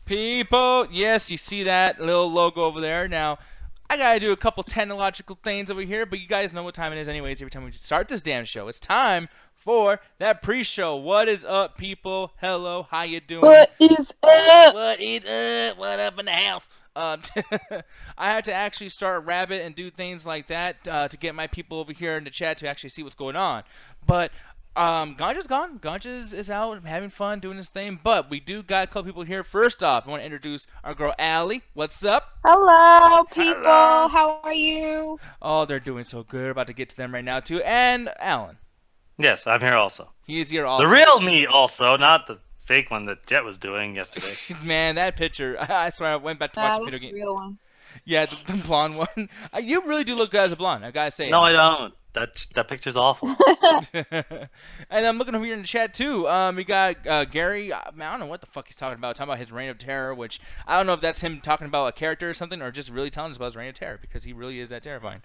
People, yes, you see that little logo over there. Now, I gotta do a couple technological things over here, but you guys know what time it is anyways. Every time we start this damn show, it's time for that pre-show. What is up, people? Hello, how you doing? What is up? What is up? What up in the house? I had to actually start a rabbit and do things like that to get my people over here in the chat to actually see what's going on. But Ganja's gone. Ganja is out having fun doing his thing. But we do got a couple people here. First off, I want to introduce our girl Allie. What's up? Hello, people. Hello. How are you? Oh, they're doing so good. About to get to them right now too. And Alan. Yes, I'm here also. He is here also. The real me also, not the fake one that Jet was doing yesterday. Man, that picture. I swear I went back to watch the video game. Real one. Yeah, the blonde one. You really do look good as a blonde. I gotta say. No, I don't. That picture's awful. And I'm looking over here in the chat too. We got Gary. I don't know what the fuck he's talking about. Talking about his reign of terror, which I don't know if that's him talking about a character or something, or just really telling us about his reign of terror because he really is that terrifying.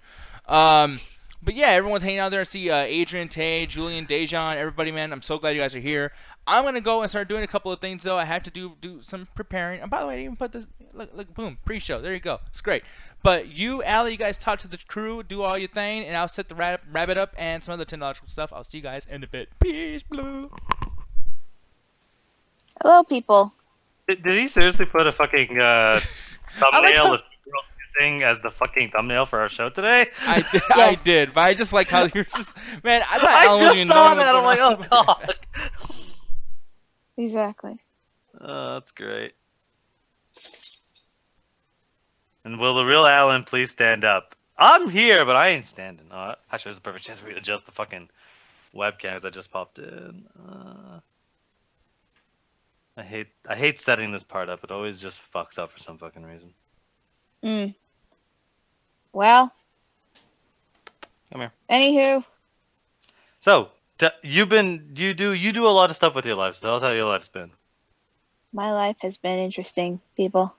But yeah, everyone's hanging out there. I see Adrian, Tay, Julian, Dejan, everybody, man. I'm so glad you guys are here. I'm gonna go and start doing a couple of things though. I had to do some preparing. And by the way, I even put this look boom pre-show. There you go. It's great. But you, Allie, you guys talk to the crew, do all your thing, and I'll set the rabbit up and some other technological stuff. I'll see you guys in a bit. Peace, blue. Hello, people. Did he seriously put a fucking thumbnail of two girls kissing as the fucking thumbnail for our show today? I did, Yes. I did, but I just like how you're just man. I thought I Alan just was saw that. I'm like, oh god. Exactly. That's great. And will the real Alan please stand up? I'm here, but I ain't standing. Oh, actually, there's a perfect chance we adjust the fucking webcams that just popped in. I hate setting this part up. It always just fucks up for some fucking reason. Well. Come here. Anywho. So you do a lot of stuff with your life. So tell us how your life's been. My life has been interesting, people.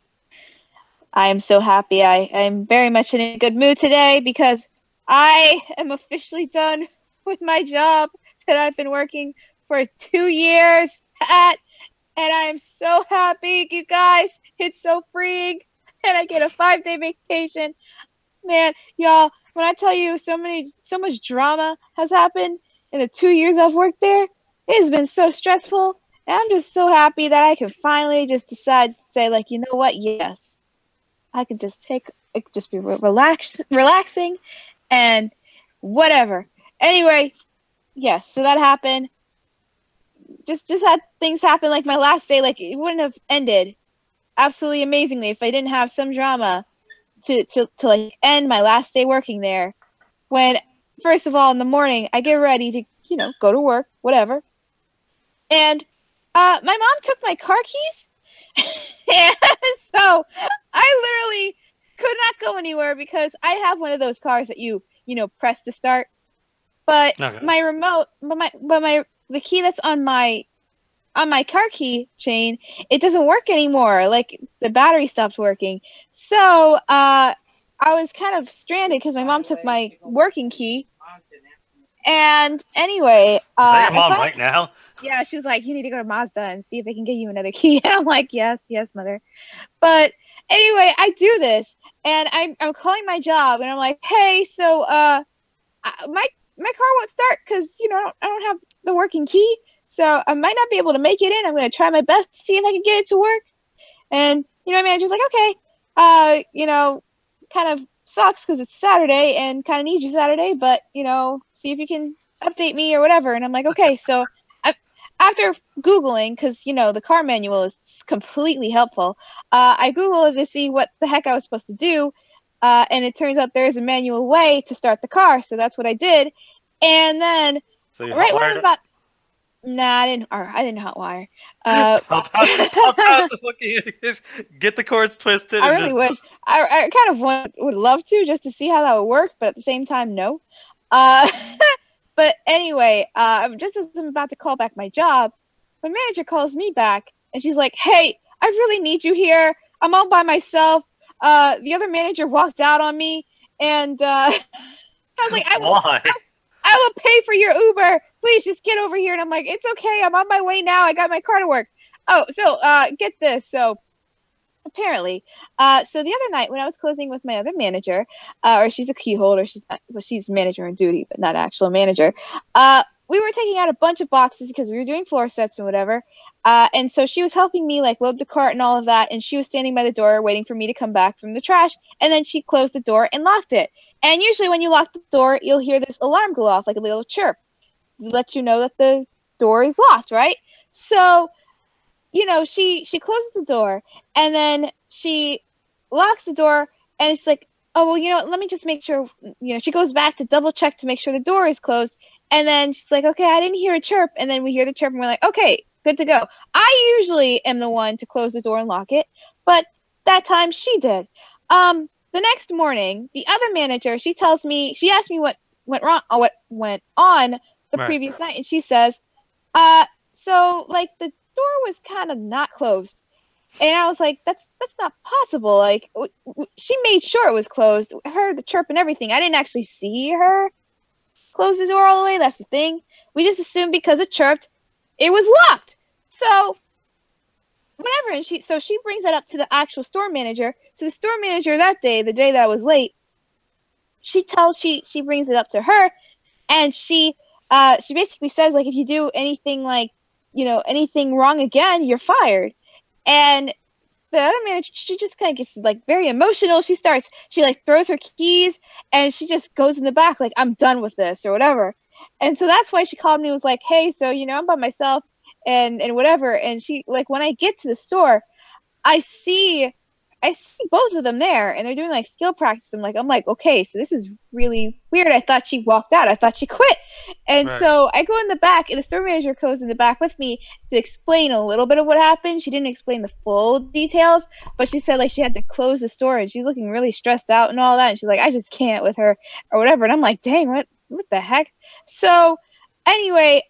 I am so happy. I am very much in a good mood today because I am officially done with my job that I've been working for 2 years at. And I am so happy, you guys. It's so freeing. And I get a 5-day vacation. Man, y'all, when I tell you so much drama has happened in the 2 years I've worked there, it has been so stressful. And I'm just so happy that I can finally just decide to say, like, you know what? Yes. I could just be relaxing and whatever. Anyway, yes, so that happened. Just had things happen like my last day, like it wouldn't have ended absolutely amazingly if I didn't have some drama to like end my last day working there. When first of all in the morning I get ready to go to work, whatever, and my mom took my car keys. And so I literally could not go anywhere because I have one of those cars that you press to start, but Okay. my remote, the key that's on my car key chain, it doesn't work anymore. Like the battery stopped working. So I was kind of stranded because my mom took my working key. And anyway, Is that your mom right now? yeah, she was like, you need to go to Mazda and see if they can get you another key. And I'm like, yes, mother. But anyway, I do this, and I'm calling my job, and I'm like, hey, so my car won't start because I don't have the working key, so I might not be able to make it in. I'm gonna try my best to see if I can get it to work. And manager's like, okay, kind of sucks because it's Saturday and kind of needs you Saturday, but see if you can update me or whatever. And I'm like, okay. So after Googling, because, the car manual is completely helpful, I Googled to see what the heck I was supposed to do. And it turns out there is a manual way to start the car. So that's what I did. And then So you right when I'm hotwired it? about... Nah, I didn't hotwire. Pop out the fucking get the cords twisted. I and really wish. I kind of would love to just to see how that would work, but at the same time, no. But anyway, just as I'm about to call back my job, my manager calls me back, and she's like, "Hey, I really need you here. I'm all by myself. The other manager walked out on me, and I was like, Why? I will pay for your Uber. Please just get over here." And I'm like, it's okay. I'm on my way now. I got my car to work. Oh, so get this. So apparently. So the other night when I was closing with my other manager, or she's a key holder, she's manager on duty, but not actual manager. We were taking out a bunch of boxes because we were doing floor sets and whatever. And so she was helping me like load the cart and all of that. And she was standing by the door waiting for me to come back from the trash. And then she closed the door and locked it. And usually when you lock the door, you'll hear this alarm go off, like a little chirp, to let you know that the door is locked, right? So, you know, she closes the door and then she locks the door and it's like, oh, well, you know, let me just make sure, you know, she goes back to double check to make sure the door is closed. And then she's like, okay, I didn't hear a chirp. And then we hear the chirp and we're like, okay, good to go. I usually am the one to close the door and lock it, but that time she did. The next morning, the other manager, she asked me what went on the previous night, and she says, so like the door was kind of not closed. And I was like, that's not possible. Like, she made sure it was closed. I heard the chirp and everything. I didn't actually see her close the door all the way. That's the thing. We just assumed because it chirped, it was locked. So whatever. And she brings that up to the actual store manager. So the store manager that day, the day that I was late, she brings it up to her, and she basically says, like, if you do anything like, you know, anything wrong again, you're fired. And the other manager, she just kind of gets like very emotional. She like throws her keys and she just goes in the back like, I'm done with this or whatever. And so that's why she called me and was like, hey, so, you know, I'm by myself and whatever. And she, like, when I get to the store, I see both of them there and they're doing like skill practice. I'm like, okay, so this is really weird. I thought she walked out. I thought she quit. And so I go in the back and the store manager goes in the back with me to explain a little bit of what happened. She didn't explain the full details, but she said like she had to close the store and she's looking really stressed out and all that. And she's like, I just can't with her or whatever. And I'm like, dang, what the heck? So anyway,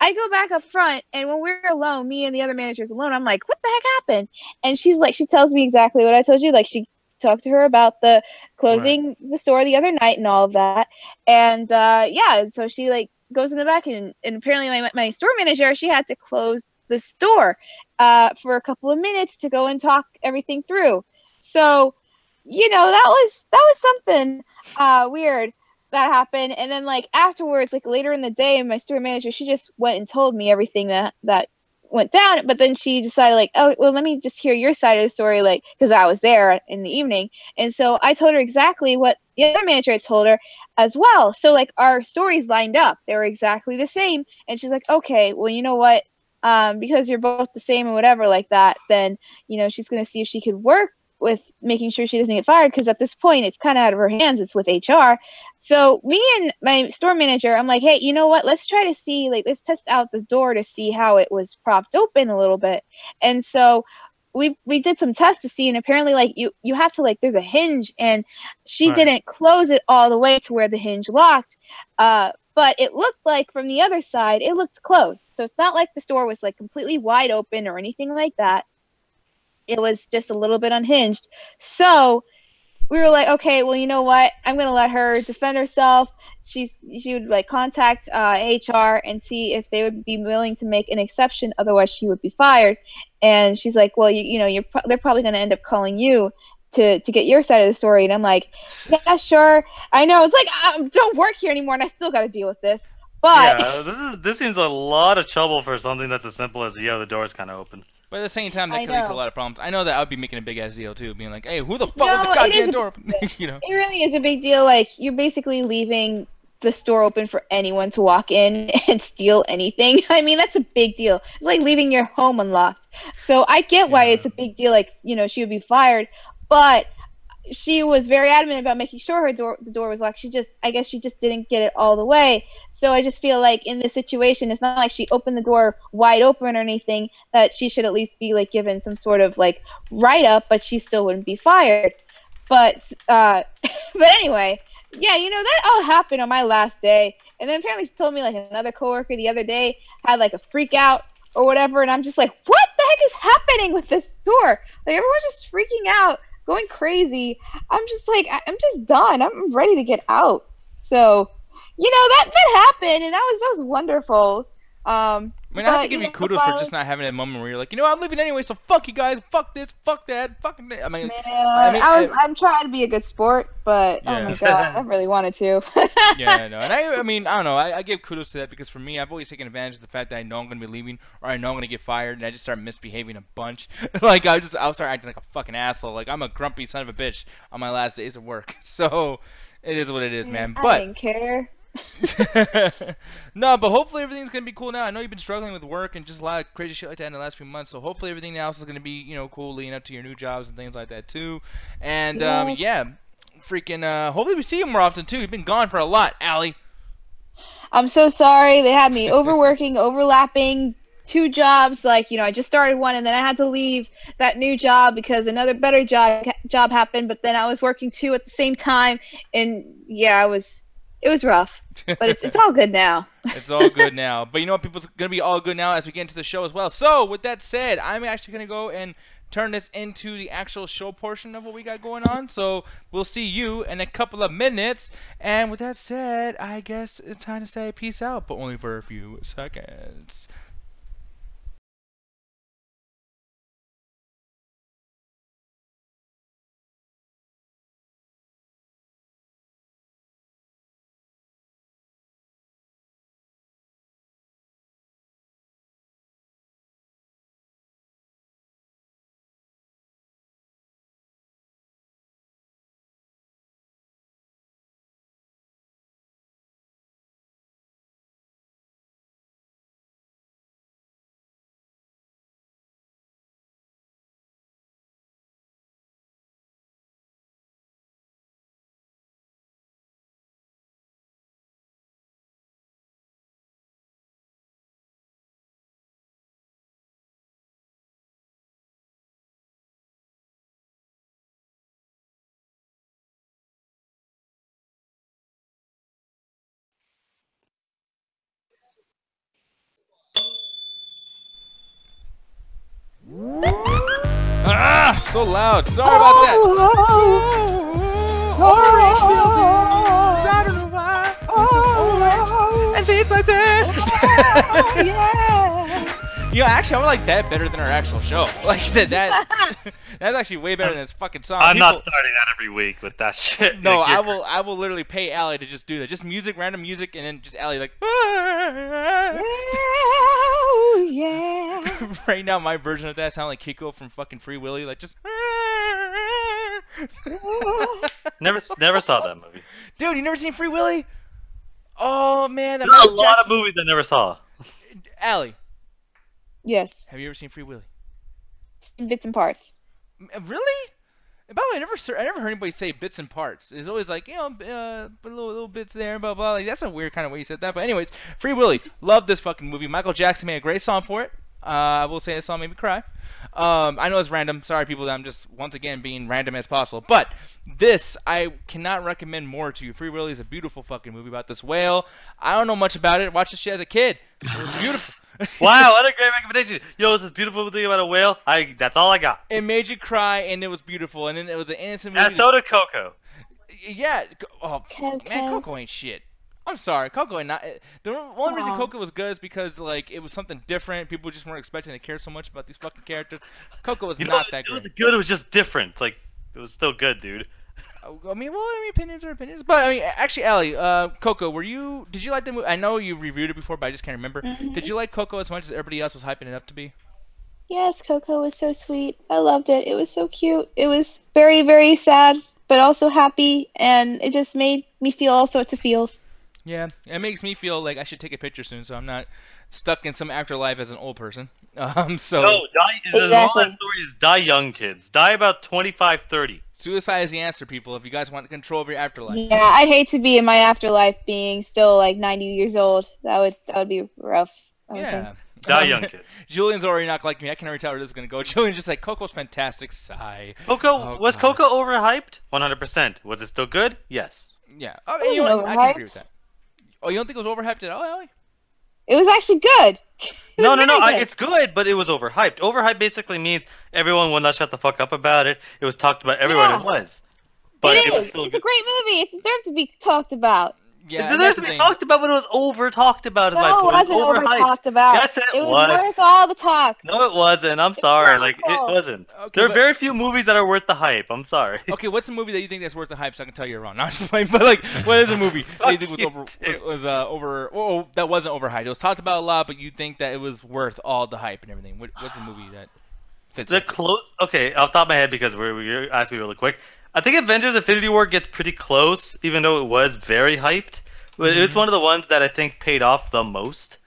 I go back up front, and when we're alone, me and the other managers alone, I'm like, what the heck happened? And she's like, she tells me exactly what I told you. Like, she talked to her about the closing the store the other night and all of that. And so she like goes in the back, and apparently my store manager, she had to close the store for a couple of minutes to go and talk everything through. So, you know, that was something weird that happened. And then like afterwards, like later in the day, my store manager, she just went and told me everything that went down. But then she decided like, oh, well, let me just hear your side of the story, like, because I was there in the evening. And so I told her exactly what the other manager had told her as well. So like our stories lined up. They were exactly the same. And she's like, okay, well, you know what? Because you're both the same and whatever like that, then, you know, she's going to see if she could work with making sure she doesn't get fired, because at this point it's kind of out of her hands. It's with HR. So me and my store manager, I'm like, hey, you know what, let's try to see, like, let's test out the door to see how it was propped open a little bit. And so we did some tests to see, and apparently like you have to, like, there's a hinge, and she didn't close it all the way to where the hinge locked, but it looked like from the other side it looked closed. So it's not like the store was like completely wide open or anything like that. It was just a little bit unhinged. So we were like, okay, well, you know what? I'm going to let her defend herself. She would like contact HR and see if they would be willing to make an exception. Otherwise, she would be fired. And she's like, well, you know, they're probably going to end up calling you to get your side of the story. And I'm like, yeah, sure. I know. It's like, I don't work here anymore, and I still got to deal with this. But yeah, this seems a lot of trouble for something that's as simple as, the door's kind of open. But at the same time, that could lead to a lot of problems. I know that I would be making a big ass deal too, being like, "Hey, who the fuck with the goddamn door open?" You know, it really is a big deal. Like, you're basically leaving the store open for anyone to walk in and steal anything. I mean, that's a big deal. It's like leaving your home unlocked. So I get why it's a big deal. Like, you know, she would be fired, but she was very adamant about making sure the door was locked. I guess she just didn't get it all the way. So I just feel like in this situation, it's not like she opened the door wide open or anything, that she should at least be like given some sort of like write up, but she still wouldn't be fired. But anyway, yeah, you know, that all happened on my last day. And then apparently she told me like another coworker the other day had like a freak out or whatever, and I'm just like, what the heck is happening with this store? Like, everyone's just freaking out, going crazy. I'm just like, I'm just done. I'm ready to get out. So, you know, that happened, and that was wonderful. I mean, I have to But, give you you know, kudos for just not having that moment where you're like, you know, I'm leaving anyway, so fuck you guys, fuck this, fuck that, fuck that. I mean, Man, I'm trying to be a good sport, but oh my Yeah. god, I really wanted to. Yeah, no, and I mean, I don't know. I give kudos to that because for me, I've always taken advantage of the fact that I know I'm gonna be leaving or I know I'm gonna get fired, and I just start misbehaving a bunch. Like I'll start acting like a fucking asshole. Like I'm a grumpy son of a bitch on my last days of work. So it is what it is, man. I But didn't care. no, but hopefully everything's gonna be cool now. I know you've been struggling with work and just a lot of crazy shit like that in the last few months. So hopefully everything else is gonna be, you know, cool leading up to your new jobs and things like that too. And yeah, freaking hopefully we see you more often too. You've been gone for a lot, Allie. I'm so sorry. They had me overworking, overlapping 2 jobs. Like, you know, I just started one and then I had to leave that new job because another better job happened. But then I was working 2 at the same time, and yeah, it was rough. But it's all good now. It's all good now. But you know what? People's going to be all good now as we get into the show as well. So, with that said, I'm actually going to go and turn this into the actual show portion of what we got going on. So, we'll see you in a couple of minutes. And with that said, I guess it's time to say peace out, but only for a few seconds. Ah, so loud. Sorry about that. Orange buildings. I don't know why. Orange and things like that. Yeah. You know, actually, I would like that better than our actual show. Like that's actually way better than this fucking song. I'm not starting that every week with that shit. No, Like, I will literally pay Allie to just do that. Just music, random music, and then just Allie like. Oh, yeah. Right now, my version of that sounds like Kiko from fucking Free Willy, like just. never saw that movie. Dude, you never seen Free Willy? Oh man, that There's a Michael lot of Jackson- movies I never saw. Allie, Yes. have you ever seen Free Willy? Bits and parts. Really? And by the way, I never heard anybody say bits and parts. It's always like, you know, little bits there, blah, blah. Like, that's a weird kind of way you said that. But anyways, Free Willy. Love this fucking movie. Michael Jackson made a great song for it. I will say this song made me cry. I know it's random. Sorry, people, that I'm just, once again, being random as possible. But this, I cannot recommend more to you. Free Willy is a beautiful fucking movie about this whale. I don't know much about it. Watched this shit as a kid. It was beautiful. Wow, what a great recommendation! Yo, it's this beautiful thing about a whale. That's all I got. It made you cry, and it was beautiful, and then it was an innocent movie. And so did Coco. Yeah. Oh, Coco. man, Coco ain't shit. I'm sorry, Coco ain't not. The only reason Wow. Coco was good is because like it was something different. People just weren't expecting to care so much about these fucking characters. Coco was not that It great. was good. It was just different. Like it was still good, dude. I mean, opinions are opinions. But I mean, actually, Allie, Coco, did you like the movie? I know you reviewed it before, but I just can't remember. Mhm. Did you like Coco as much as everybody else was hyping it up to be? Yes, Coco was so sweet. I loved it. It was so cute. It was very, very sad, but also happy, and it just made me feel all sorts of feels. Yeah, it makes me feel like I should take a picture soon, so I'm not stuck in some afterlife as an old person. So No, the moral of Exactly. that story is die young, kids. Die about 25, 30. suicide is the answer, people. If you guys want control over your afterlife. Yeah, I'd hate to be in my afterlife being still like 90 years old. That would be rough. I would Yeah. think. Die young, kids. Julian's already not like me. I can already tell where this is gonna go. Julian's just like Coco's fantastic. Sigh. Coco was God. Coco overhyped? 100%. Was it still good? Yes. Yeah. Oh, It you know what? I wasn't can agree with overhyped. that. Oh, you don't think it was overhyped at all, Allie? It was actually good. It No, was no, no. very good. It's good, but it was overhyped. Overhyped basically means everyone will not shut the fuck up about it. It was talked about everywhere. Yeah. And it was. But it it was is. still It's good. a great movie. It deserves to be talked about. Yeah, It and deserves that's to the be thing. talked about, but it was over talked about. Is my No, it point. It wasn't was over overhyped. talked about. Yes, It was worth all the talk. No, it wasn't. I'm sorry. not, Like it though. wasn't. Okay, There are but very few movies that are worth the hype. I'm sorry. okay, what's a movie that you think that's worth the hype? So I can tell you you're wrong. Not just playing, but like, what is a movie that you think was Fuck over you, that wasn't overhyped? It was talked about a lot, but you think that it was worth all the hype and everything. What's a movie that fits? The close. Okay, off the top of my head, because we asked me really quick. I think Avengers: Infinity War gets pretty close, even though it was very hyped. But it's one of the ones that I think paid off the most.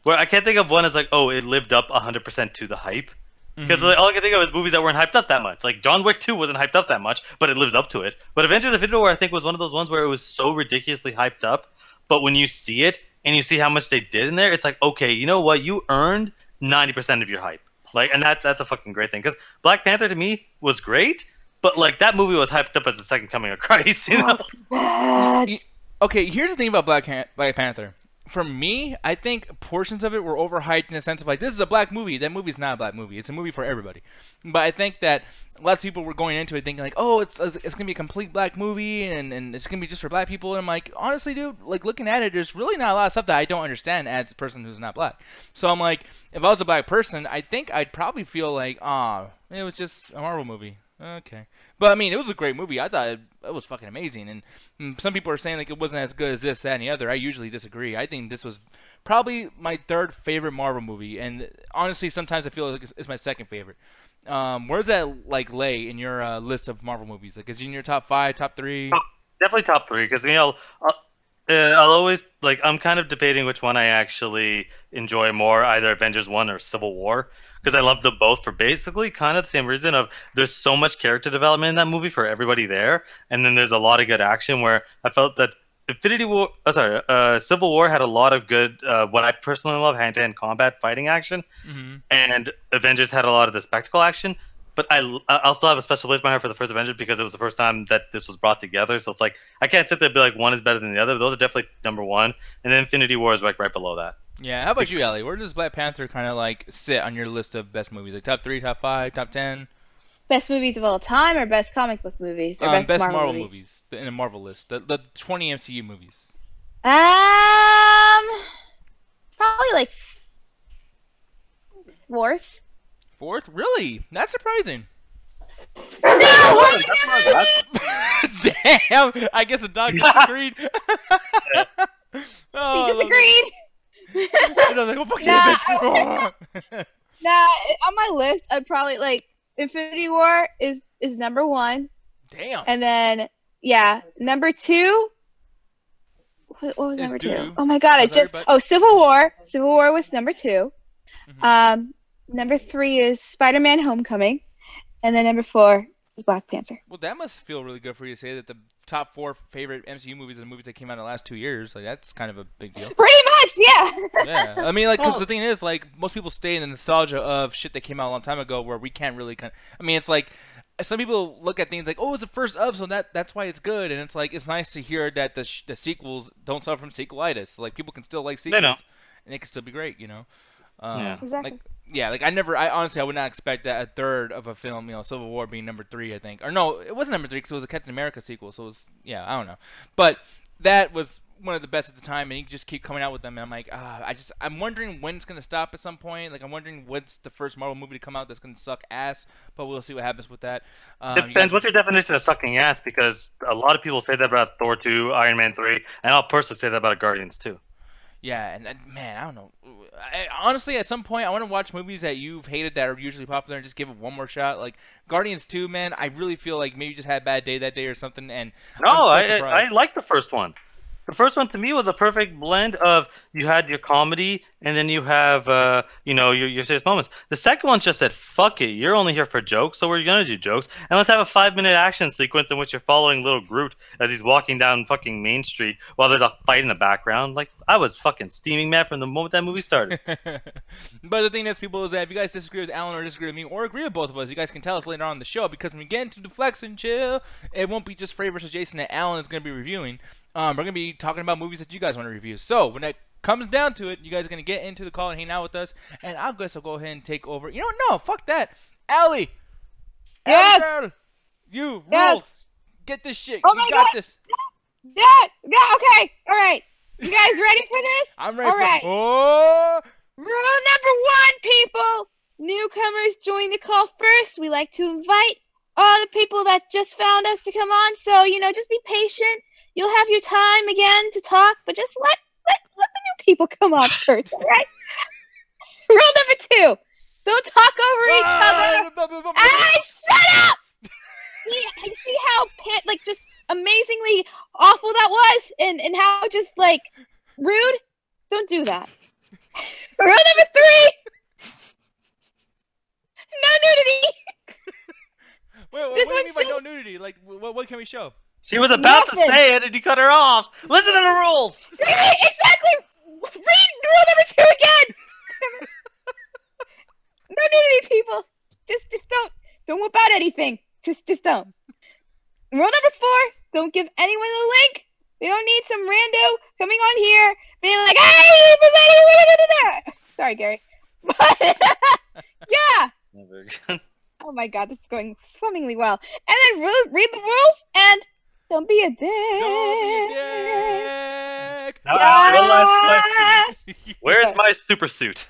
Where I can't think of one as like, oh, it lived up 100% to the hype. Because all I can think of is movies that weren't hyped up that much. Like John Wick 2 wasn't hyped up that much, but it lives up to it. But Avengers: Infinity War, I think, was one of those ones where it was so ridiculously hyped up, but when you see it and you see how much they did in there, it's like, okay, you know what? You earned 90% of your hype. Like, and that's a fucking great thing. Because Black Panther to me was great, but like that movie was hyped up as the second coming of Christ. You know? Okay, here's the thing about Black Panther. For me, I think portions of it were overhyped in the sense of like, this is a black movie. That movie's not a black movie. It's a movie for everybody. But I think that lots of people were going into it thinking like, oh, it's gonna be a complete black movie and it's gonna be just for black people. And I'm like, honestly, dude, like looking at it, there's really not a lot of stuff that I don't understand as a person who's not black. So I'm like, if I was a black person, I think I'd probably feel like, it was just a Marvel movie. Okay. But I mean, it was a great movie. I thought it was fucking amazing. And some people are saying like it wasn't as good as this, that, and the other. I usually disagree. I think this was probably my third favorite Marvel movie, and honestly, sometimes I feel like it's my second favorite. Where's that like lay in your list of Marvel movies? Like, is it in your top 5, top 3? Definitely top 3, because you know, I'll always like. I'm kind of debating which one I actually enjoy more, either Avengers 1 or Civil War. Because I love them both for basically kind of the same reason of there's so much character development in that movie for everybody there, and then there's a lot of good action where I felt that Civil War had a lot of good, what I personally love, hand-to-hand combat fighting action, and Avengers had a lot of the spectacle action. But I'll still have a special place in my heart for the first Avengers because it was the first time that this was brought together. So it's like I can't sit there and be like one is better than the other. Those are definitely number one, and then Infinity War is like right below that. Yeah, how about you, Ellie? Where does Black Panther kind of like sit on your list of best movies? Like top 3, top 5, top 10? Best movies of all time, or best comic book movies, or best Marvel movies in a Marvel list. The 20 MCU movies. Probably like fourth. Fourth? Really? That's surprising. No! Damn! I guess the dog disagreed. He disagreed. I was like, oh, fuck you, bitch. Nah, on my list, I'd probably like Infinity War is number 1. Damn. And then number 2. What was number 2? Oh my god, Civil War. Civil War was number 2. Number 3 is Spider-Man: Homecoming, and then number 4 is Black Panther. Well, that must feel really good for you to say that the top 4 favorite MCU movies are the movies that came out in the last 2 years. Like, that's kind of a big deal. Pretty much, yeah. Yeah, I mean, like, because the thing is, like, most people stay in the nostalgia of shit that came out a long time ago, where we can't really I mean, it's like some people look at things like, oh, it's the first of, so that's why it's good, and it's like it's nice to hear that the sequels don't suffer from sequelitis. Like, people can still like sequels, and it can still be great, you know. Yeah, exactly. I honestly would not expect that a third of a film, you know, Civil War being number 3, I think. Or no, it wasn't number 3 because it was a Captain America sequel, so it was, I don't know. But that was one of the best at the time, and you just keep coming out with them, and I'm like, I'm wondering when it's going to stop at some point. Like, I'm wondering what's the first Marvel movie to come out that's going to suck ass, but we'll see what happens with that. It depends. What's your definition of sucking ass? Because a lot of people say that about Thor 2, Iron Man 3, and I'll personally say that about Guardians 2. Yeah, and man, I don't know. Honestly, at some point, I want to watch movies that you've hated that are usually popular and just give it one more shot. Like Guardians 2, man, I really feel like maybe you just had a bad day that day or something. And I like the first one. The first one to me was a perfect blend of you had your comedy and then you have your serious moments. The second one just said, fuck it, you're only here for jokes, so we're gonna do jokes, and let's have a 5-minute action sequence in which you're following little Groot as he's walking down fucking Main Street while there's a fight in the background. Like, I was fucking steaming mad from the moment that movie started. But the thing is, people, is that if you guys disagree with Alan or disagree with me or agree with both of us, you guys can tell us later on in the show, because when we get into the flex and chill, it won't be just Freddy versus Jason that Alan is going to be reviewing. We're going to be talking about movies that you guys want to review. So, when it comes down to it, you guys are going to get into the call and hang out with us. And I guess I'll go ahead and take over. You know what? No, fuck that. Allie! Yes! Allie, you, yes. rules. Get this shit. Oh you got God. this. Yeah, okay. All right. You guys ready for this? I'm ready. All right. Oh. Rule number 1, people. Newcomers join the call first. We like to invite all the people that just found us to come on. So, just be patient. You'll have your time again to talk, but just let the new people come on first, all right? Rule number 2, don't talk over each other. Hey, shut up! See how just amazingly awful that was, and how just rude? Don't do that. Rule number 3, no nudity. Wait, what do you mean by no nudity? Like, what can we show? She was about to say it, and you cut her off. Listen to the rules. Exactly. Read rule number 2 again. No nudity, people. Just don't whip out anything. Just don't. Rule number 4, don't give anyone the link. We don't need some rando coming on here being like, hey, everybody. Sorry, Gary. But, yeah. Never again. Oh my god, this is going swimmingly well. And then read the rules and don't be a dick. Don't be a dick. Now, one last question. Where's my super suit?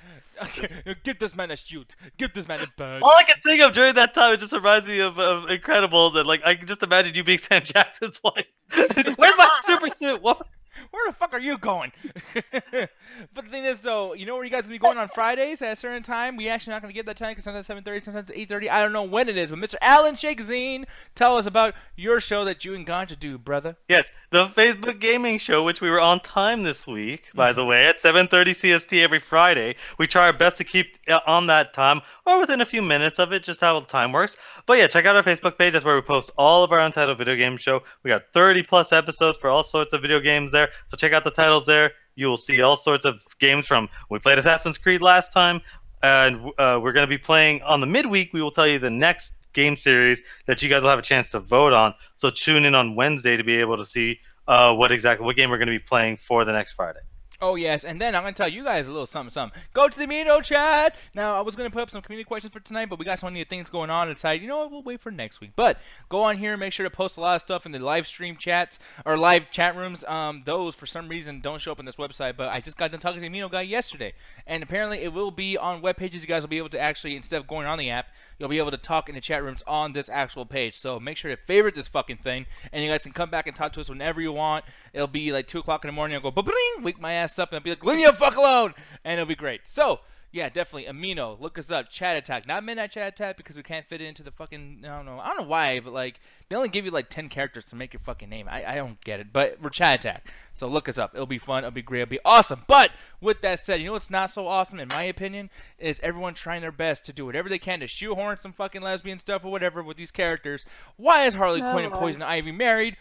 Give this man a shoot. Give this man a bag. All I can think of during that time, it just reminds me of Incredibles, and I can just imagine you being Sam Jackson's wife. Where's my super suit? What? Where the fuck are you going? But the thing is, though, you know where you guys will be going on Fridays at a certain time? We actually not going to get that time because sometimes 7:30, sometimes 8:30. I don't know when it is. But Mr. Alan Shakazine, tell us about your show that you and Ganja do, brother. Yes, the Facebook Gaming Show, which we were on time this week, by the way, at 7:30 CST every Friday. We try our best to keep on that time, or within a few minutes of it, just how time works. But yeah, check out our Facebook page. That's where we post all of our Untitled Video Game Show. We got 30 plus episodes for all sorts of video games there. So check out the titles there. You will see all sorts of games from. We played Assassin's Creed last time, and we're going to be playing on the midweek. We will tell you the next game series that you guys will have a chance to vote on. So tune in on Wednesday to be able to see what game we're going to be playing for the next Friday. Oh, yes, and then I'm going to tell you guys a little something. Go to the Amino chat. Now, I was going to put up some community questions for tonight, but we got so many things going on and decided, you know what, we'll wait for next week. But go on here and make sure to post a lot of stuff in the live stream chats or live chat rooms. Those, for some reason, don't show up on this website, but I just got done talking to the Amino guy yesterday. And apparently, it will be on web pages. You guys will be able to actually, instead of going on the app, you'll be able to talk in the chat rooms on this actual page. So make sure to favorite this fucking thing, and you guys can come back and talk to us whenever you want. It'll be like 2 o'clock in the morning. I'll go ba-bling, wake my ass up, and I'll be like, leave me the fuck alone, and it'll be great. So yeah, definitely Amino, look us up. Chat Attack, not Midnight Chat Attack because we can't fit it into the fucking. I don't know why, but they only give you 10 characters to make your fucking name. I don't get it, but we're Chat Attack, so look us up. It'll be fun. It'll be great. It'll be awesome. But with that said, you know what's not so awesome in my opinion is everyone trying their best to do whatever they can to shoehorn some fucking lesbian stuff or whatever with these characters. Why is Harley Quinn and Poison Ivy married?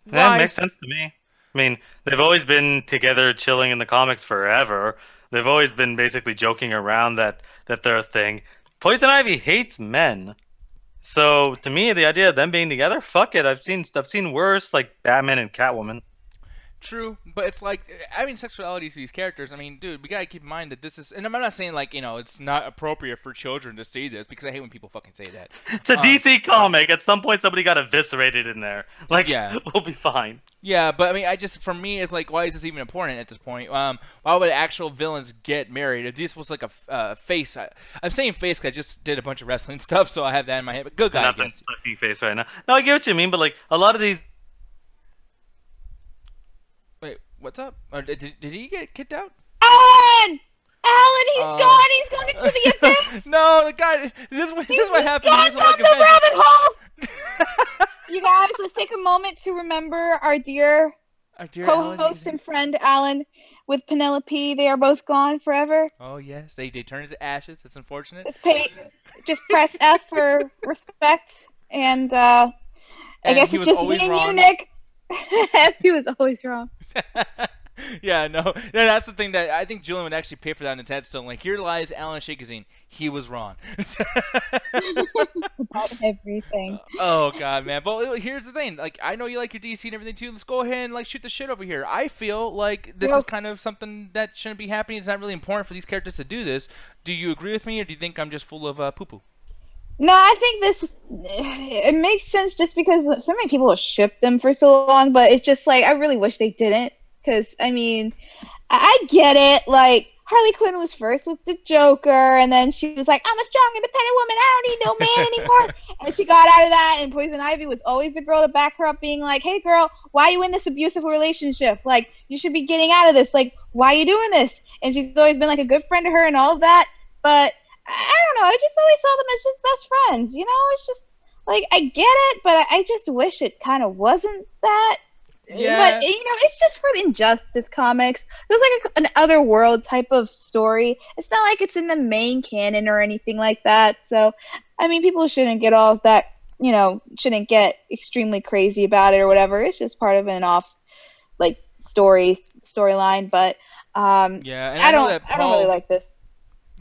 That makes sense to me. I mean, they've always been together, chilling in the comics forever. They've always been basically joking around that they're a thing. Poison Ivy hates men. So to me, the idea of them being together, fuck it. I've seen worse, like Batman and Catwoman. True, but it's sexuality to these characters. I mean, dude, we gotta keep in mind that this is, and I'm not saying it's not appropriate for children to see this because I hate when people fucking say that. It's a DC comic. At some point, somebody got eviscerated in there. Yeah, we'll be fine. Yeah, but I mean, for me, it's why is this even important at this point? Why would actual villains get married? If this was a face, I'm saying face because I just did a bunch of wrestling stuff, so I have that in my head. But good guy, not fucking face right now. No, I get what you mean, but a lot of these. Wait, what's up? Did he get kicked out? Alan, he's gone. He's gone into the abyss. No, the guy. This is what happened. He's gone down the rabbit hole. You guys, let's take a moment to remember our dear co-host and friend Alan with Penelope. They are both gone forever. Oh yes, they turned into ashes. It's unfortunate. Just press F for respect, and I guess it's just me and you, Nick. He was always wrong. Yeah, no, that's the thing that I think Julian would actually pay for that in the headstone. Here lies Alan Shakazine. He was wrong. About everything. Oh god, man. But here's the thing. I know you like your DC and everything too. Let's go ahead and shoot the shit over here. I feel like this is kind of something that shouldn't be happening. It's not really important for these characters to do this. Do you agree with me, or do you think I'm just full of poo-poo? No, I think this it makes sense just because so many people have shipped them for so long, but it's just like I really wish they didn't. Because I mean, I get it. Like Harley Quinn was first with the Joker, and then she was like, "I'm a strong, independent woman. I don't need no man anymore." And she got out of that. And Poison Ivy was always the girl to back her up, being like, "Hey, girl, why are you in this abusive relationship? Like, you should be getting out of this. Like, why are you doing this?" And she's always been like a good friend to her and all of that. But I don't know. I just always saw them as just best friends. You know, it's just like I get it, but I just wish it kind of wasn't that. Yeah. But you know, it's just for the Injustice comics. It was like an otherworld type of story. It's not like it's in the main canon or anything like that. So, I mean, people shouldn't get all that. You know, shouldn't get extremely crazy about it or whatever. It's just part of an off like storyline. But Yeah, and I know that I don't really like this.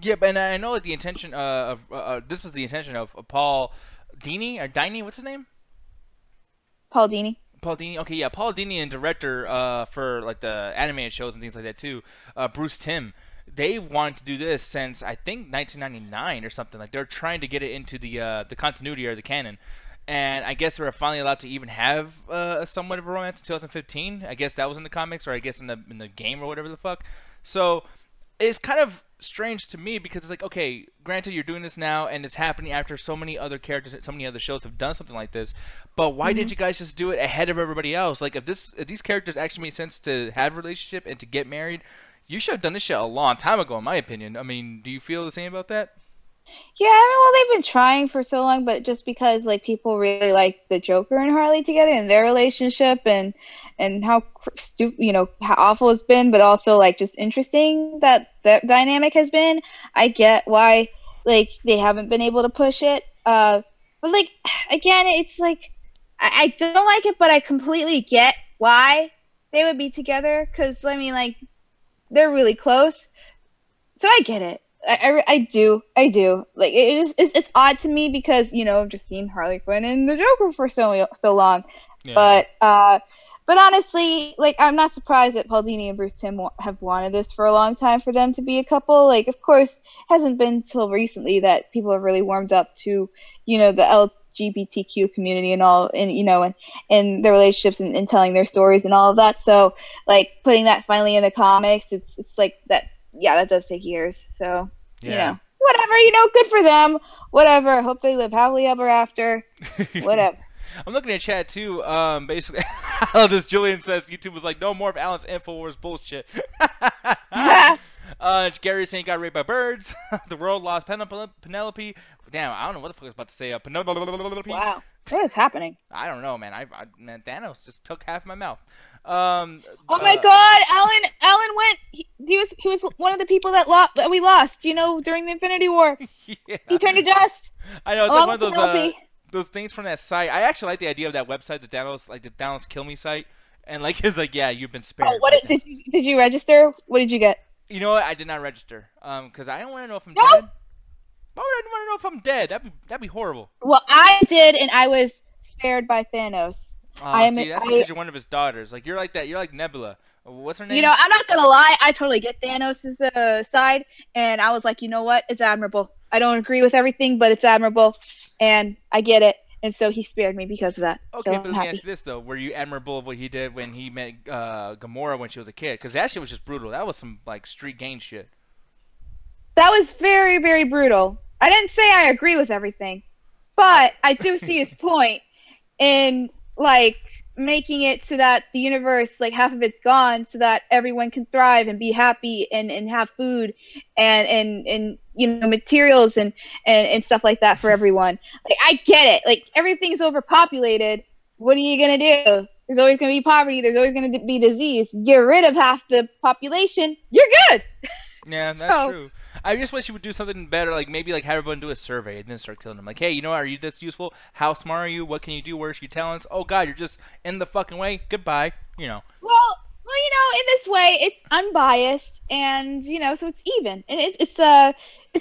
Yeah, and I know that the intention of this was the intention of Paul Dini or Dini. What's his name? Paul Dini. Paul Dini. Okay, yeah, Paul Dini and director for like the animated shows and things like that too. Bruce Timm. They wanted to do this since I think 1999 or something. Like they're trying to get it into the continuity or the canon. And I guess we were finally allowed to even have somewhat of a romance in 2015. I guess that was in the comics, or I guess in the game or whatever the fuck. So it's kind of strange to me because it's like, okay, granted you're doing this now and it's happening after so many other characters, so many other shows have done something like this, but why didn't you guys just do it ahead of everybody else? Like if these characters actually made sense to have a relationship and to get married, you should have done this shit a long time ago, in my opinion. I mean, do you feel the same about that? Yeah, I mean, well, they've been trying for so long, but just because like people really like the Joker and Harley together and their relationship, and how stupid, you know, how awful it's been, but also like just interesting that that dynamic has been. I get why like they haven't been able to push it. But like again, it's like I don't like it, but I completely get why they would be together. Because I mean, like they're really close, so I get it. I do. Like it's odd to me because you know I've just seen Harley Quinn and the Joker for so long, Yeah. but honestly, like I'm not surprised that Paul Dini and Bruce Timm have wanted this for a long time for them to be a couple. Like of course, it hasn't been till recently that people have really warmed up to you know the LGBTQ community and all, and you know and their relationships and telling their stories and all of that. So like putting that finally in the comics, it's like that. Yeah, that does take years. So, you know, whatever, you know, good for them. Whatever. I hope they live happily ever after. Whatever. I'm looking at chat too. Basically, how this Julian says YouTube was like, no more of Alan's InfoWars bullshit. Gary saying he got raped by birds. The world lost Penelope. Damn, I don't know what the fuck I was about to say. Penelope. Wow. What is happening? I don't know, man. Man, Thanos just took half my mouth. Oh my God, Alan went. He was one of the people that we lost. You know, during the Infinity War. Yeah. He turned to dust. I know it's like one of those things from that site. I actually like the idea of that website, the Thanos Kill Me site, and like it's like, yeah, you've been spared. Oh, did you register? What did you get? You know what? I did not register. Because I don't want to know if I'm No? dead. Why would I want to know if I'm dead? That'd be horrible. Well, I did, and I was spared by Thanos. See, that's because you're one of his daughters. Like you're like that. You're like Nebula. What's her name? You know, I'm not gonna lie. I totally get Thanos' side, and I was like, you know what? It's admirable. I don't agree with everything, but it's admirable, and I get it. And so he spared me because of that. Okay, so but let me ask you this though: were you admirable of what he did when he met Gamora when she was a kid? Because that shit was just brutal. That was some like street gang shit. That was very, very brutal. I didn't say I agree with everything, but I do see his point in like making it so that the universe, like half of it's gone, so that everyone can thrive and be happy and have food and you know materials and stuff like that for everyone. Like I get it. Like everything's overpopulated. What are you gonna do? There's always gonna be poverty. There's always gonna be disease. Get rid of half the population, you're good. Yeah, that's true. I just wish you would do something better, like maybe like have everyone do a survey and then start killing them. Like, hey, you know, are you this useful? How smart are you? What can you do? Where's your talents? Oh God, you're just in the fucking way. Goodbye. You know. Well, you know, in this way, it's unbiased, and you know, so it's even, and it's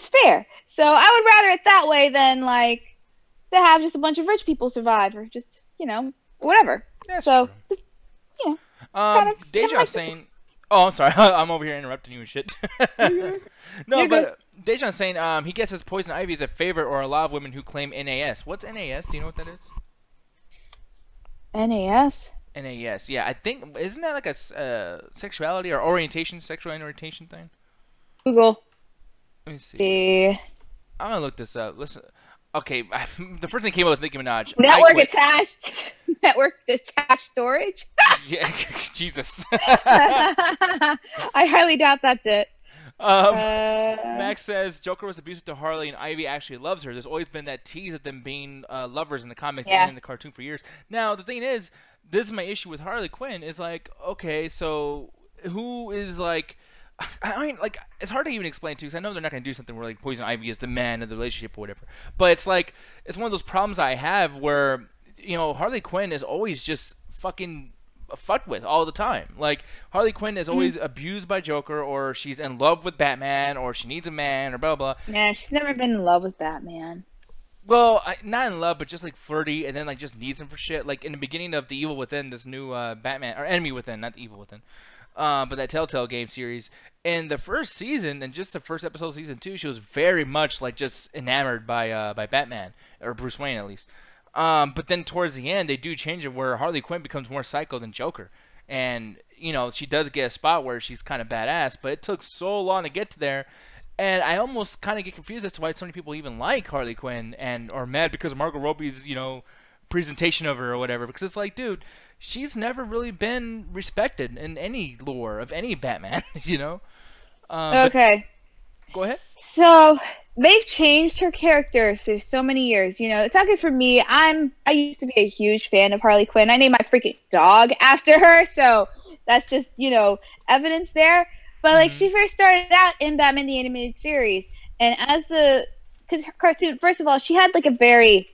fair. So I would rather it that way than like to have just a bunch of rich people survive, or just you know whatever. That's so true. you know, Deja's saying. Oh, I'm sorry. I'm over here interrupting you and shit. No, You're but Dejan's saying he guesses Poison Ivy is a favorite or a lot of women who claim NAS. What's NAS? Do you know what that is? NAS? NAS. Yeah, I think isn't that like a sexuality or orientation, sexual orientation thing? Google. Let me see. See. I'm gonna look this up. Listen. Okay, the first thing came up was Nicki Minaj. Network attached. Network attached storage. Yeah, Jesus. I highly doubt that's it. Max says Joker was abusive to Harley and Ivy actually loves her. There's always been that tease of them being lovers in the comics and in the cartoon for years. Now, the thing is, this is my issue with Harley Quinn is like, okay, so who is like, I mean, like, it's hard to even explain to because I know they're not going to do something where like Poison Ivy is the man of the relationship or whatever. But it's like, it's one of those problems I have where, you know, Harley Quinn is always just fucking fucked with all the time. Like, Harley Quinn is always abused by Joker, or she's in love with Batman, or she needs a man, or blah blah. Yeah, she's never been in love with Batman. Well, not in love, but just like flirty, and then like just needs him for shit. Like in the beginning of The Evil Within, this new Batman or Enemy Within, not The Evil Within, but that Telltale game series. In the first season, and just the first episode of season 2, she was very much like just enamored by Batman, or Bruce Wayne at least. But then towards the end, they do change it where Harley Quinn becomes more psycho than Joker. And, you know, she does get a spot where she's kind of badass, but it took so long to get to there. And I almost kind of get confused as to why so many people even like Harley Quinn and are mad because of Margot Robbie's, you know, presentation of her or whatever. Because it's like, dude, she's never really been respected in any lore of any Batman, you know? Okay. Go ahead. So they've changed her character through so many years. You know, it's not good for me. I used to be a huge fan of Harley Quinn. I named my freaking dog after her, so that's just, you know, evidence there. But like, she first started out in Batman the Animated Series, and because her cartoon, first of all, she had like a very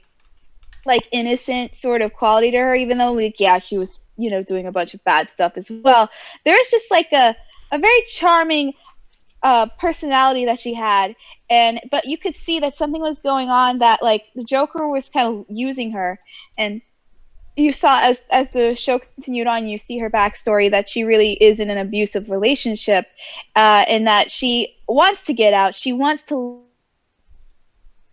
like innocent sort of quality to her, even though like, yeah, she was, you know, doing a bunch of bad stuff as well. There was just like a very charming personality that she had, but you could see that something was going on, that like the Joker was kind of using her, and you saw as the show continued on, you see her backstory that she really is in an abusive relationship, and that she wants to get out. She wants to.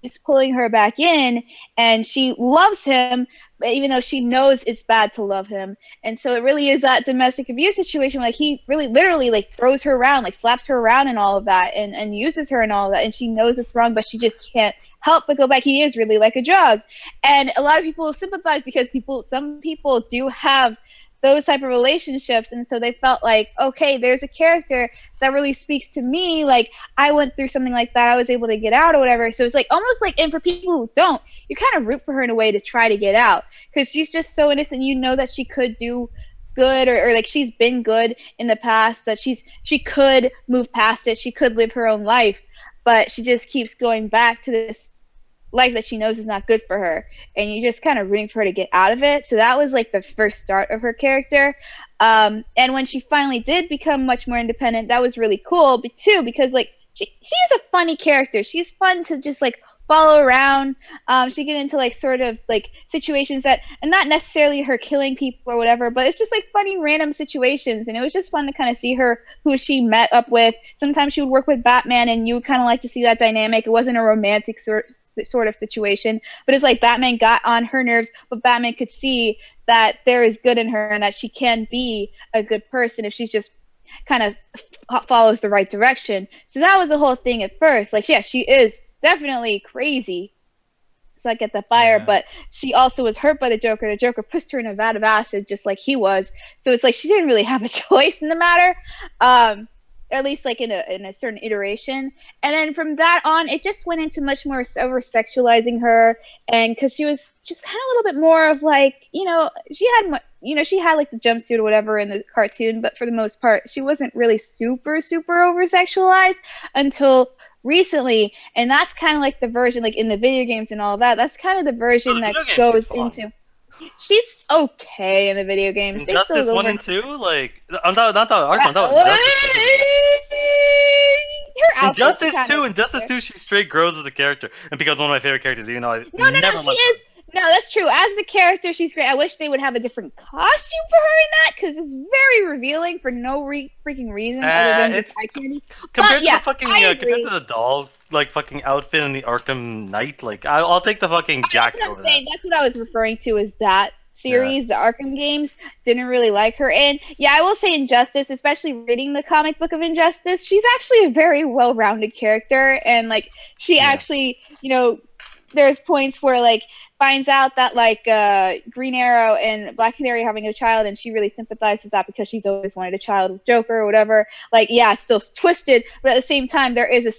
He's pulling her back in, and she loves him, even though she knows it's bad to love him. And so it really is that domestic abuse situation where like, he really literally like throws her around, like slaps her around and all of that, and uses her and all of that, and she knows it's wrong, but she just can't help but go back. He is really like a drug. And a lot of people sympathize because some people do have those type of relationships, and so they felt like, okay, there's a character that really speaks to me, like I went through something like that, I was able to get out or whatever. So it's like almost like, and for people who don't, you kind of root for her in a way to try to get out, because she's just so innocent. You know that she could do good, or like she's been good in the past, that she could move past it, she could live her own life, but she just keeps going back to this life that she knows is not good for her, and you just kind of rooting for her to get out of it. So that was like the first start of her character, and when she finally did become much more independent, that was really cool, but too, because like she is a funny character. She's fun to just like follow around. She get into like sort of like situations that, and not necessarily her killing people or whatever, but it's just like funny random situations, and it was just fun to kind of see her, who she met up with. Sometimes she would work with Batman, and you would kind of like to see that dynamic. It wasn't a romantic sort of situation, but it's like Batman got on her nerves, but Batman could see that there is good in her and that she can be a good person if she's just kind of follows the right direction. So that was the whole thing at first. Like, yeah, she is definitely crazy. It's like at the fire, but she also was hurt by the Joker. The Joker pushed her in a vat of acid just like he was. So it's like she didn't really have a choice in the matter. At least like in a certain iteration. And then from that on, it just went into much more over-sexualizing her, and because she was just kind of a little bit more of like, you know, she had like the jumpsuit or whatever in the cartoon, but for the most part, she wasn't really super over-sexualized until recently. And that's kind of like the version, like in the video games and all that, that's kind of the version that goes into... She's okay in the video games. Injustice 1 and 2, like I'm not Arkham. Injustice 2, she straight grows as a character and becomes one of my favorite characters. Even though I never. No, that's true. As the character, she's great. I wish they would have a different costume for her in that, because it's very revealing for no freaking reason other than just eye candy. Compared But, yeah, to the fucking, I compared agree. to the doll, like, fucking outfit in the Arkham Knight, like, I'll take the fucking jacket That's what over I'm saying. that. That's what I was referring to, is that series, the Arkham games. Didn't really like her. And yeah, I will say Injustice, especially reading the comic book of Injustice, she's actually a very well-rounded character, and like she actually, you know, there's points where like finds out that like Green Arrow and Black Canary are having a child, and she really sympathizes with that because she's always wanted a child with Joker or whatever. Like, yeah, it's still twisted, but at the same time, there is a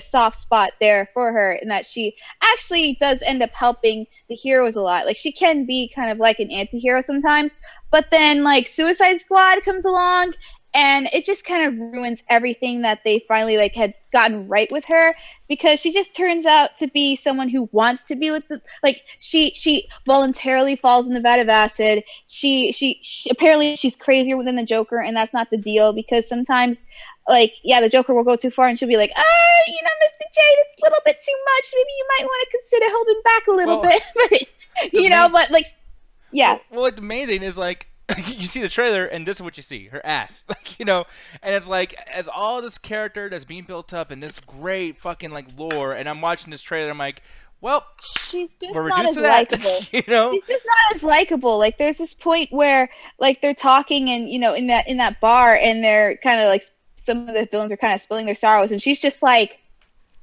soft spot there for her, in that she actually does end up helping the heroes a lot. Like, she can be kind of like an anti-hero sometimes, but then like Suicide Squad comes along, and it just kind of ruins everything that they finally like had gotten right with her, because she just turns out to be someone who wants to be with the, like, she voluntarily falls in the vat of acid. She apparently she's crazier than the Joker, and that's not the deal, because sometimes, like, yeah, the Joker will go too far and she'll be like, you know, Mr. J, it's a little bit too much. Maybe you might want to consider holding back a little bit. But you know, but like, yeah. Well, like, the main thing is like, you see the trailer, and this is what you see: her ass. Like, you know, and it's like, as all this character that's being built up in this great fucking like lore, and I'm watching this trailer, I'm like, well, she's just we're not reduced as to that. likable. You know, she's just not as likable. Like, there's this point where like they're talking, and you know, in that bar, and they're kind of like, some of the villains are kind of spilling their sorrows, and she's just like,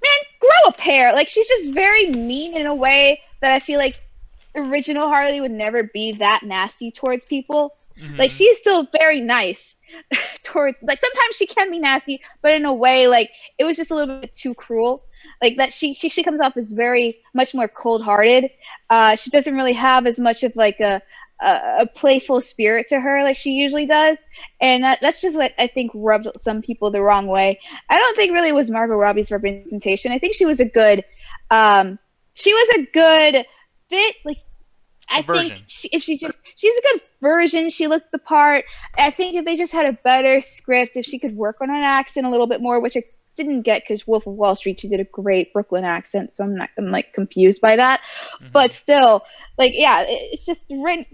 man, grow a pair. Like, she's just very mean in a way that I feel like original Harley would never be that nasty towards people. Mm-hmm. Like, she's still very nice towards, like, sometimes she can be nasty, but in a way, like, it was just a little bit too cruel. Like, that she comes off as very much more cold-hearted. She doesn't really have as much of like a playful spirit to her like she usually does, and that's just what I think rubbed some people the wrong way. I don't think really it was Margot Robbie's representation. I think she was a good fit. Like, I think she's a good version. She looked the part. I think if they just had a better script, if she could work on an accent a little bit more, which I didn't get, because Wolf of Wall Street, she did a great Brooklyn accent, so I'm like confused by that. Mm-hmm. But still, like, yeah, it's just written.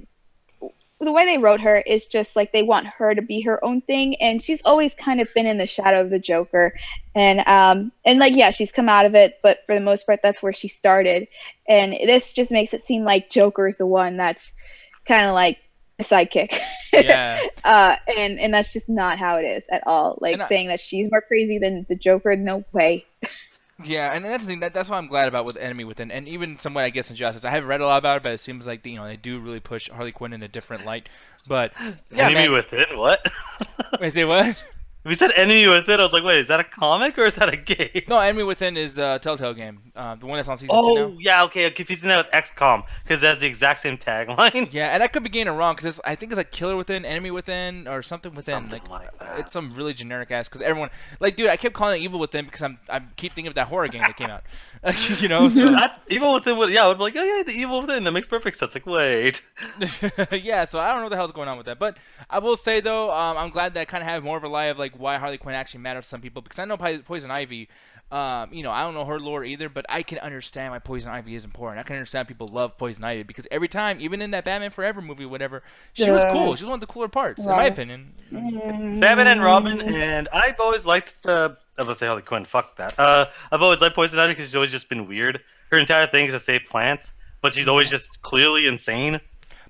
The way they wrote her is just like they want her to be her own thing, and she's always kind of been in the shadow of the Joker, and like, yeah, she's come out of it, but for the most part, that's where she started, and this just makes it seem like Joker's the one that's kind of like a sidekick. Yeah. And that's just not how it is at all. Like, saying that she's more crazy than the Joker, no way. Yeah, and that's the thing. That's what I'm glad about with Enemy Within, and even somewhat, I guess, Injustice. I haven't read a lot about it, but it seems like they do really push Harley Quinn in a different light. But yeah, Enemy Within, what? Wait, say what? We said Enemy Within. I was like, wait, is that a comic or is that a game? No, Enemy Within is a Telltale game. The one that's on season 2 now. Oh, yeah, okay. I'm confusing that with XCOM, because that's the exact same tagline. Yeah, and I could be getting it wrong, because I think it's like Killer Within, Enemy Within, or something Within. Something like that. It's some really generic ass, because everyone, like, dude, I kept calling it Evil Within because I keep thinking of that horror game that came out. You know? So. Evil Within, yeah, I would be like, oh yeah, the Evil Within, that makes perfect sense. Like, wait. Yeah, so I don't know what the hell's going on with that. But I will say, though, I'm glad that I kind of have more of a lie of, like, why Harley Quinn actually matters to some people, because I know Poison Ivy, you know, I don't know her lore either, but I can understand why Poison Ivy is important. I can understand people love Poison Ivy, because every time, even in that Batman Forever movie, whatever, she was cool. She was one of the cooler parts, in my opinion. Batman and Robin, and I've always liked, I'm gonna say Harley Quinn, fuck that. I've always liked Poison Ivy because she's always just been weird. Her entire thing is to save plants, but she's always just clearly insane.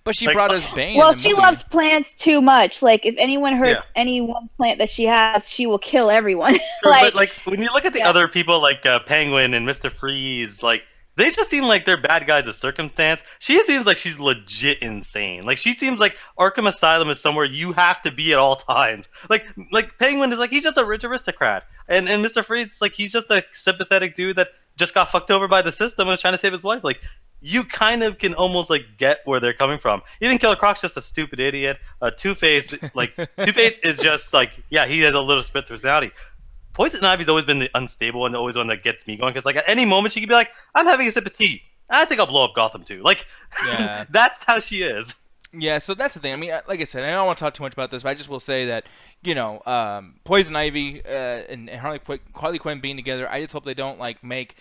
But she brought us Bane. Well, she loves plants too much. Like, if anyone hurts any one plant that she has, she will kill everyone. Sure, but like, when you look at the other people, like Penguin and Mr. Freeze, like, they just seem like they're bad guys of circumstance. She seems like she's legit insane. Like, she seems like Arkham Asylum is somewhere you have to be at all times. Like Penguin is like, he's just a rich aristocrat. And Mr. Freeze is like, he's just a sympathetic dude that just got fucked over by the system and was trying to save his wife. Like, you kind of can almost like get where they're coming from. Even Killer Croc's just a stupid idiot. Two-Face, like, Two-Face is just like, yeah, he has a little split personality. Poison Ivy's always been the unstable and always one that gets me going, because like at any moment she could be like, I'm having a sip of tea. I think I'll blow up Gotham too. Like, yeah. That's how she is. Yeah, so that's the thing. I mean, like I said, I don't want to talk too much about this, but I just will say that, you know, Poison Ivy and Harley Quinn being together, I just hope they don't like make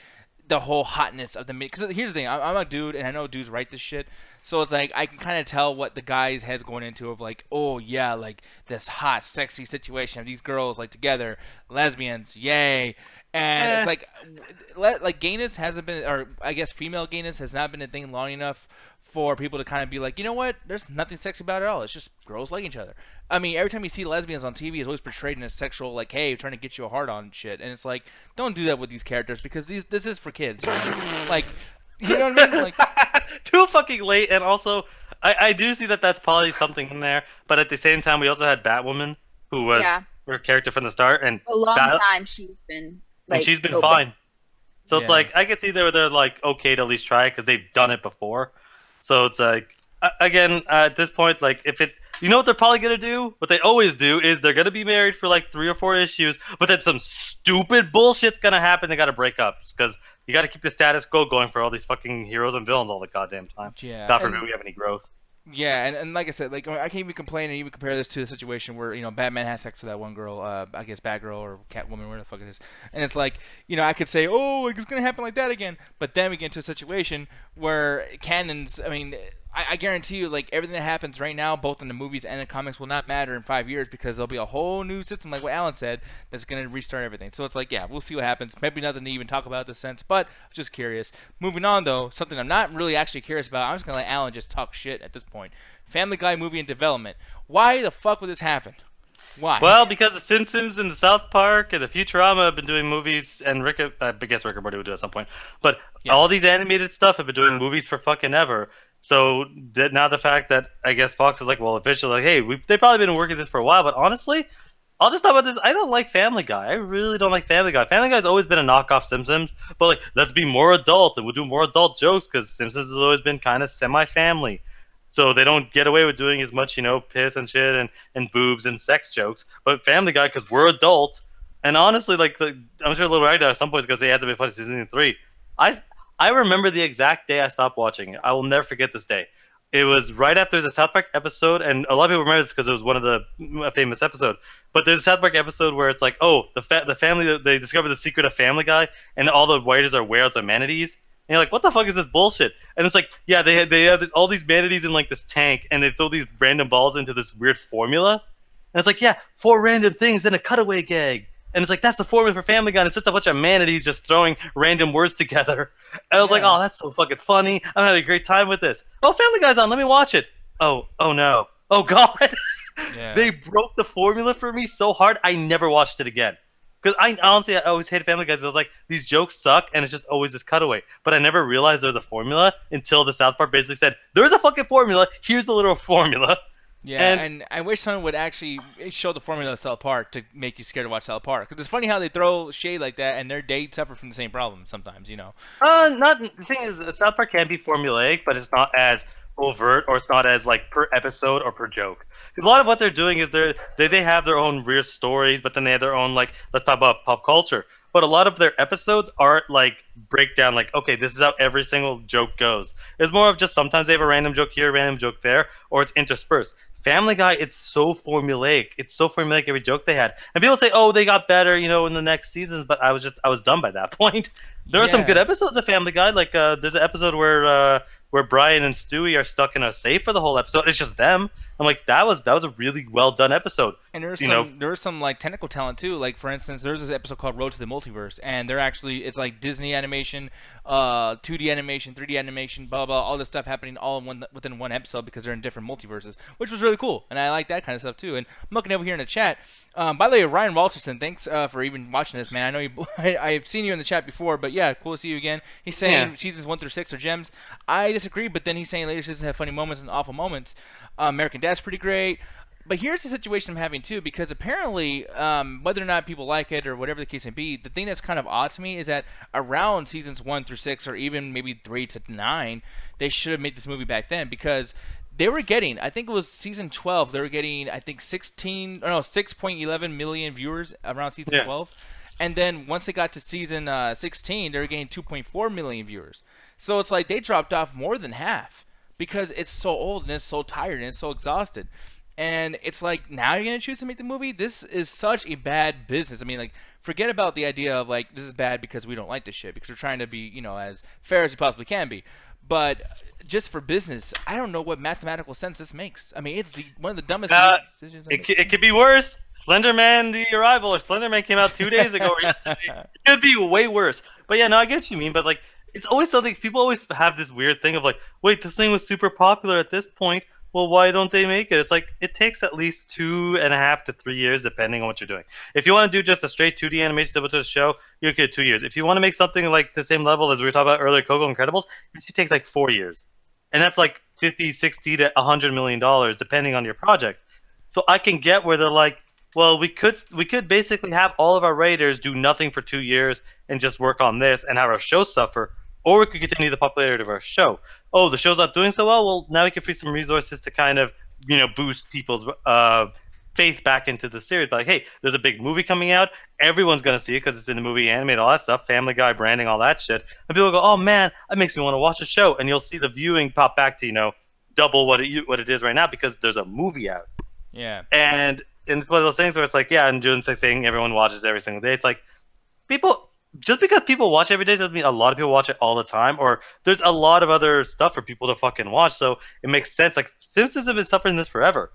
the whole hotness of the because here's the thing, I'm a dude and I know dudes write this shit, so it's like I can kind of tell what the guy's head's going into of like, oh yeah, like this hot sexy situation of these girls like together, lesbians, yay. And it's like gayness hasn't been, or I guess female gayness has not been a thing long enough for people to kind of be like, you know what, there's nothing sexy about it at all, it's just girls liking each other. I mean, every time you see lesbians on TV, it's always portrayed in a sexual, like, hey, trying to get you a hard on shit. And it's like, don't do that with these characters because this is for kids, man. Like, you know what I mean? Like, too fucking late. And also, I do see that that's probably something in there. But at the same time, we also had Batwoman, who was her character from the start. And a long time she's been like, and she's been fine. So it's like, I can see they're like, okay to at least try it because they've done it before. So it's like, again, at this point, like, if it, you know what they're probably going to do? What they always do is they're going to be married for like 3 or 4 issues, but then some stupid bullshit's going to happen. They got to break up because you got to keep the status quo going for all these fucking heroes and villains all the goddamn time. Yeah. God forbid we have any growth. Yeah, and like I said, like I can't even complain and even compare this to a situation where, you know, Batman has sex with that one girl, I guess Batgirl or Catwoman, where the fuck it is. And it's like, you know, I could say, oh, it's going to happen like that again. But then we get into a situation where canons, I mean, I guarantee you, like, everything that happens right now, both in the movies and the comics, will not matter in 5 years because there'll be a whole new system, like what Alan said, that's going to restart everything. So it's like, yeah, we'll see what happens. Maybe nothing to even talk about in this sense, but I'm just curious. Moving on, though, something I'm not really actually curious about. I'm just going to let Alan just talk shit at this point. Family Guy movie in development. Why the fuck would this happen? Why? Well, because the Simpsons and the South Park and the Futurama have been doing movies, and I guess Rick and Morty would do it at some point. But all these animated stuff have been doing movies for fucking ever. So now the fact that I guess Fox is like, well, officially, like, hey, they've probably been working this for a while. But honestly, I'll just talk about this. I don't like Family Guy. I really don't like Family Guy. Family Guy's always been a knockoff Simpsons. But like, let's be more adult and we'll do more adult jokes because Simpsons has always been kind of semi-family. So they don't get away with doing as much, you know, piss and shit and boobs and sex jokes. But Family Guy, because we're adult, and honestly, like, I'm sure Little Ragnar at some point is going to say it hasn't been funny since season 3. I remember the exact day I stopped watching it. I will never forget this day. It was right after the South Park episode, and a lot of people remember this because it was one of the famous episodes. But there's a South Park episode where it's like, oh, the family, they discover the secret of Family Guy, and all the writers are whales or manatees. And you're like, what the fuck is this bullshit? And it's like, yeah, they have all these manatees in like this tank, and they throw these random balls into this weird formula. And it's like, yeah, 4 random things in a cutaway gag. And it's like, that's the formula for Family Guy. And it's just a bunch of manatees just throwing random words together. And I was like, oh, that's so fucking funny. I'm having a great time with this. Oh, Family Guy's on. Let me watch it. Oh no. Oh, God. Yeah. They broke the formula for me so hard, I never watched it again. Because I always hated Family Guy. I was like, these jokes suck, and it's just always this cutaway. But I never realized there was a formula until the South Park basically said, there's a fucking formula. Here's the little formula. Yeah, and I wish someone would actually show the formula of South Park to make you scared to watch South Park. Because it's funny how they throw shade like that, and they suffer from the same problem sometimes, you know. The thing is, South Park can be formulaic, but it's not as overt, or it's not as like per episode or per joke. A lot of what they're doing is they have their own weird stories, but then they have their own, like, let's talk about pop culture. But a lot of their episodes aren't like breakdown, like, okay, this is how every single joke goes. It's more of just sometimes they have a random joke here, a random joke there, or it's interspersed. Family Guy, it's so formulaic. It's so formulaic, every joke they had. And people say, oh, they got better, you know, in the next seasons, but I was done by that point. There are some good episodes of Family Guy. Like, there's an episode where Brian and Stewie are stuck in a safe for the whole episode. It's just them. I'm like, that was a really well done episode. And there was some like technical talent too. Like, for instance, there's this episode called Road to the Multiverse, and it's like Disney animation, 2D animation, 3D animation, blah blah, all this stuff happening all within one episode because they're in different multiverses, which was really cool. And I like that kind of stuff too. And I'm looking over here in the chat. By the way, Ryan Walterson, thanks for even watching this, man. I know I've seen you in the chat before, but yeah, cool to see you again. He's saying seasons 1 through 6 are gems. I disagree, but then he's saying later seasons have funny moments and awful moments. American Dad's pretty great. But here's the situation I'm having too, because apparently, whether or not people like it or whatever the case may be, the thing that's kind of odd to me is that around seasons 1 through 6, or even maybe 3 to 9, they should have made this movie back then, because they were getting, I think it was season 12, they were getting, I think 6.11 million viewers around season 12. And then once they got to season 16, they were getting 2.4 million viewers. So it's like they dropped off more than half because it's so old and it's so tired and it's so exhausted. And it's like, now you're gonna choose to make the movie? This is such a bad business. I mean, like, forget about the idea of like, this is bad because we don't like this shit, because we're trying to be, you know, as fair as we possibly can be. But just for business, I don't know what mathematical sense this makes. I mean, it's one of the dumbest decisions. It could be worse. Slender Man: The Arrival, or Slender Man came out 2 days ago or yesterday. It could be way worse. But yeah, no, I get what you mean. But like, it's always something, people always have this weird thing of like, wait, this thing was super popular at this point. Well, why don't they make it? It's like, it takes at least 2.5 to 3 years, depending on what you're doing. If you want to do just a straight 2D animation similar to the show, you get 2 years. If you want to make something like the same level as we were talking about earlier, Coco Incredibles, it takes like 4 years. And that's like 50, 60 to $100 million, depending on your project. So I can get where they're like, well, we could basically have all of our writers do nothing for 2 years and just work on this and have our show suffer, or we could continue the popularity of our show. Oh, the show's not doing so well? Well, now we can free some resources to kind of, you know, boost people's faith back into the series. Like, hey, there's a big movie coming out. Everyone's going to see it because it's in the movie, animated, all that stuff, Family Guy, branding, all that shit. And people go, oh, man, that makes me want to watch the show. And you'll see the viewing pop back to, you know, double what it is right now because there's a movie out. Yeah. And it's one of those things where it's like, yeah, and June's like saying everyone watches every single day. It's like, just because people watch every day doesn't mean a lot of people watch it all the time, or there's a lot of other stuff for people to fucking watch, so it makes sense. Like, Simpsons have been suffering this forever.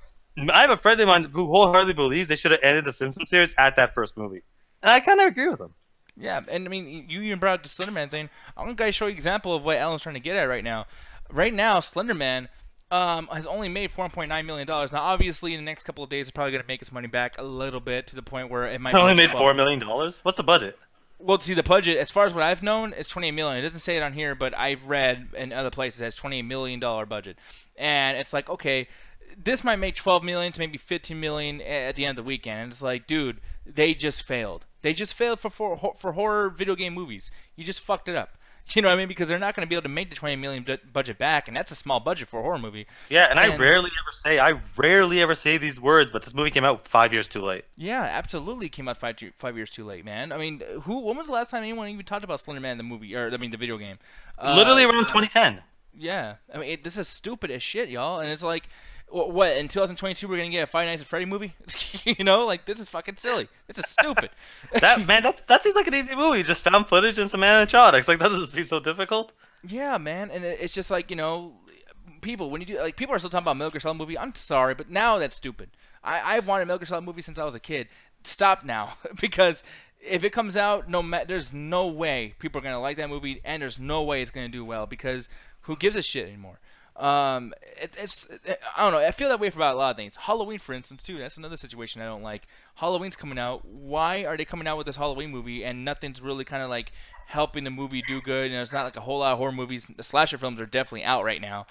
I have a friend of mine who wholeheartedly believes they should have ended the Simpsons series at that first movie. And I kind of agree with him. Yeah, and I mean, you even brought up the Slenderman thing. I'm going to show you an example of what Alan's trying to get at right now. Right now, Slenderman has only made $4.9 million. Now, obviously, in the next couple of days, it's probably going to make its money back a little bit to the point where it might only made $4 million? What's the budget? Well, see, the budget, as far as what I've known, is $28 million. It doesn't say it on here, but I've read in other places it has $28 million budget. And it's like, okay, this might make $12 million to maybe $15 million at the end of the weekend. And it's like, dude, they just failed. They just failed for horror video game movies. You just fucked it up. You know what I mean? Because they're not going to be able to make the $20 million budget back, and that's a small budget for a horror movie. Yeah, and I rarely ever say these words, but this movie came out 5 years too late. Yeah, absolutely came out 5 years too late, man. I mean, when was the last time anyone even talked about Slender Man the movie, or I mean the video game? Literally around 2010. Yeah, I mean, this is stupid as shit, y'all, and it's like, what, in 2022 we're gonna get a Five Nights at Freddy movie? You know, like, this is fucking silly. This is stupid. that seems like an easy movie. Just found footage and some animatronics. Like, that doesn't seem so difficult. Yeah, man, and it's just like, you know, people, when you do, like, people are still talking about Metal Gear Solid movie. I'm sorry, but now that's stupid. I've wanted a Metal Gear Solid movie since I was a kid. Stop now, because if it comes out, there's no way people are gonna like that movie, and there's no way it's gonna do well, because who gives a shit anymore? I don't know. I feel that way about a lot of things. Halloween, for instance, too. That's another situation I don't like. Halloween's coming out. Why are they coming out with this Halloween movie and nothing's really kind of like helping the movie do good? You know, it's not like a whole lot of horror movies. The slasher films are definitely out right now.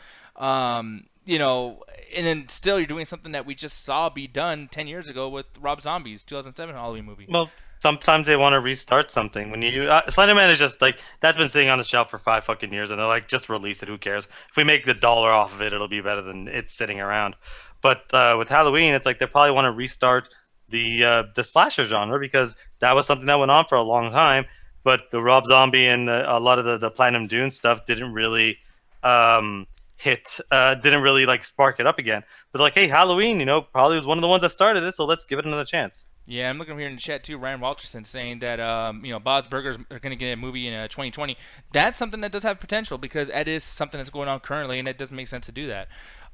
You know, and then still you're doing something that we just saw be done 10 years ago with Rob Zombie's 2007 Halloween movie. Well, sometimes they want to restart something. When you Slenderman is just like, that's been sitting on the shelf for 5 fucking years, and they're like, just release it. Who cares? If we make the dollar off of it, it'll be better than it sitting around. But with Halloween, it's like they probably want to restart the slasher genre, because that was something that went on for a long time. But the Rob Zombie and a lot of the Platinum Dune stuff didn't really didn't really like spark it up again. But like, hey, Halloween, you know, probably was one of the ones that started it, so let's give it another chance. Yeah, I'm looking here in the chat too. Ryan Walterson saying that you know, Bob's Burgers are going to get a movie in 2020. That's something that does have potential, because that is something that's going on currently, and it doesn't make sense to do that.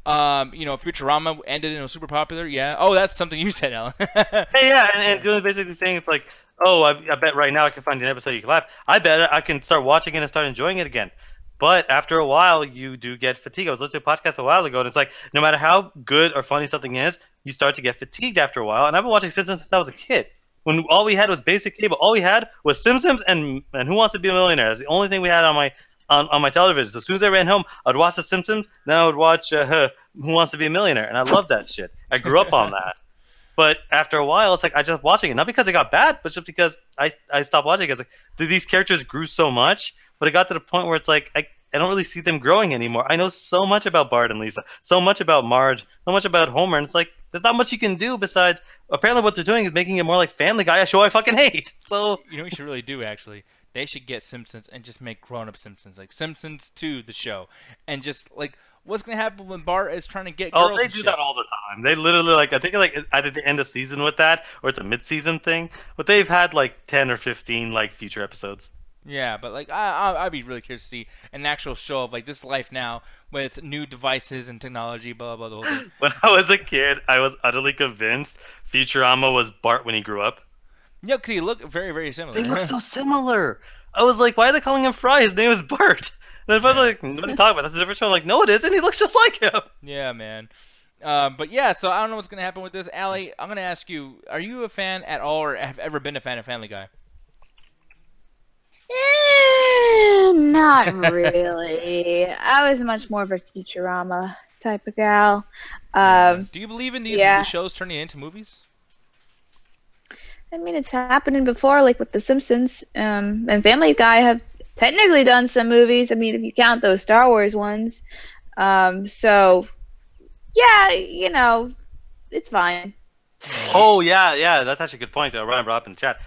You know, Futurama ended and it was super popular. Yeah. Oh, that's something you said, Alan. Hey, yeah, and Dylan's basically saying it's like, oh, I bet right now I can find an episode you can laugh. I bet I can start watching it and start enjoying it again. But after a while, you do get fatigued. I was listening to a podcast a while ago, and it's like, no matter how good or funny something is, you start to get fatigued after a while. And I've been watching Simpsons since I was a kid. When all we had was basic cable, all we had was Simpsons and Who Wants to Be a Millionaire. That's the only thing we had on my television. So as soon as I ran home, I'd watch The Simpsons, then I would watch Who Wants to Be a Millionaire. And I loved that shit. I grew up on that. But after a while, it's like I just watching it. Not because it got bad, but just because I stopped watching it. Because like, these characters grew so much, but it got to the point where it's like I don't really see them growing anymore. I know so much about Bart and Lisa, so much about Marge, so much about Homer, and it's like there's not much you can do besides apparently what they're doing is making it more like Family Guy, a show I fucking hate. So you know what you should really do, actually? They should get Simpsons and just make grown-up Simpsons, like Simpsons 2, the show, and just like what's gonna happen when Bart is trying to get Oh, girls? they and do shit? that all the time. They literally like I think like either the end of season with that or it's a mid-season thing. But they've had like 10 or 15 like future episodes. Yeah, but like I'd be really curious to see an actual show of like this life now with new devices and technology, blah blah blah. The whole thing. When I was a kid, I was utterly convinced Futurama was Bart when he grew up. Yeah, because he look very very similar. They look so similar. I was like, why are they calling him Fry? His name is Bart. And then I was like, what are you talking about? That's a different show. I'm like, no, it isn't. He looks just like him. Yeah, man. But yeah, so I don't know what's gonna happen with this. Allie, I'm gonna ask you: are you a fan at all, or have ever been a fan of Family Guy? Not really. I was much more of a Futurama type of gal. Do you believe in these shows turning into movies? I mean, it's happening before, like with The Simpsons, and Family Guy have technically done some movies. I mean, if you count those Star Wars ones. So, yeah, you know, it's fine. Oh, yeah, that's actually a good point. Ryan brought up in the chat.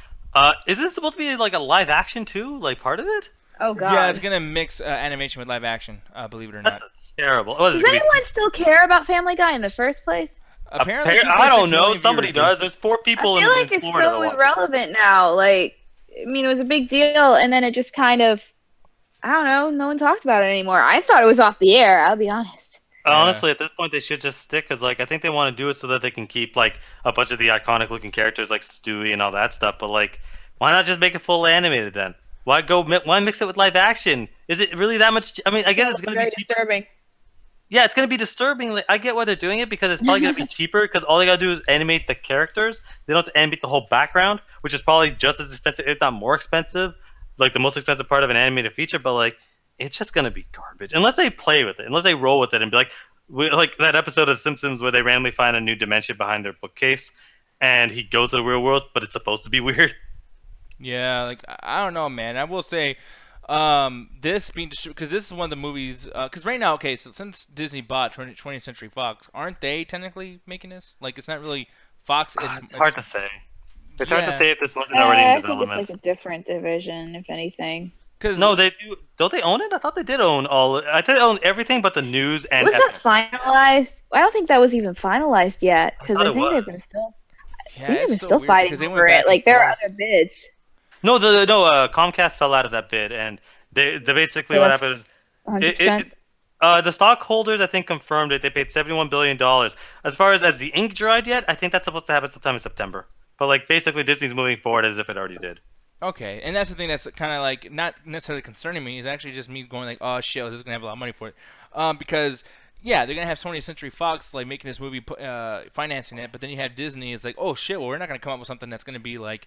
Isn't it supposed to be like a live action too? Like part of it? Oh, God. Yeah, it's going to mix animation with live action, believe it or not. That's terrible. Does anyone still care about Family Guy in the first place? Apparently, I don't know. Somebody does. There's 4 people in Florida. I feel like it's so irrelevant now. Like, I mean, it was a big deal, and then it just kind of, I don't know, no one talked about it anymore. I thought it was off the air, I'll be honest. Honestly, at this point, they should just stick, because like, I think they want to do it so that they can keep like a bunch of the iconic-looking characters like Stewie and all that stuff, but like, why not just make it full animated then? Why mix it with live action? Is it really that much? I mean, I guess it's going to be disturbing. Yeah, it's going to be disturbing. Like, I get why they're doing it because it's probably going to be cheaper because all they got to do is animate the characters. They don't have to animate the whole background, which is probably just as expensive, if not more expensive. Like the most expensive part of an animated feature, but like it's just going to be garbage unless they play with it, unless they roll with it and be like that episode of The Simpsons where they randomly find a new dimension behind their bookcase and he goes to the real world, but it's supposed to be weird. Yeah, like I don't know, man. I will say, this being because this is one of the movies. Because right now, okay, so since Disney bought 20th Century Fox, aren't they technically making this? Like, it's not really Fox. It's hard to say. It's hard to say if this wasn't already in development. I think it's like a different division, if anything. No, they do. Don't they own it? I thought they did own all. I thought they owned everything but the news and. Was that finalized? I don't think that was even finalized yet because I think they've been still. Yeah, I think they've been so still fighting over it. Like there are other bids. No, Comcast fell out of that bid, and they basically what happened is 100%. The stockholders I think confirmed it. They paid $71 billion. As far as the ink dried yet, I think that's supposed to happen sometime in September. But like basically Disney's moving forward as if it already did. Okay, and that's the thing that's kind of like not necessarily concerning me. Is actually just me going like, oh shit, this is gonna have a lot of money for it, because. Yeah, they're gonna have 20th Century Fox like making this movie, financing it, but then you have Disney. It's like, oh shit, well we're not gonna come up with something that's gonna be like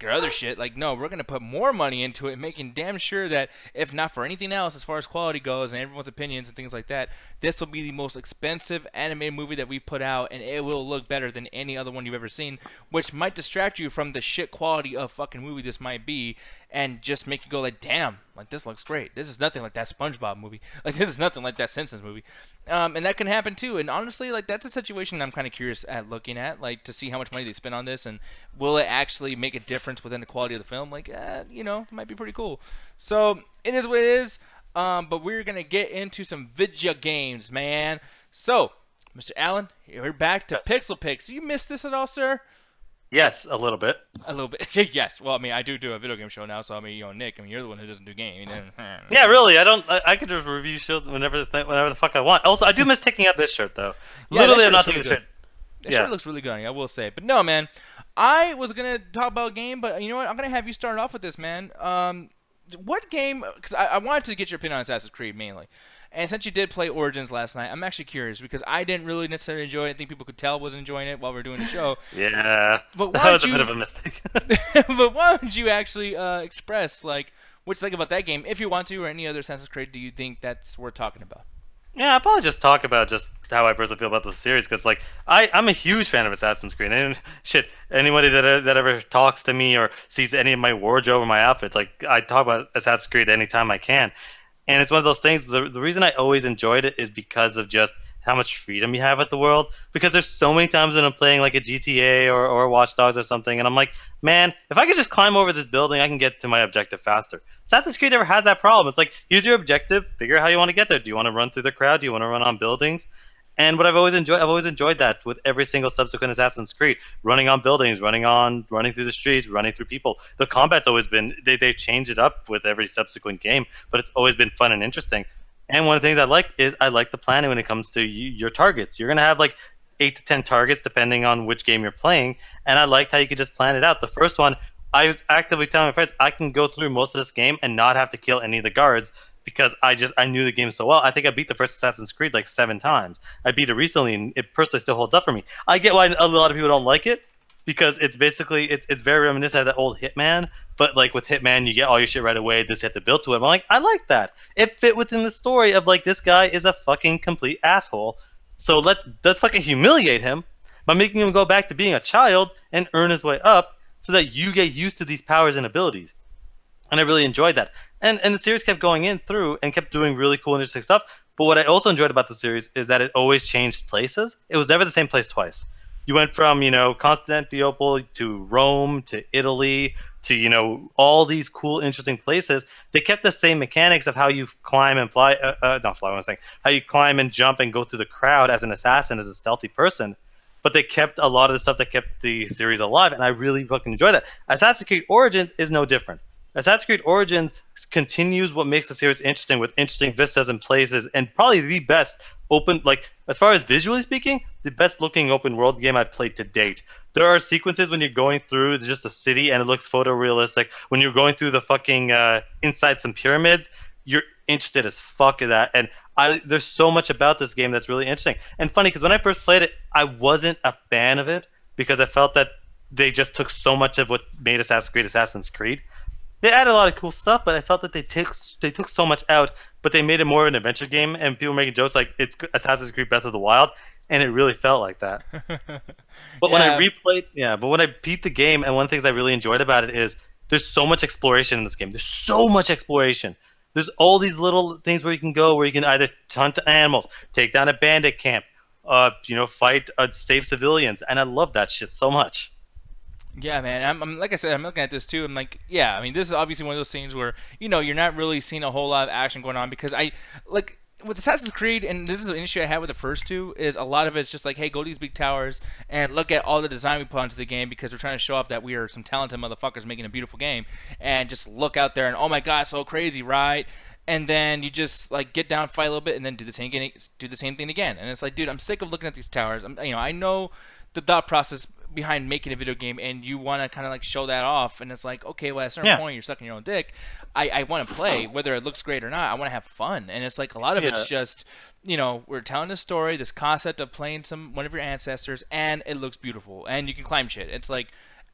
your other shit. Like, no, we're gonna put more money into it, making damn sure that if not for anything else, as far as quality goes and everyone's opinions and things like that, this will be the most expensive animated movie that we put out, and it will look better than any other one you've ever seen, which might distract you from the shit quality of fucking movie this might be, and just make you go like, damn, like this looks great. This is nothing like that SpongeBob movie. Like this is nothing like that Simpsons movie. And that can happen too. And honestly, like that's a situation I'm kind of curious at looking at, like to see how much money they spend on this and will it actually make a difference within the quality of the film. Like, you know, it might be pretty cool. So it is what it is. But we're gonna get into some video games, man. So, Mr. Allen, we're back to Pixel Picks. You missed this at all, sir? Yes, a little bit. A little bit. Yes. Well, I mean, I do a video game show now, so I mean, you know, Nick, I mean, you're the one who doesn't do games. Yeah, really. I could just review shows whenever the fuck I want. Also, I do miss taking out this shirt though. Yeah, literally, I'm not taking this shirt. That shirt looks really good on you, I will say. But no, man, I was gonna talk about a game, but you know what? I'm gonna have you start off with this, man. What game? Because I wanted to get your opinion on Assassin's Creed mainly. And since you did play Origins last night, I'm actually curious because I didn't really necessarily enjoy it. I think people could tell I wasn't enjoying it while we were doing the show. Yeah, but that was a bit of a mistake. But why don't you actually express like what you think about that game, if you want to, or any other Assassin's Creed? Do you think that's worth talking about? Yeah, I'll probably just talk about just how I personally feel about the series because like I'm a huge fan of Assassin's Creed and shit. Anybody that ever talks to me or sees any of my wardrobe or my outfits, like I talk about Assassin's Creed anytime I can. And it's one of those things, the reason I always enjoyed it is because of just how much freedom you have with the world. Because there's so many times when I'm playing like a GTA or Watch Dogs or something, and I'm like, man, if I could just climb over this building, I can get to my objective faster. Assassin's Creed never has that problem. It's like, here's your objective, figure out how you want to get there. Do you want to run through the crowd? Do you want to run on buildings? And what I've always enjoyed that with every single subsequent Assassin's Creed, running on buildings, running through the streets, running through people. The combat's always been they change it up with every subsequent game, but it's always been fun and interesting. And one of the things I like the planning when it comes to your targets. You're gonna have like 8 to 10 targets depending on which game you're playing, and I liked how you could just plan it out. The first one, I was actively telling my friends I can go through most of this game and not have to kill any of the guards, because I knew the game so well. I think I beat the first Assassin's Creed like 7 times. I beat it recently, and it personally still holds up for me. I get why a lot of people don't like it, because it's basically it's very reminiscent of that old Hitman. But like with Hitman, you get all your shit right away. Just have to build to it. I'm like, I like that. It fit within the story of like, this guy is a fucking complete asshole. So let's fucking humiliate him by making him go back to being a child and earn his way up, so that you get used to these powers and abilities. And I really enjoyed that. And the series kept going in through and kept doing really cool and interesting stuff. But what I also enjoyed about the series is that it always changed places. It was never the same place twice. You went from, Constantinople to Rome to Italy to, all these cool, interesting places. They kept the same mechanics of how you climb and fly. Not fly, I was saying. How you climb and jump and go through the crowd as an assassin, as a stealthy person. But they kept a lot of the stuff that kept the series alive, and I really fucking enjoy that. Assassin's Creed Origins is no different. Assassin's Creed Origins continues what makes the series interesting, with interesting vistas and places, and probably the best open, like, as far as visually speaking, the best looking open world game I've played to date. There are sequences when you're going through just a city and it looks photorealistic. When you're going through the fucking inside some pyramids, you're interested as fuck in that. And there's so much about this game that's really interesting. And funny, because when I first played it, I wasn't a fan of it, because I felt that they just took so much of what made Assassin's Creed. They added a lot of cool stuff, but I felt that they took so much out, but they made it more of an adventure game, and people were making jokes like it's Assassin's Creed Breath of the Wild, and it really felt like that. But when I beat the game, and one of the things I really enjoyed about it is there's so much exploration in this game. There's so much exploration. There's all these little things where you can go, where you can either hunt animals, take down a bandit camp, fight, save civilians, and I love that shit so much. Yeah, man. I'm like I said, I'm looking at this too. I'm like, yeah. I mean, this is obviously one of those things where you're not really seeing a whole lot of action going on, because I like with Assassin's Creed, and this is an issue I had with the first two, is a lot of it's just like, hey, go to these big towers and look at all the design we put onto the game, because we're trying to show off that we are some talented motherfuckers making a beautiful game, and just look out there and, oh my god, so crazy, right? And then you just like get down, fight a little bit, and then do the same thing again. And it's like, dude, I'm sick of looking at these towers. I know the thought process behind making a video game, and you want to kind of like show that off, and it's like, okay, well, at a certain point you're sucking your own dick. I want to play, whether it looks great or not. I want to have fun, and it's like a lot of it's just we're telling a story, this concept of playing one of your ancestors, and it looks beautiful, and you can climb shit. It's like,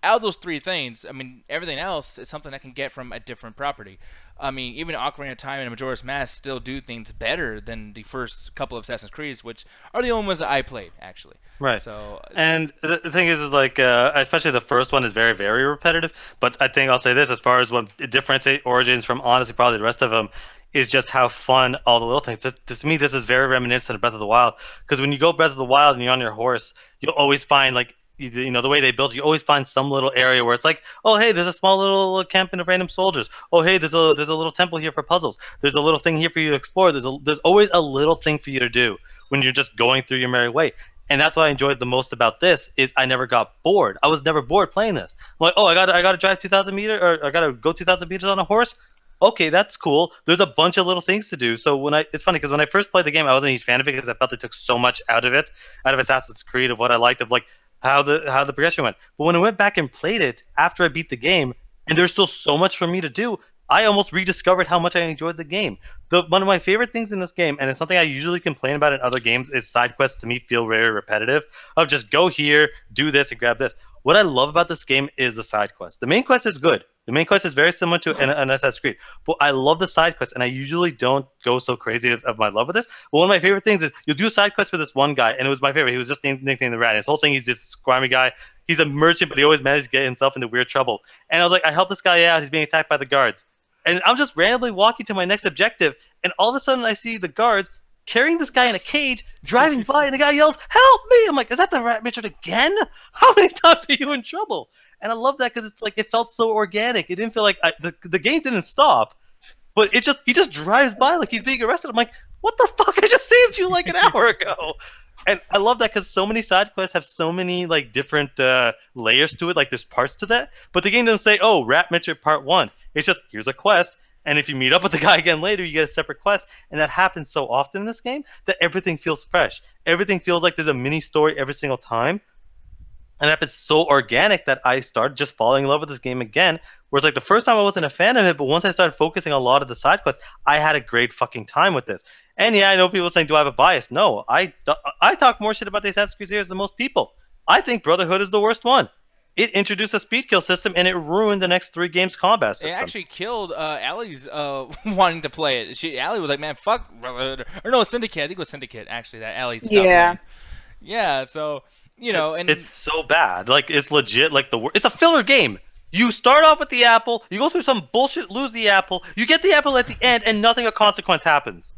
out of those three things, I mean, everything else is something I can get from a different property. I mean, even Ocarina of Time and Majora's Mask still do things better than the first couple of Assassin's Creeds, which are the only ones that I played, actually. Right. So, and the thing is like, especially the first one is very, very repetitive. But I think I'll say this, as far as what differentiates Origins from honestly probably the rest of them, is just how fun all the little things. To me, this is very reminiscent of Breath of the Wild. Because when you go Breath of the Wild and you're on your horse, you'll always find, like, the way they built it, you always find some little area where it's like, oh, hey, there's a small little camp of random soldiers. Oh, hey, there's a little temple here for puzzles. There's a little thing here for you to explore. There's always a little thing for you to do when you're just going through your merry way. And that's what I enjoyed the most about this, is I never got bored. I was never bored playing this. I'm like, oh, I gotta drive 2,000 meters, or I gotta go 2,000 meters on a horse. Okay, that's cool. There's a bunch of little things to do. So it's funny, because when I first played the game, I wasn't a huge fan of it, because I felt they took so much out of Assassin's Creed, of what I liked, of like how the progression went. But when I went back and played it after I beat the game, and there's still so much for me to do, I almost rediscovered how much I enjoyed the game. One of my favorite things in this game, and it's something I usually complain about in other games, is side quests to me feel very repetitive, of just go here, do this, and grab this. What I love about this game is the side quest. The main quest is good. The main quest is very similar to an Assassin's Creed. But I love the side quest, and I usually don't go so crazy of my love with this. But one of my favorite things is you'll do a side quest for this one guy, and it was my favorite. He was just nicknamed the Rat. His whole thing, he's this squirmy guy. He's a merchant, but he always managed to get himself into weird trouble. And I was like, I helped this guy out. He's being attacked by the guards. And I'm just randomly walking to my next objective, and all of a sudden I see the guards carrying this guy in a cage, driving by, and the guy yells, "Help me!" I'm like, is that the rat Richard again? How many times are you in trouble? And I love that because it's like it felt so organic. It didn't feel like the game didn't stop, but he just drives by like he's being arrested. I'm like, what the fuck? I just saved you like an hour ago. And I love that because so many side quests have so many like different layers to it. Like there's parts to that, but the game doesn't say, "Oh, Rat Mitchell Part 1." It's just here's a quest, and if you meet up with the guy again later, you get a separate quest. And that happens so often in this game that everything feels fresh. Everything feels like there's a mini story every single time. And it happens so organic that I started just falling in love with this game again. Whereas like the first time I wasn't a fan of it, but once I started focusing on a lot of the side quests, I had a great fucking time with this. And yeah, I know people saying, do I have a bias? No, I talk more shit about the Assassin's Creed series than most people. I think Brotherhood is the worst one. It introduced a speed kill system, and it ruined the next 3 games' combat system. It actually killed Allie's wanting to play it. Allie was like, man, fuck Brotherhood. Or no, Syndicate. I think it was Syndicate, actually, that Allie stopped playing. Yeah, so... You know, it's so bad. Like it's legit. Like it's a filler game. You start off with the apple. You go through some bullshit, lose the apple. You get the apple at the end, and nothing of consequence happens.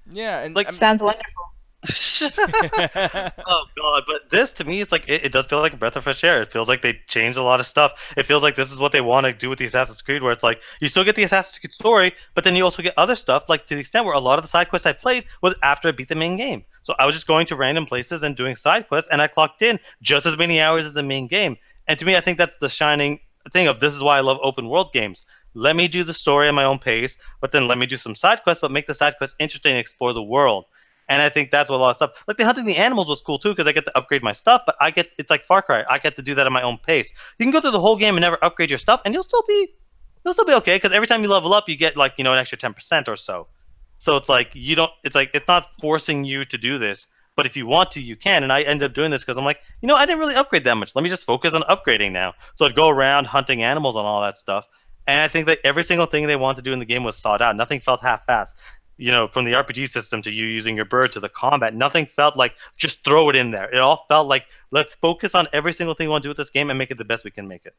Yeah, and like sounds wonderful. Oh god, but this to me, it's like it does feel like a breath of fresh air. It feels like they changed a lot of stuff. It feels like this is what they want to do with the Assassin's Creed, where it's like you still get the Assassin's Creed story, but then you also get other stuff. Like to the extent where a lot of the side quests I played was after I beat the main game. So I was just going to random places and doing side quests, and I clocked in just as many hours as the main game. And to me, I think that's the shining thing of this is why I love open world games. Let me do the story at my own pace, but then let me do some side quests, but make the side quests interesting and explore the world. And I think that's what a lot of stuff, like the hunting the animals was cool too, because I get to upgrade my stuff, but it's like Far Cry. I get to do that at my own pace. You can go through the whole game and never upgrade your stuff, and you'll still be okay, because every time you level up, you get like, an extra 10% or so. So it's like it's not forcing you to do this, but if you want to, you can. And I ended up doing this because I'm like, I didn't really upgrade that much. Let me just focus on upgrading now. So I'd go around hunting animals and all that stuff. And I think that every single thing they wanted to do in the game was sought out. Nothing felt half-assed. From the RPG system to you using your bird to the combat, nothing felt like just throw it in there. It all felt like let's focus on every single thing we want to do with this game and make it the best we can make it.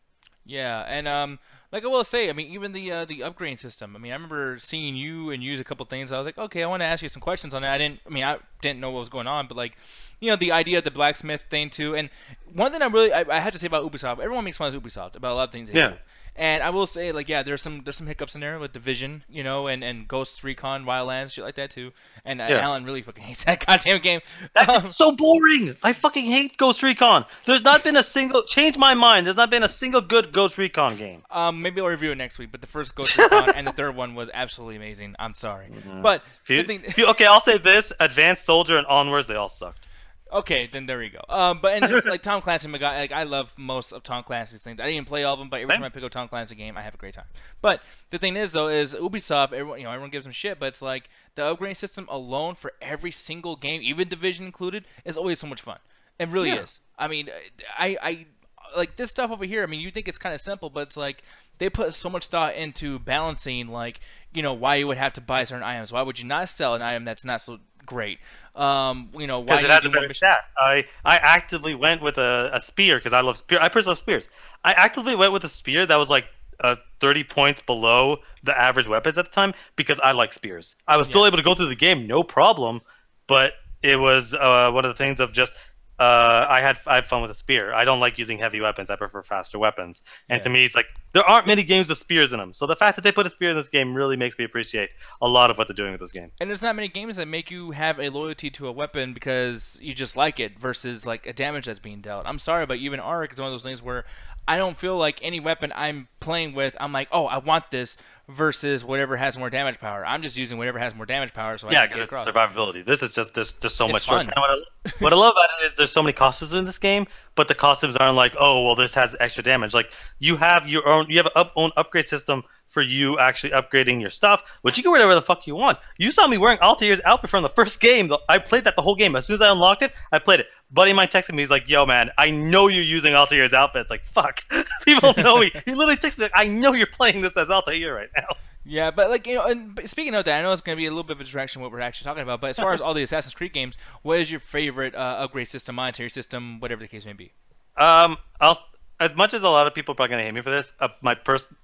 Yeah, and like I will say, I mean, even the upgrading system. I mean, I remember seeing you and use a couple things. I was like, okay, I want to ask you some questions on that. I didn't know what was going on, but like, the idea of the blacksmith thing too. And one thing I had to say about Ubisoft, everyone makes fun of Ubisoft about a lot of things they do. And I will say, like, yeah, there's some hiccups in there with Division, and Ghost Recon Wildlands, shit like that too. And Alan really fucking hates that goddamn game. It's so boring. I fucking hate Ghost Recon. There's not been a single change my mind. There's not been a single good Ghost Recon game. Maybe I'll review it next week. But the first Ghost Recon and the third one was absolutely amazing. I'm sorry, but okay, I'll say this: Advanced Soldier and onwards, they all sucked. Okay, then there we go. But like Tom Clancy, like I love most of Tom Clancy's things. I didn't even play all of them, but every time I pick up Tom Clancy game, I have a great time. But the thing is, though, is Ubisoft. Everyone gives them shit, but it's like the upgrading system alone for every single game, even Division included, is always so much fun. It really is. I mean, I like this stuff over here. I mean, you think it's kind of simple, but it's like they put so much thought into balancing, like why you would have to buy certain items. Why would you not sell an item that's not so great? Why because it has a better stat. I actively went with a spear because I love spear. I personally love spears. I actively went with a spear that was like 30 points below the average weapons at the time because I like spears. I was still able to go through the game no problem, but it was one of the things of just I had fun with a spear. I don't like using heavy weapons. I prefer faster weapons. And to me, it's like there aren't many games with spears in them. So the fact that they put a spear in this game really makes me appreciate a lot of what they're doing with this game. And there's not many games that make you have a loyalty to a weapon because you just like it versus like a damage that's being dealt. I'm sorry, but even Ark is one of those things where I don't feel like any weapon I'm playing with, I'm like, oh, I want this versus whatever has more damage power. I'm just using whatever has more damage power so I can get across. Survivability. This is just there's so much fun. What I love about it is there's so many costumes in this game, but the costumes aren't like, oh, well, this has extra damage. Like you have your own own upgrade system for you actually upgrading your stuff, which you can wear whatever the fuck you want. You saw me wearing Altair's outfit from the first game. I played that the whole game. As soon as I unlocked it, I played it. Buddy of mine texted me. He's like, yo, man, I know you're using Altair's outfit. It's like, fuck. People know me. He literally texted me like, I know you're playing this as Altair right now. Yeah, but like, and speaking of that, I know it's going to be a little bit of a distraction what we're actually talking about, but as far as all the Assassin's Creed games, what is your favorite upgrade system, monetary system, whatever the case may be? As much as a lot of people are probably going to hate me for this,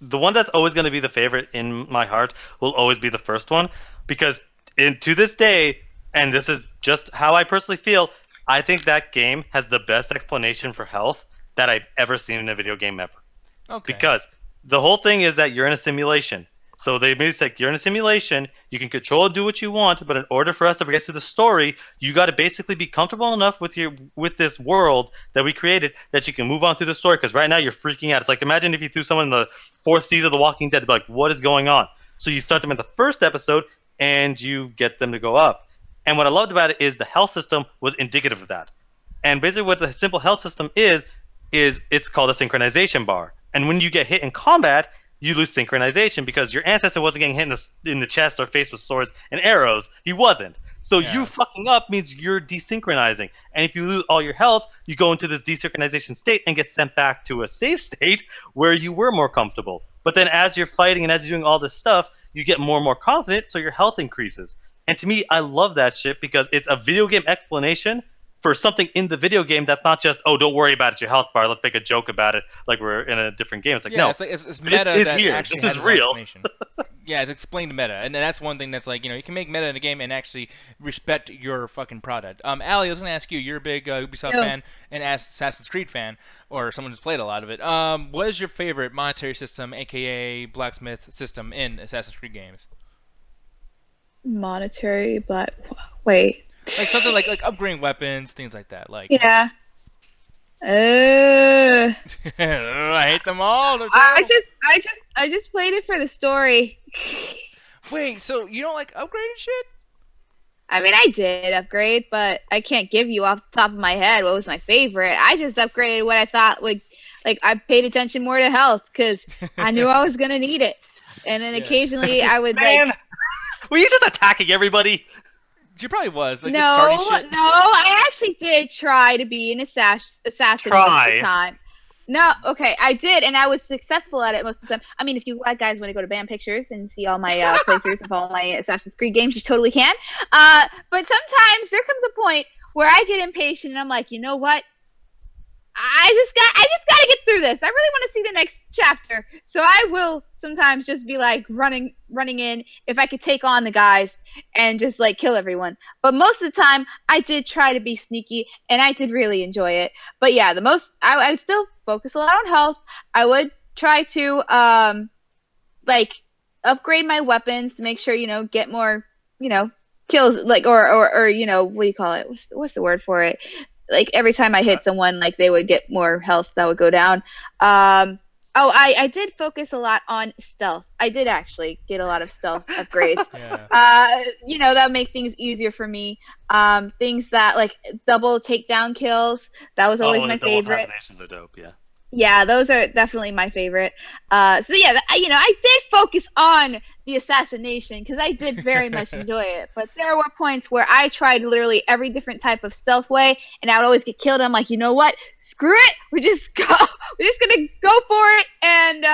the one that's always going to be the favorite in my heart will always be the first one, because to this day, and this is just how I personally feel, I think that game has the best explanation for health that I've ever seen in a video game ever. Okay. Because the whole thing is that you're in a simulation. So they basically like, you're in a simulation, you can control and do what you want, but in order for us to get through the story, you got to basically be comfortable enough with this world that we created that you can move on through the story. Because right now you're freaking out. It's like imagine if you threw someone in the 4th season of The Walking Dead, to be like, what is going on? So you start them in the first episode and you get them to go up. And what I loved about it is the health system was indicative of that. And basically what the simple health system is it's called a synchronization bar. And when you get hit in combat, you lose synchronization because your ancestor wasn't getting hit in the chest or face with swords and arrows. He wasn't. So you fucking up means you're desynchronizing. And if you lose all your health, you go into this desynchronization state and get sent back to a safe state where you were more comfortable. But then as you're fighting and as you're doing all this stuff, you get more and more confident, so your health increases. And to me, I love that shit because it's a video game explanation for something in the video game that's not just, oh, don't worry about it, your health bar, let's make a joke about it like we're in a different game. It's like, no, it's meta. It's that here. Actually this has is real. Yeah, it's explained meta, and that's one thing that's like, you can make meta in a game and actually respect your fucking product. Allie, I was gonna ask you, you're a big Ubisoft fan and Assassin's Creed fan, or someone who's played a lot of it. What is your favorite monetary system, aka blacksmith system, in Assassin's Creed games? Monetary, but wait. Like something like upgrading weapons, things like that. Like yeah. I hate them all. I just played it for the story. Wait, so you don't like upgrading shit? I mean, I did upgrade, but I can't give you off the top of my head what was my favorite. I just upgraded what I thought would, like I paid attention more to health because I knew I was gonna need it, and then occasionally I would Were you just attacking everybody? She probably was. Like, no, just starting shit. No, I actually did try to be an assassin most of the time. No, okay, I did, and I was successful at it most of the time. I mean, if you guys want to go to band pictures and see all my playthroughs of all my Assassin's Creed games, you totally can. But sometimes there comes a point where I get impatient and I'm like, you know what? I just gotta get through this. I really want to see the next chapter. So I will sometimes just be like running in if I could take on the guys and just like kill everyone. But most of the time I did try to be sneaky and I did really enjoy it. But yeah, I would still focus a lot on health. I would try to like upgrade my weapons to make sure, get more, kills, like or what do you call it? What's the word for it? Like every time I hit someone, like they would get more health that would go down. I did focus a lot on stealth. I did actually get a lot of stealth upgrades. That would make things easier for me. Things that like double takedown kills. That was always my favorite. Assassinations are dope, yeah. Yeah, those are definitely my favorite. I did focus on the assassination because I did very much enjoy it. But there were points where I tried literally every different type of stealth way, and I would always get killed. I'm like, you know what? Screw it. We're just gonna go for it, and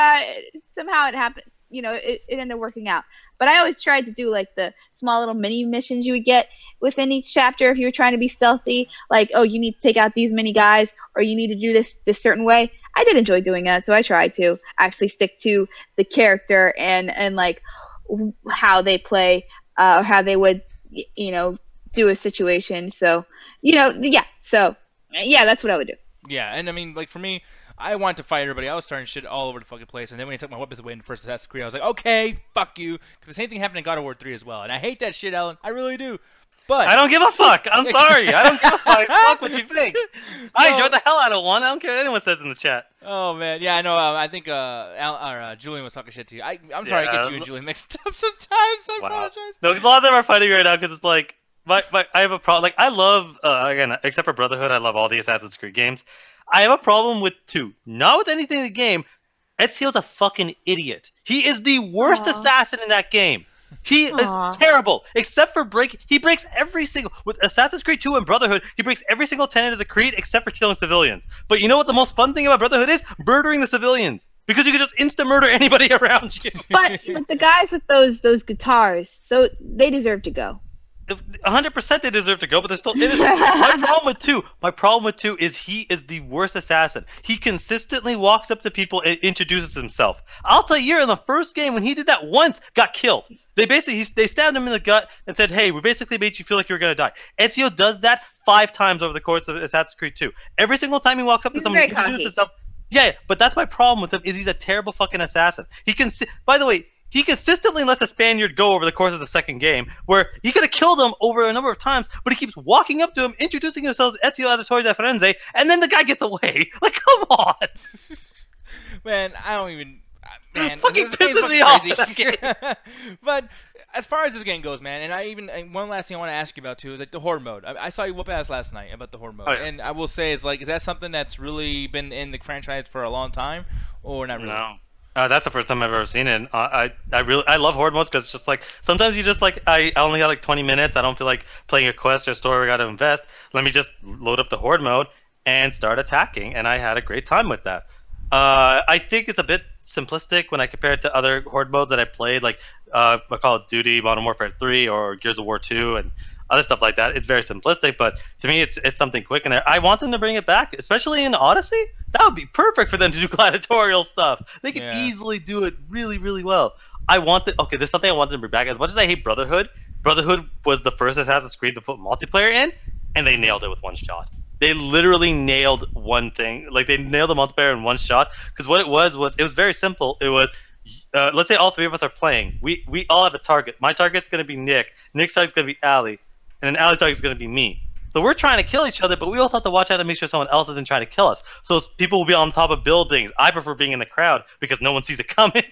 somehow it happened. It ended up working out. But I always tried to do like the small little mini missions you would get within each chapter if you were trying to be stealthy. Like, oh, you need to take out these many guys, or you need to do this certain way. I did enjoy doing that, so I tried to actually stick to the character and like how they play, or how they would, do a situation. So, yeah. So, yeah, that's what I would do. Yeah, and I mean, like for me, I wanted to fight everybody. I was starting shit all over the fucking place, and then when he took my weapons away in the first Assassin's Creed, I was like, okay, fuck you, because the same thing happened in God of War 3 as well, and I hate that shit, Alan. I really do. But I don't give a fuck. I'm sorry. I don't give a fuck. Fuck what you think. I enjoyed the hell out of one. I don't care what anyone says in the chat. Oh man, yeah, I know. I think Julian was talking shit to you. I'm sorry, I get you and Julian mixed up sometimes. I apologize. No, because a lot of them are fighting right now because it's like I have a problem. Like I love again, except for Brotherhood, I love all the Assassin's Creed games. I have a problem with 2. Not with anything in the game. Ezio's a fucking idiot. He is the worst assassin in that game. He is terrible, except for he breaks every single, with Assassin's Creed 2 and Brotherhood, he breaks every single tenet of the creed except for killing civilians. But you know what the most fun thing about Brotherhood is? Murdering the civilians. Because you can just insta-murder anybody around you. But the guys with those guitars, they deserve to go. 100% they deserve to go, but they're still innocent. My problem with two is he is the worst assassin. He consistently walks up to people and introduces himself. Altair in the first game, when he did that once, got killed. They stabbed him in the gut and said, "Hey, we basically made you feel like you were gonna die." Ezio does that 5 times over the course of Assassin's Creed 2. Every single time he walks up to someone, he introduces himself. Yeah, but that's my problem with him. Is he's a terrible fucking assassin. By the way. He consistently lets a Spaniard go over the course of the second game, where he could have killed him over a number of times, but he keeps walking up to him, introducing himself as Ezio Auditore da Firenze, and then the guy gets away. Like, come on! Man, I don't even... Man, fucking pisses me off in that game. But as far as this game goes, man, and one last thing I want to ask you about, too, is like the Horde mode. I saw you whoop ass last night about the Horde mode. Oh, yeah. And I will say, is that something that's really been in the franchise for a long time, or not really? No. That's the first time I've ever seen it. I love Horde modes because it's just like sometimes you just like I only got like 20 minutes. I don't feel like playing a quest or a story. I got to invest. Let me just load up the Horde mode and start attacking, and I had a great time with that. I think it's a bit simplistic when I compare it to other Horde modes that I played, like Call of Duty, Modern Warfare 3, or Gears of War 2, and other stuff like that. It's very simplistic, but to me, it's something quick in there. I want them to bring it back, especially in Odyssey. That would be perfect for them to do gladiatorial stuff. They could easily do it really, really well. Okay, there's something I want them to bring back. As much as I hate Brotherhood, Brotherhood was the first Assassin's Creed to put multiplayer in, and they nailed it with one shot. They literally nailed one thing. Like, they nailed the multiplayer in one shot. Because what it was it was very simple. It was, let's say all 3 of us are playing. We all have a target. My target's going to be Nick. Nick's target's going to be Allie. And then Allie's target's going to be me. So we're trying to kill each other, but we also have to watch out to make sure someone else isn't trying to kill us. So people will be on top of buildings. I prefer being in the crowd because no one sees it coming.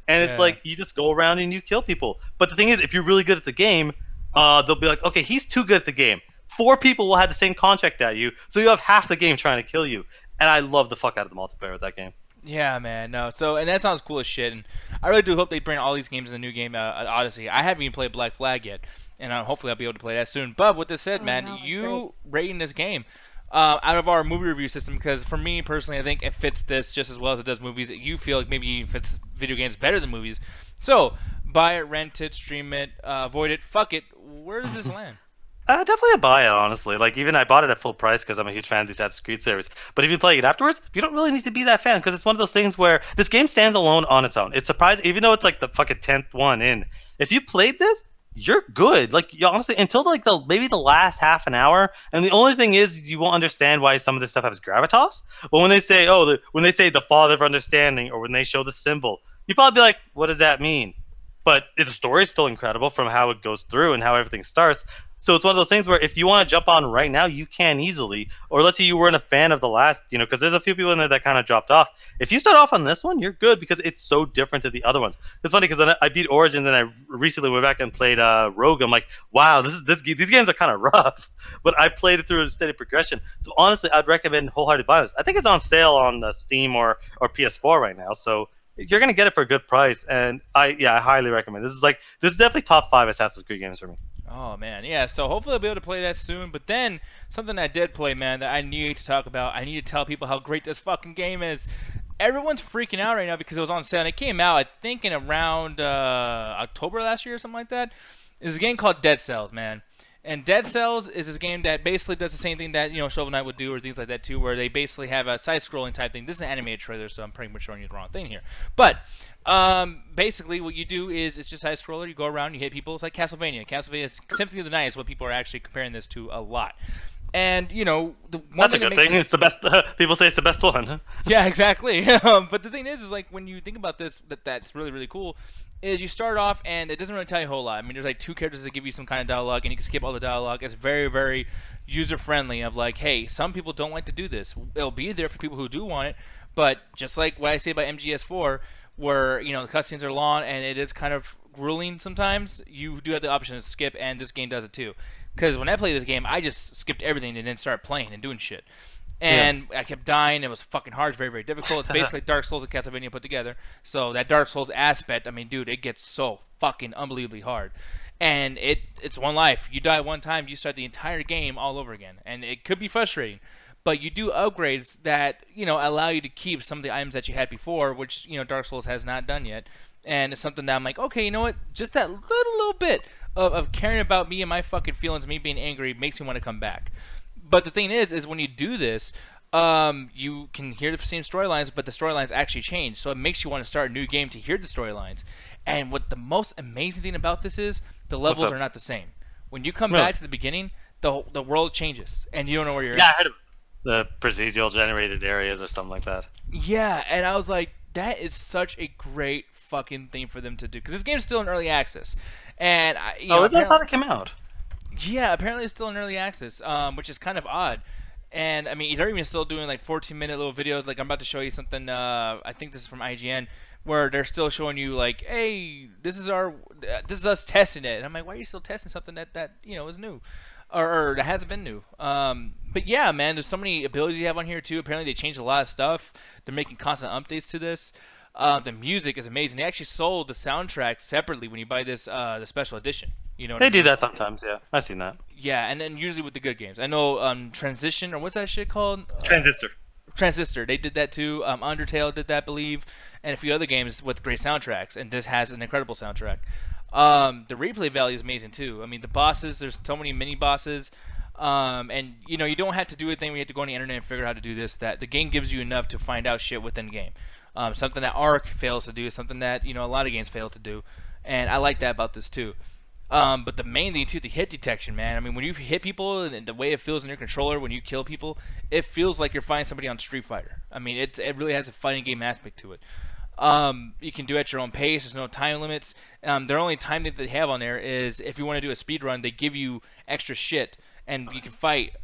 And it's like, you just go around and you kill people. But the thing is, if you're really good at the game, they'll be like, okay, he's too good at the game. 4 people will have the same contract at you, so you have half the game trying to kill you. And I love the fuck out of the multiplayer with that game. Yeah, man. No, and that sounds cool as shit. And I really do hope they bring all these games in the new game, Odyssey. I haven't even played Black Flag yet. And hopefully I'll be able to play that soon. But with this said, man, you rating this game out of our movie review system, because for me personally, I think it fits this just as well as it does movies. You feel like maybe it fits video games better than movies. So buy it, rent it, stream it, avoid it, fuck it. Where does this land? Definitely a buy it, honestly. Like, even I bought it at full price because I'm a huge fan of the Assassin's Creed series. But if you play it afterwards, you don't really need to be that fan, because it's one of those things where this game stands alone on its own. It's surprising, even though it's like the fucking 10th one in. If you played this, you're good. Like, you honestly, until like maybe the last half an hour, and the only thing is you won't understand why some of this stuff has gravitas. But when they say, when they say the father of understanding, or when they show the symbol, you probably be like, what does that mean? But the story's still incredible from how it goes through and how everything starts. So it's one of those things where if you want to jump on right now, you can easily. Or let's say you weren't a fan of the last, because there's a few people in there that kind of dropped off. If you start off on this one, you're good because it's so different to the other ones. It's funny because I beat Origins and I recently went back and played Rogue. I'm like, wow, these games are kind of rough. But I played it through a steady progression. So honestly, I'd recommend wholehearted buying this. I think it's on sale on Steam or PS4 right now. So you're gonna get it for a good price, and I highly recommend. This is definitely top 5 Assassin's Creed games for me. Oh man, yeah. So hopefully I'll be able to play that soon. But then something I did play, man, that I need to talk about. I need to tell people how great this fucking game is. Everyone's freaking out right now because it was on sale. And it came out, I think, in around October last year or something like that. It's a game called Dead Cells, man. And Dead Cells is this game that basically does the same thing that, Shovel Knight would do, or things like that too, where they basically have a side-scrolling type thing. This is an animated trailer, so I'm pretty much showing you the wrong thing here. But basically what you do is it's just side-scroller. You go around, you hit people. It's like Castlevania. Castlevania Symphony of the Night is what people are actually comparing this to a lot. And, the one That's a good thing. It's the best. People say it's the best one. Yeah, exactly. But the thing is like when you think about this, that's really, really cool. Is you start off and it doesn't really tell you a whole lot. I mean, there's like 2 characters that give you some kind of dialogue, and you can skip all the dialogue. It's very, very user-friendly of like, hey, some people don't like to do this. It'll be there for people who do want it, but just like what I say about MGS4, where, the cutscenes are long and it is kind of grueling sometimes, you do have the option to skip, and this game does it too. Because when I played this game, I just skipped everything and then started playing and doing shit. And I kept dying. It was fucking hard. It's very, very difficult. It's basically Dark Souls and Castlevania put together. So that Dark Souls aspect, I mean, dude, it gets so fucking unbelievably hard. And it's one life. You die one time, you start the entire game all over again. And it could be frustrating. But you do upgrades that, allow you to keep some of the items that you had before, which, Dark Souls has not done yet. And it's something that I'm like, okay, you know what? Just that little bit of caring about me and my fucking feelings, me being angry, makes me want to come back. But the thing is when you do this, you can hear the same storylines, but the storylines actually change. So it makes you want to start a new game to hear the storylines. And what the most amazing thing about this is, the levels are not the same. When you come back to the beginning, the world changes, and you don't know where you're at. Yeah, I heard of the procedural generated areas or something like that. Yeah, and I was like, that is such a great fucking thing for them to do, because this game's still in early access. And I thought it came out. Yeah, apparently it's still in early access, which is kind of odd. And I mean, they're even still doing like 14-minute little videos. Like I'm about to show you something. I think this is from IGN, where they're still showing you like, hey, this is us testing it. And I'm like, why are you still testing something that is new, or that hasn't been new? But yeah, man, there's so many abilities you have on here too. Apparently they changed a lot of stuff. They're making constant updates to this. The music is amazing. They actually sold the soundtrack separately when you buy this the special edition. You know, they do that sometimes. Yeah, I've seen that. Yeah, and then usually with the good games. I know Transition, or what's that shit called? Transistor. They did that too. Undertale did that, I believe, and a few other games with great soundtracks. And this has an incredible soundtrack. The replay value is amazing too. I mean, the bosses. There's so many mini bosses. And you don't have to do anything. We have to go on the internet and figure out how to do this. That the game gives you enough to find out shit within the game. Something that Ark fails to do. Something that a lot of games fail to do. And I like that about this too. But the main thing too, the hit detection, man. I mean, when you hit people and the way it feels in your controller when you kill people, it feels like you're fighting somebody on Street Fighter. I mean, it really has a fighting game aspect to it. You can do it at your own pace. There's no time limits. The only time that they have on there is if you want to do a speed run, they give you extra shit, and you can fight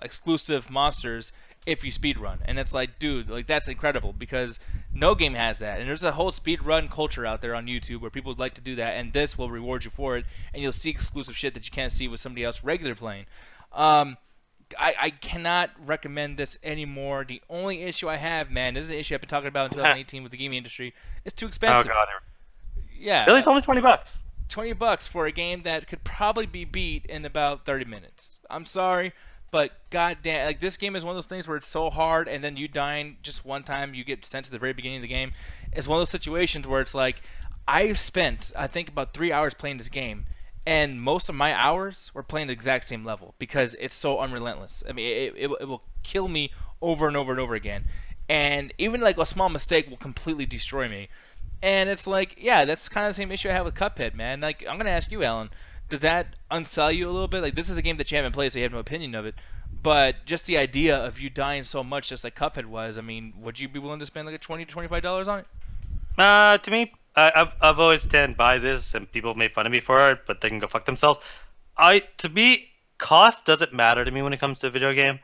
exclusive monsters if you speed run. And it's like, dude, like that's incredible, because no game has that. And there's a whole speed run culture out there on YouTube where people would like to do that, and this will reward you for it, and you'll see exclusive shit that you can't see with somebody else regular playing. I cannot recommend this anymore. The only issue I have, man, this is an issue I've been talking about in 2018 with the gaming industry. It's too expensive. Oh god. Yeah. Really, it's only $20. $20 for a game that could probably be beat in about 30 minutes. I'm sorry, but goddamn, like this game is one of those things where it's so hard, and then you dying just one time, you get sent to the very beginning of the game. It's one of those situations where it's like, I've spent, I think, about 3 hours playing this game, and most of my hours were playing the exact same level because it's so unrelentless. I mean, it will kill me over and over and over again, and even like a small mistake will completely destroy me. And it's like, yeah, that's kind of the same issue I have with Cuphead, man. Like, I'm gonna ask you, Alan, does that unsell you a little bit? Like, this is a game that you haven't played, so you have no opinion of it. But just the idea of you dying so much, just like Cuphead was, I mean, would you be willing to spend like a $20 to $25 on it? To me, I've always stand by this, and people made fun of me for it, but they can go fuck themselves. To me, cost doesn't matter to me when it comes to a video game.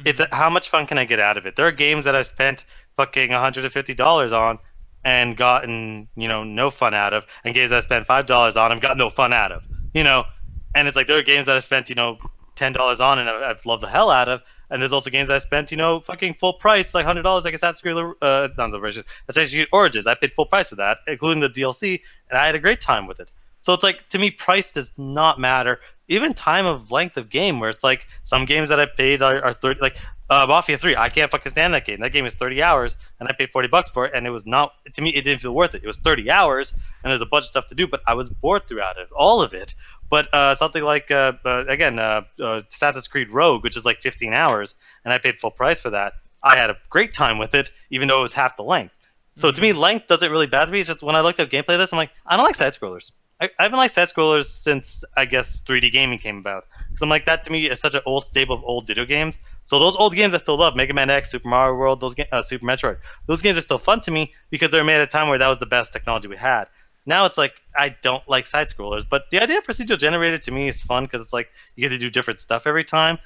It's how much fun can I get out of it. There are games that I've spent fucking $150 on and gotten, no fun out of, and games that I spent $5 on and got no fun out of, and it's like there are games that I spent, $10 on and I've loved the hell out of, and there's also games that I spent, fucking full price, like $100, like Assassin's Creed Origins. I paid full price for that, including the DLC, and I had a great time with it. So it's like, to me, price does not matter. Even time of length of game, where it's like some games that I paid are 30, like Mafia 3. I can't fucking stand that game. That game is 30 hours, and I paid $40 for it, and it was not, to me, it didn't feel worth it. It was 30 hours, and there's a bunch of stuff to do, but I was bored throughout it, all of it. But something like, Assassin's Creed Rogue, which is like 15 hours, and I paid full price for that, I had a great time with it, even though it was half the length. So to me, length doesn't really bother me. It's just when I looked at gameplay of this, I'm like, I don't like side-scrollers. I haven't liked side-scrollers since, I guess, 3D gaming came about. Because I'm like, that to me is such an old staple of old video games. So those old games I still love, Mega Man X, Super Mario World, Super Metroid, those games are still fun to me because they were made at a time where that was the best technology we had. Now it's like, I don't like side-scrollers, but the idea of procedural generated to me is fun because it's like, you get to do different stuff every time.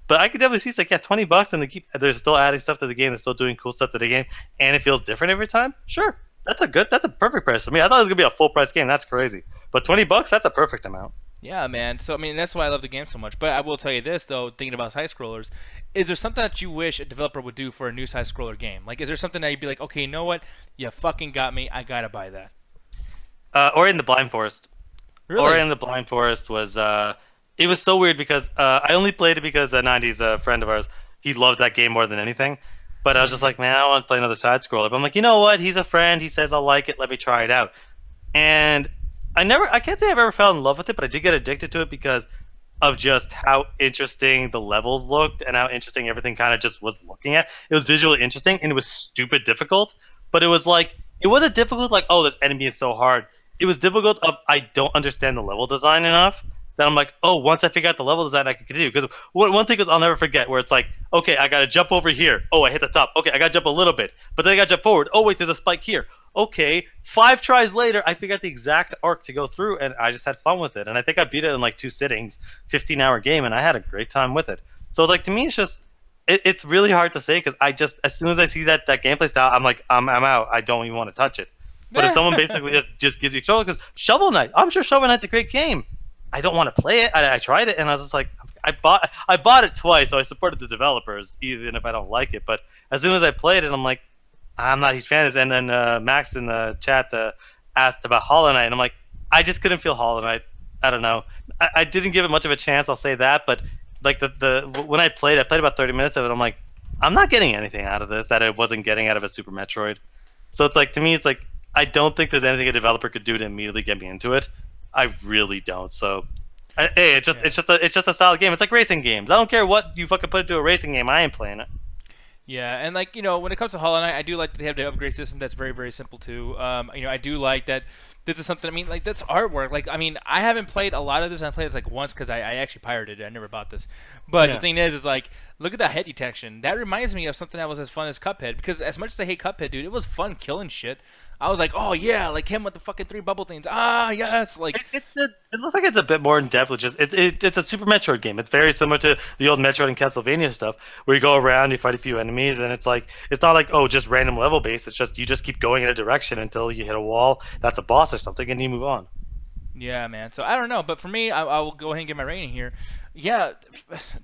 But I could definitely see it's like, yeah, $20 and they're still adding stuff to the game, they're still doing cool stuff to the game, and it feels different every time? Sure. That's a perfect price for me. I thought it was gonna be a full price game. That's crazy. But $20, that's a perfect amount. Yeah, man. So I mean, that's why I love the game so much. But I will tell you this though, thinking about side scrollers, is there something that you wish a developer would do for a new side scroller game? Like, is there something that you'd be like, okay, you know what? You fucking got me. I gotta buy that. Ori and the Blind Forest. Really? Ori and the Blind Forest was it was so weird because I only played it because a 90s friend of ours, he loves that game more than anything. But I was just like, man, I want to play another side scroller. But I'm like, you know what? He's a friend. He says I'll like it. Let me try it out. And I can't say I've ever fell in love with it, but I did get addicted to it because of just how interesting the levels looked and how interesting everything kind of just was looking at. It was visually interesting and it was stupid difficult, but it was like it wasn't difficult like, oh, this enemy is so hard. It was difficult of I don't understand the level design enough that I'm like, oh, once I figure out the level design, I can continue. Because one thing is I'll never forget where it's like, okay, I gotta jump over here. Oh, I hit the top. Okay, I gotta jump a little bit, but then I gotta jump forward. Oh wait, there's a spike here. Okay, 5 tries later, I figured out the exact arc to go through, and I just had fun with it. And I think I beat it in like 2 sittings, 15-hour game, and I had a great time with it. So it's like to me, it's just it's really hard to say because I just as soon as I see that gameplay style, I'm like I'm out. I don't even want to touch it. But if someone basically just gives you control, because Shovel Knight, I'm sure Shovel Knight's a great game. I don't want to play it. I tried it, and I was just like, I bought it twice, so I supported the developers, even if I don't like it. But as soon as I played it, I'm like, I'm not a huge fan of this. And then Max in the chat asked about Hollow Knight, and I'm like, I just couldn't feel Hollow Knight. I don't know. I didn't give it much of a chance, I'll say that. But like when I played about 30 minutes of it. I'm like, I'm not getting anything out of this that I wasn't getting out of a Super Metroid. So it's like to me, it's like I don't think there's anything a developer could do to immediately get me into it. I really don't. So, hey, it's just a style of game. It's like racing games. I don't care what you fucking put into a racing game. I ain't playing it. Yeah, and like when it comes to Hollow Knight, I do like that they have the upgrade system. That's very very simple too. I do like that. This is something. I mean, like that's artwork. Like, I mean, I haven't played a lot of this. I played this like once because I actually pirated it. I never bought this. But the thing is like, look at that head detection. That reminds me of something that was as fun as Cuphead. Because as much as I hate Cuphead, dude, it was fun killing shit. I was like, oh yeah, like him with the fucking 3 bubble things. Ah, yes, like it looks like it's a bit more in depth. With just it's a Super Metroid game. It's very similar to the old Metroid and Castlevania stuff, where you go around, you fight a few enemies, and it's not like oh just random level based. It's just you just keep going in a direction until you hit a wall. That's a boss or something, and you move on. Yeah, man. So I don't know, but for me, I will go ahead and get my rating here. Yeah,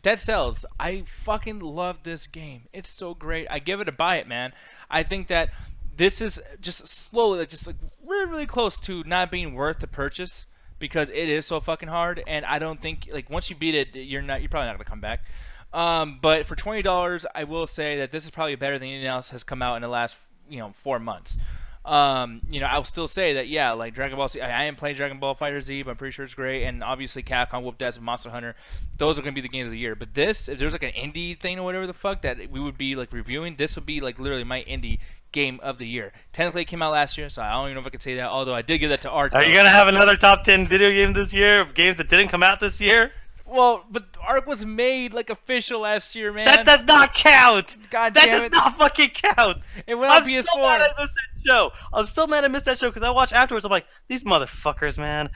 Dead Cells. I fucking love this game. It's so great. I give it a buy it, man. I think that this is just slowly, just like really, really close to not being worth the purchase because it is so fucking hard. And I don't think like once you beat it, you're probably not gonna come back. But for $20, I will say that this is probably better than anything else has come out in the last 4 months. I'll still say that yeah, like Dragon Ball Z. I am playing Dragon Ball FighterZ, but I'm pretty sure it's great. And obviously Capcom whooped ass with Monster Hunter. Those are gonna be the games of the year. But this, if there's like an indie thing or whatever the fuck that we would be like reviewing, this would be like literally my indie game of the year. Technically, it came out last year, so I don't even know if I can say that. Although I did give that to Art. Are you gonna have another top 10 video game this year of games that didn't come out this year? Well, but Ark was made like official last year, man. That does not count. God damn it. That does not fucking count. It went on PS4. I'm so mad I missed that show. I'm so mad I missed that show because I watched afterwards. I'm like, these motherfuckers, man.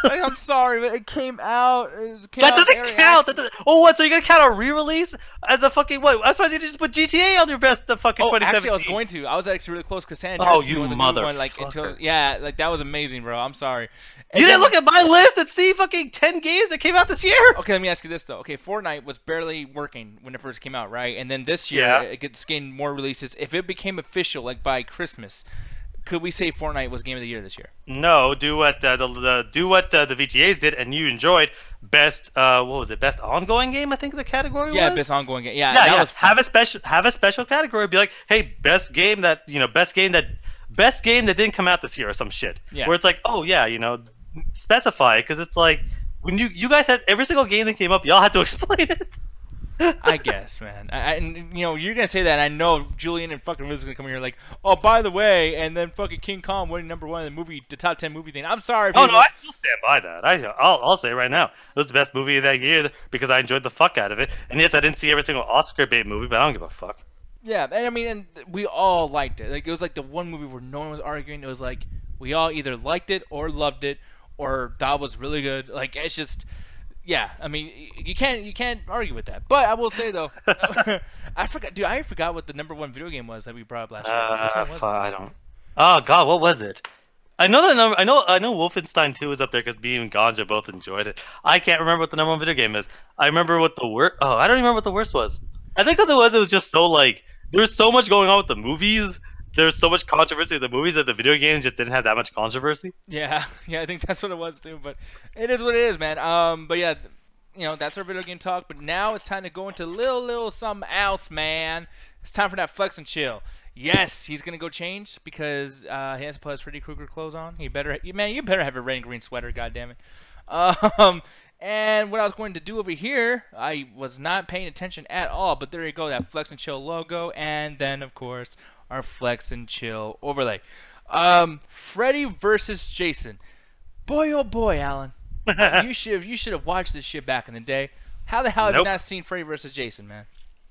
I'm sorry, but it came out. That doesn't count. Oh, what? So you're gonna count a re-release as a fucking what? I thought you just put GTA on your best fucking 2017. Actually, I was going to. I was actually really close because San Andreas. Oh, you motherfucker. Like that was amazing, bro. I'm sorry. You didn't look at my list and see fucking 10 games that came out this year? Okay, let me ask you this, though. Okay, Fortnite was barely working when it first came out, right? And then this year, it gets gained more releases. If it became official, like by Christmas, could we say Fortnite was Game of the Year this year? No, do what the VGAs did, and you enjoyed best. What was it? Best ongoing game, I think the category was. Yeah, best ongoing game. Yeah, that was fun. Have a special category. Be like, hey, best game that didn't come out this year or some shit. Yeah. Where it's like, oh yeah, specify because it's like when you guys had every single game that came up, y'all had to explain it. I guess, man. And you're gonna say that. And I know Julian and fucking Riz gonna come in here like, oh, by the way, and then fucking King Kong winning #1 in the top 10 movie thing. I'm sorry. Oh no, I still stand by that. I'll say it right now. It was the best movie of that year because I enjoyed the fuck out of it. And yes, I didn't see every single Oscar bait movie, but I don't give a fuck. Yeah, and I mean, and we all liked it. Like it was like the one movie where no one was arguing. It was like we all either liked it or loved it. Or that was really good. Like it's just, yeah. I mean, you can't argue with that. But I will say though, I forgot what the #1 video game was that we brought up last year. I don't. Oh God, what was it? I know that number. I know Wolfenstein 2 was up there because me and Ganja both enjoyed it. I can't remember what the #1 video game is. I remember what the worst. Oh, I don't even remember what the worst was. I think because it was just so like there was so much going on with the movies. There's so much controversy in the movies that the video games just didn't have that much controversy. Yeah, I think that's what it was too. But it is what it is, man. But yeah, that's our video game talk. But now it's time to go into little something else, man. It's time for that flex and chill. Yes, he's gonna go change because he has to put his Freddy Krueger clothes on. You better have a red and green sweater. God damn it. And what I was going to do over here, I was not paying attention at all. But there you go, that Flex and Chill logo, and then of course our Flex and Chill overlay. Freddy versus Jason. Boy, oh boy, Alan. you should have watched this shit back in the day. How the hell have you not seen Freddy versus Jason, man?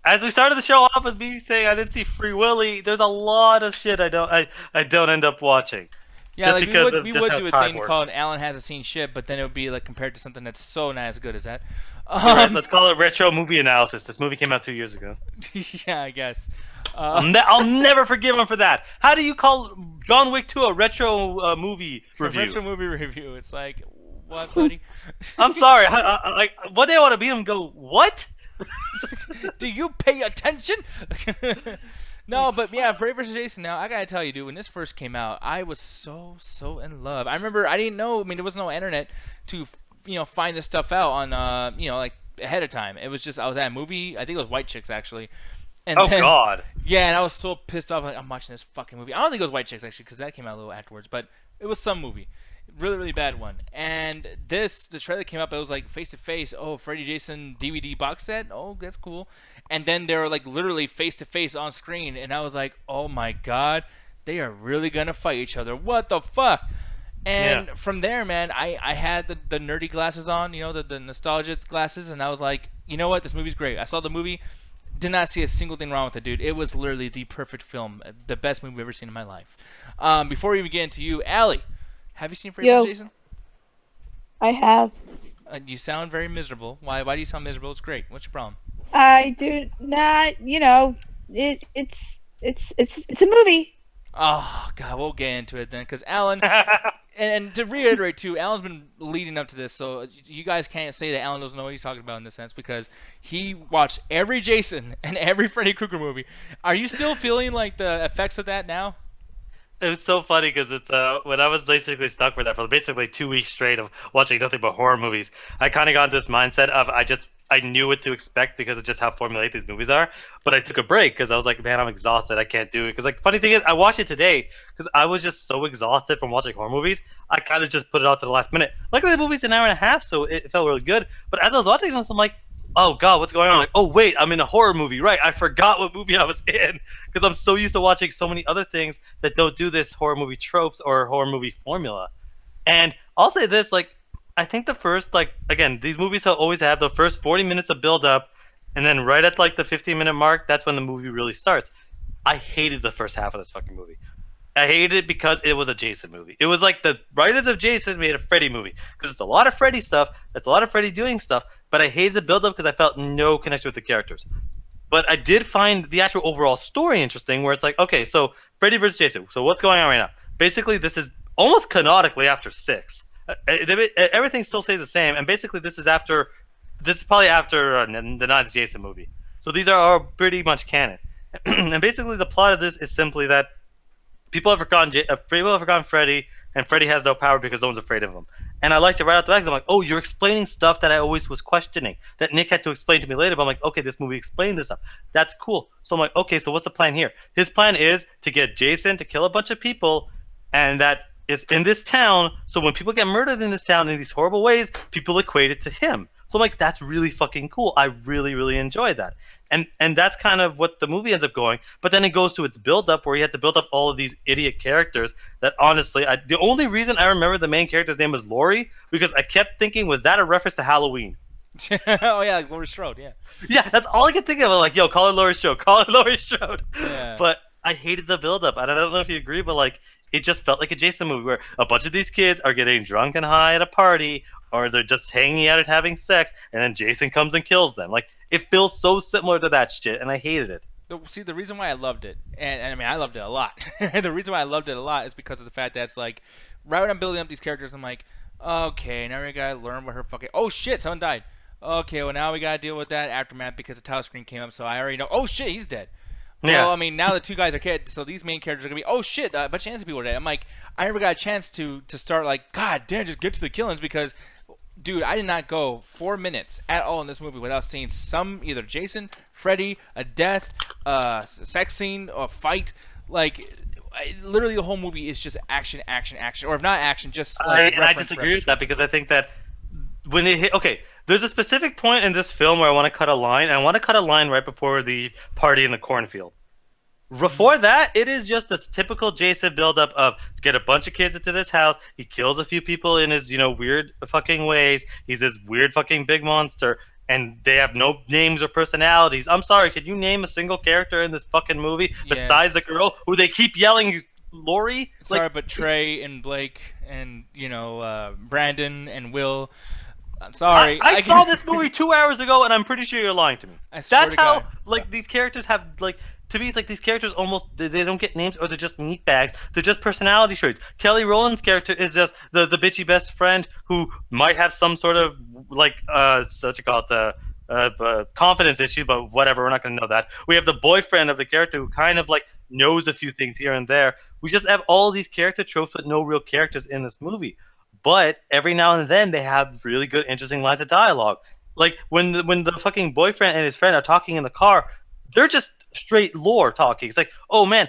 As we started the show off with me saying I didn't see Free Willy, there's a lot of shit I don't end up watching. Yeah, like we would do a thing called Alan hasn't seen shit, but then it would be like compared to something that's so not as good as that. Right, let's call it retro movie analysis. This movie came out 2 years ago. Yeah, I guess. I'll never forgive him for that. How do you call John Wick 2 a retro movie review? Retro movie review. It's like, what, buddy? I'm sorry. Like one day I want to beat him and go, what? Do you pay attention? No, but yeah, Freddy vs. Jason. Now I gotta tell you, dude, when this first came out, I was so in love. I remember I didn't know. I mean, there was no internet to find this stuff out on like ahead of time. It was just I was at a movie. I think it was White Chicks actually. And then, God. Yeah, and I was so pissed off. Like, I'm watching this fucking movie. I don't think it was White Chicks actually, because that came out a little afterwards. But it was some movie. Really bad one. And the trailer came up. It was like face to face. Oh, Freddy Jason DVD box set. Oh, that's cool. And then they were like literally face to face on screen, and I was like, oh my god, they are really gonna fight each other. What the fuck? And from there, man, I had the nerdy glasses on, the nostalgia glasses, and I was like, you know what, this movie's great. I saw the movie, did not see a single thing wrong with it, dude. It was literally the perfect film, the best movie I've ever seen in my life. Before we even get into you, Allie. Have you seen Freddy vs. Jason? I have. You sound very miserable. Why do you sound miserable? It's great. What's your problem? I do not. It's a movie. Oh God, we'll get into it then, because Alan. and to reiterate too, Alan's been leading up to this, so you guys can't say that Alan doesn't know what he's talking about in this sense, because he watched every Jason and every Freddy Krueger movie. Are you still feeling like the effects of that now? It was so funny because it's when I was basically stuck with that for basically 2 weeks straight of watching nothing but horror movies, I kind of got into this mindset of I knew what to expect because of just how formulaic these movies are. But I took a break because I was like, man, I'm exhausted. I can't do it. Because like funny thing is, I watched it today because I was just so exhausted from watching horror movies. I kind of just put it out to the last minute. Luckily, the movie's an hour and a half, so it felt really good. But as I was watching this, I'm like, oh god, what's going on? I'm like, oh wait, I'm in a horror movie, right? I forgot what movie I was in because I'm so used to watching so many other things that don't do this horror movie tropes or horror movie formula. And I'll say this, like, I think the first, like, again, these movies always have the first 40 minutes of build up, and then right at like the 15-minute mark, that's when the movie really starts. I hated the first half of this fucking movie. I hated it because it was a Jason movie. It was like the writers of Jason made a Freddy movie because it's a lot of Freddy stuff. It's a lot of Freddy doing stuff. But I hated the build-up because I felt no connection with the characters. But I did find the actual overall story interesting, where it's like, okay, so Freddy vs. Jason. So what's going on right now? Basically, this is almost canonically after 6. Everything still stays the same, and basically this is probably after the Not Jason movie. So these are pretty much canon. And basically the plot of this is simply that people have forgotten Freddy, and Freddy has no power because no one's afraid of him. And I liked it right out the back. I'm like, oh, you're explaining stuff that I always was questioning, that Nick had to explain to me later. But I'm like, okay, this movie explained this stuff. That's cool. So I'm like, okay, so what's the plan here? His plan is to get Jason to kill a bunch of people, and that is in this town. So when people get murdered in this town in these horrible ways, people equate it to him. So I'm like, that's really fucking cool. I really, really enjoyed that. And that's kind of what the movie ends up going. But then it goes to its build-up where you have to build up all of these idiot characters that honestly, the only reason I remember the main character's name was Laurie, because I kept thinking, was that a reference to Halloween? Oh, yeah, like Laurie Strode, yeah. Yeah, that's all I could think of. I'm like, yo, call her Laurie Strode. Call her Laurie Strode. Yeah. But I hated the build-up. I don't know if you agree, but like, it just felt like a Jason movie where a bunch of these kids are getting drunk and high at a party, or they're just hanging out and having sex, and then Jason comes and kills them. Like, it feels so similar to that shit, and I hated it. See, the reason why I loved it, and I mean, I loved it a lot. The reason why I loved it a lot is because of the fact that it's like, right when I'm building up these characters, I'm like, okay, now we gotta learn what her fucking, oh shit, someone died. Okay, well now we gotta deal with that aftermath because the title screen came up, so I already know, oh shit, he's dead. Yeah. Well, I mean, now the two guys are kids, so these main characters are gonna be, oh shit, a bunch of innocent people are dead. I'm like, I never got a chance to start like, god damn, just get to the killings, because dude, I did not go 4 minutes at all in this movie without seeing some either Jason, Freddy, a death, a sex scene, a fight, Like, literally the whole movie is just action, action, action, or if not action, just like. I disagree with that because I think that when it hit, okay, there's a specific point in this film where I want to cut a line, and I want to cut a line right before the party in the cornfield. Before that, it is just this typical Jason buildup of get a bunch of kids into this house. He kills a few people in his, weird fucking ways. He's this weird fucking big monster, and they have no names or personalities. I'm sorry, can you name a single character in this fucking movie besides the girl who they keep yelling, Lori? Sorry, but Trey and Blake and, Brandon and Will. I'm sorry. I saw this movie 2 hours ago, and I'm pretty sure you're lying to me. That's how, these characters have, to me, it's like these characters almost, they don't get names, or they're just meat bags. They're just personality traits. Kelly Rowland's character is just the bitchy best friend who might have some sort of, confidence issue, but whatever, we're not going to know that. We have the boyfriend of the character who kind of, knows a few things here and there. We just have all these character tropes, but no real characters in this movie. But every now and then, they have really good, interesting lines of dialogue. Like, when the fucking boyfriend and his friend are talking in the car, they're just straight lore talking. It's like, oh man,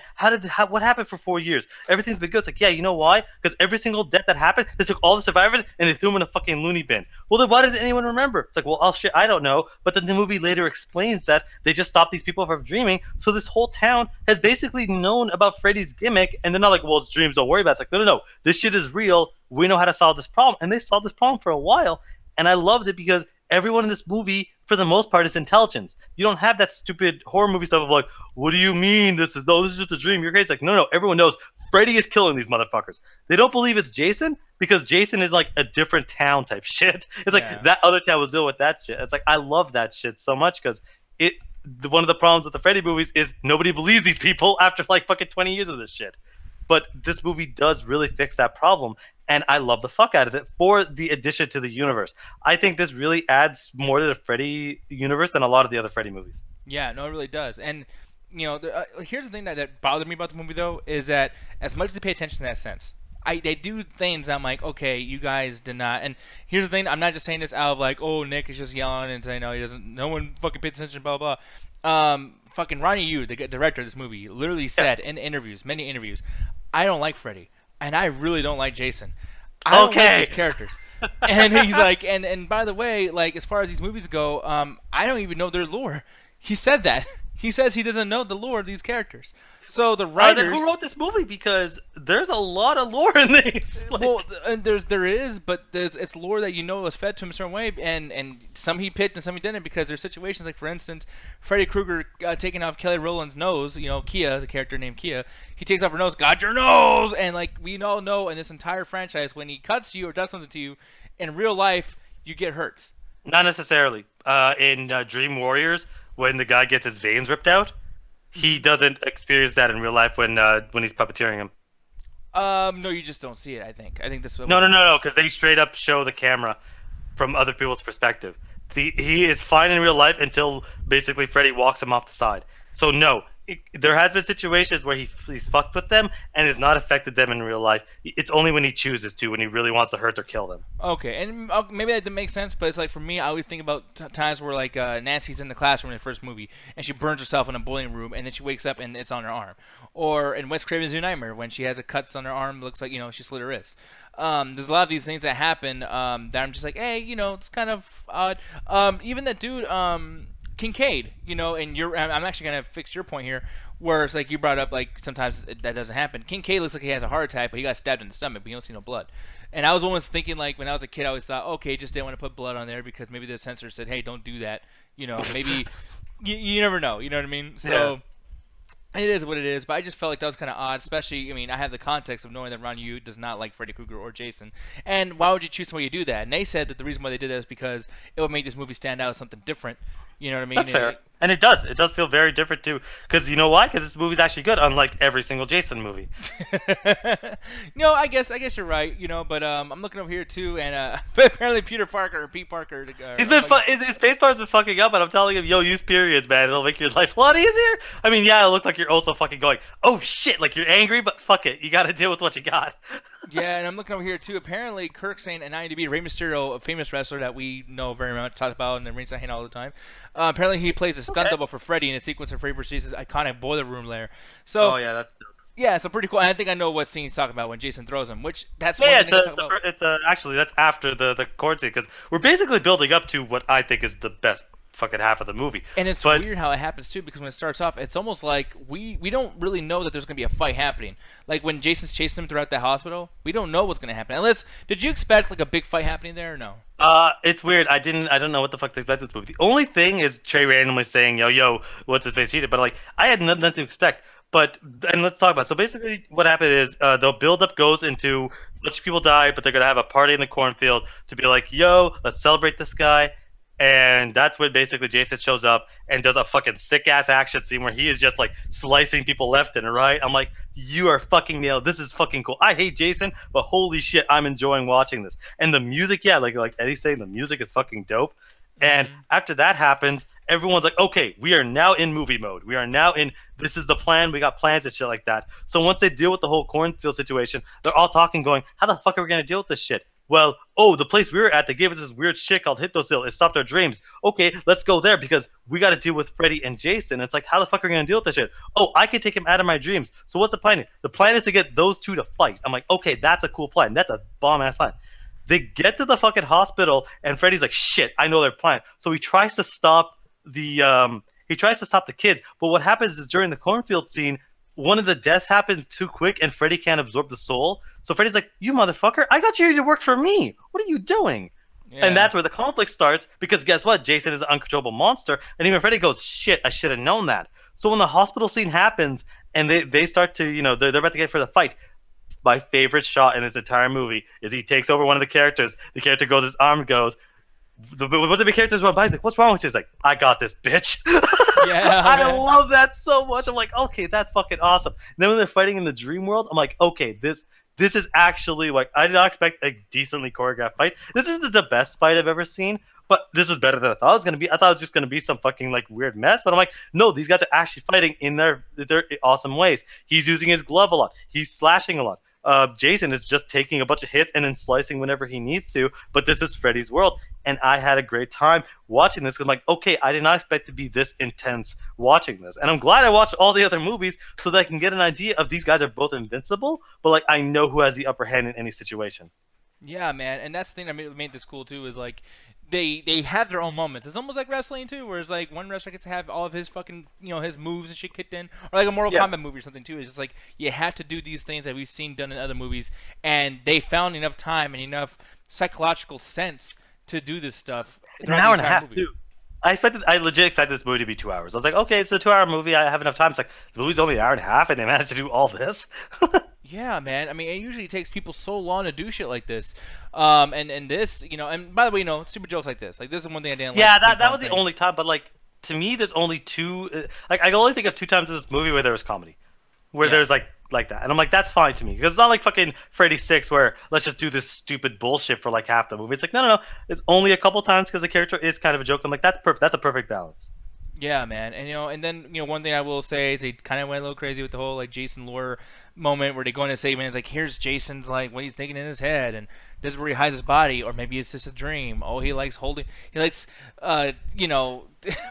what happened for 4 years? Everything's been good. It's like, yeah, you know why? Because every single death that happened, they took all the survivors and they threw them in a fucking loony bin. Well, then why doesn't anyone remember? It's like, well, oh shit, I don't know. But then the movie later explains that they just stopped these people from dreaming. So this whole town has basically known about Freddy's gimmick, and they're not like, well, it's dreams, don't worry about it. It's like, no, this shit is real. We know how to solve this problem. And they solved this problem for a while. And I loved it because everyone in this movie, for the most part, is intelligence. You don't have that stupid horror movie stuff of like, what do you mean this is just a dream? You're crazy. Like, no, everyone knows Freddy is killing these motherfuckers. They don't believe it's Jason because Jason is like a different town type shit. It's like that other town was dealing with that shit. It's like, I love that shit so much because one of the problems with the Freddy movies is nobody believes these people after like fucking 20 years of this shit. But this movie does really fix that problem, and I love the fuck out of it for the addition to the universe. I think this really adds more to the Freddy universe than a lot of the other Freddy movies. Yeah, no, it really does. And, here's the thing that bothered me about the movie, though, is that as much as they pay attention to that sense, they do things I'm like, okay, you guys did not. And here's the thing, I'm not just saying this out of like, oh, Nick is just yelling and saying, no one fucking pays attention, blah, blah, blah. Fucking Ronnie Yu, the director of this movie, literally said in many interviews, I don't like Freddy, and I really don't like Jason. I don't like these characters. And he's like, and by the way, like, as far as these movies go, I don't even know their lore. He said that. He says he doesn't know the lore of these characters. So the writers. Then who wrote this movie? Because there's a lot of lore in these. Well, there is, but it's lore that was fed to him a certain way, and some he picked and some he didn't because there's situations like, for instance, Freddy Krueger taking off Kelly Rowland's nose. Kia, the character named Kia, he takes off her nose. Got your nose, and like we all know in this entire franchise, when he cuts you or does something to you, in real life you get hurt. Not necessarily. In Dream Warriors, when the guy gets his veins ripped out, he doesn't experience that in real life when he's puppeteering him. No, you just don't see it. I think that's what. No, because they straight up show the camera from other people's perspective. He is fine in real life until basically Freddy walks him off the side. So no, there has been situations where he's fucked with them and has not affected them in real life. It's only when he chooses to, when he really wants to hurt or kill them. Okay, and maybe that didn't make sense, but it's like, for me, I always think about times where like Nancy's in the classroom in the first movie and she burns herself in a boiling room and then she wakes up and it's on her arm. Or in Wes Craven's New Nightmare, when she has a cuts on her arm, it looks like she slit her wrist. There's a lot of these things that happen that I'm just like, hey, it's kind of odd. Even that dude, Kincaid, and I'm actually gonna fix your point here, where it's like you brought up, like, sometimes that doesn't happen. Kincaid looks like he has a heart attack, but he got stabbed in the stomach, but you don't see no blood. And I was always thinking, like, when I was a kid, I always thought, okay, just didn't want to put blood on there because maybe the censor said, hey, don't do that. Maybe you never know. You know what I mean? So. Yeah. It is what it is, but I just felt like that was kind of odd, especially, I have the context of knowing that Ron Yu does not like Freddy Krueger or Jason. And why would you choose somebody to do that? And they said that the reason why they did that is because it would make this movie stand out as something different. You know what I mean? That's fair. And it does. It does feel very different, too. Because you know why? Because this movie's actually good, unlike every single Jason movie. No, I guess you're right, but I'm looking over here, too, and apparently Pete Parker... his face bar's been fucking up, and I'm telling him, yo, use periods, man. It'll make your life a lot easier. Yeah, it looked like you're also fucking going, oh, shit, like you're angry, but fuck it. You gotta deal with what you got. Yeah, and I'm looking over here, too. Apparently, Kirk's saying at IMDb, Rey Mysterio, a famous wrestler that we know very much, talked about in the ringside hand all the time. Apparently, he plays a stunt double for Freddy in a sequence of Freddy vs. iconic boiler room lair. So, oh yeah, that's dope. Yeah, so pretty cool. And I think I know what scene he's talking about when Jason throws him, which that's Yeah, one thing I talk about. actually that's after the court scene because we're basically building up to what I think is the best fucking half of the movie. And it's weird how it happens too, because when it starts off, it's almost like we don't really know that there's gonna be a fight happening. Like when Jason's chasing him throughout the hospital, we don't know what's gonna happen. Unless, did you expect like a big fight happening there or no? It's weird. I don't know what the fuck to expect this movie. The only thing is Trey randomly saying, yo, what's his face cheated? But like, I had nothing to expect. And let's talk about it. So basically what happened is the build-up goes into a bunch of people die, but they're going to have a party in the cornfield to be like, yo, let's celebrate this guy. And that's when basically Jason shows up and does a fucking sick-ass action scene where he is just like slicing people left and right. I'm like, you are fucking nailed. This is fucking cool. I hate Jason, but holy shit, I'm enjoying watching this. And the music, yeah, like Eddie's saying, the music is fucking dope. And after that happens, everyone's like, okay, we are now in movie mode. We are now in, this is the plan. We got plans and shit like that. So once they deal with the whole cornfield situation, they're all talking going, how the fuck are we going to deal with this shit? Well, the place we were at, they gave us this weird shit called Hypnosil. It stopped our dreams. Okay, let's go there because we got to deal with Freddy and Jason. It's like, how the fuck are we going to deal with this shit? Oh, I can take him out of my dreams. So what's the plan? The plan is to get those two to fight. I'm like, okay, that's a cool plan. That's a bomb-ass plan. They get to the fucking hospital, and Freddy's like, shit, I know their plan. So he tries to stop the kids. But what happens is during the cornfield scene, one of the deaths happens too quick, and Freddy can't absorb the soul. So Freddy's like, you motherfucker, I got you here to work for me. What are you doing? Yeah. And that's where the conflict starts, because guess what? Jason is an uncontrollable monster, and even Freddy goes, shit, I should have known that. So when the hospital scene happens, and they start to, they're about to get for the fight, my favorite shot in this entire movie is he takes over one of the characters. The character goes, his arm goes. One of the characters run by. He's like, "What's wrong with you?" He's like, "I got this, bitch." Yeah, I love that so much. I'm like, okay, that's fucking awesome. And then when they're fighting in the dream world, I'm like, okay, this is actually like, I did not expect a decently choreographed fight. This isn't the best fight I've ever seen, but this is better than I thought it was gonna be. I thought it was just gonna be some fucking like weird mess, but I'm like, no, these guys are actually fighting in their awesome ways. He's using his glove a lot. He's slashing a lot. Jason is just taking a bunch of hits and then slicing whenever he needs to, but this is Freddy's world, and I had a great time watching this. I'm like, okay, I did not expect to be this intense watching this, and I'm glad I watched all the other movies so that I can get an idea of these guys are both invincible, but like I know who has the upper hand in any situation. Yeah, man, and that's the thing that made this cool too, is like they have their own moments. It's almost like wrestling too, where it's like one wrestler gets to have all of his fucking his moves and shit kicked in, or like a Mortal Kombat movie or something too. It's just like you have to do these things that we've seen done in other movies, and they found enough time and enough psychological sense to do this stuff. An hour and a half too. I legit expected this movie to be 2 hours. I was like, okay, it's a 2-hour movie. I have enough time. It's like the movie's only an hour and a half, and they managed to do all this. Yeah, man. I mean, it usually takes people so long to do shit like this. And this, and by the way, super jokes like this. Like, this is one thing I didn't like. Yeah, that was the only time, but, like, to me, there's only two. Like, I can only think of 2 times in this movie where there was comedy. Where there's, like that. And I'm like, that's fine to me. Because it's not like fucking Freddy 6 where let's just do this stupid bullshit for, like, half the movie. It's like, no. It's only a couple times because the character is kind of a joke. I'm like, that's perfect. That's a perfect balance. Yeah, man, and and then one thing I will say is they kind of went a little crazy with the whole like Jason lore moment where they go into segment. It's like, here's Jason's like what he's thinking in his head, and this is where he hides his body, or maybe it's just a dream. Oh, he likes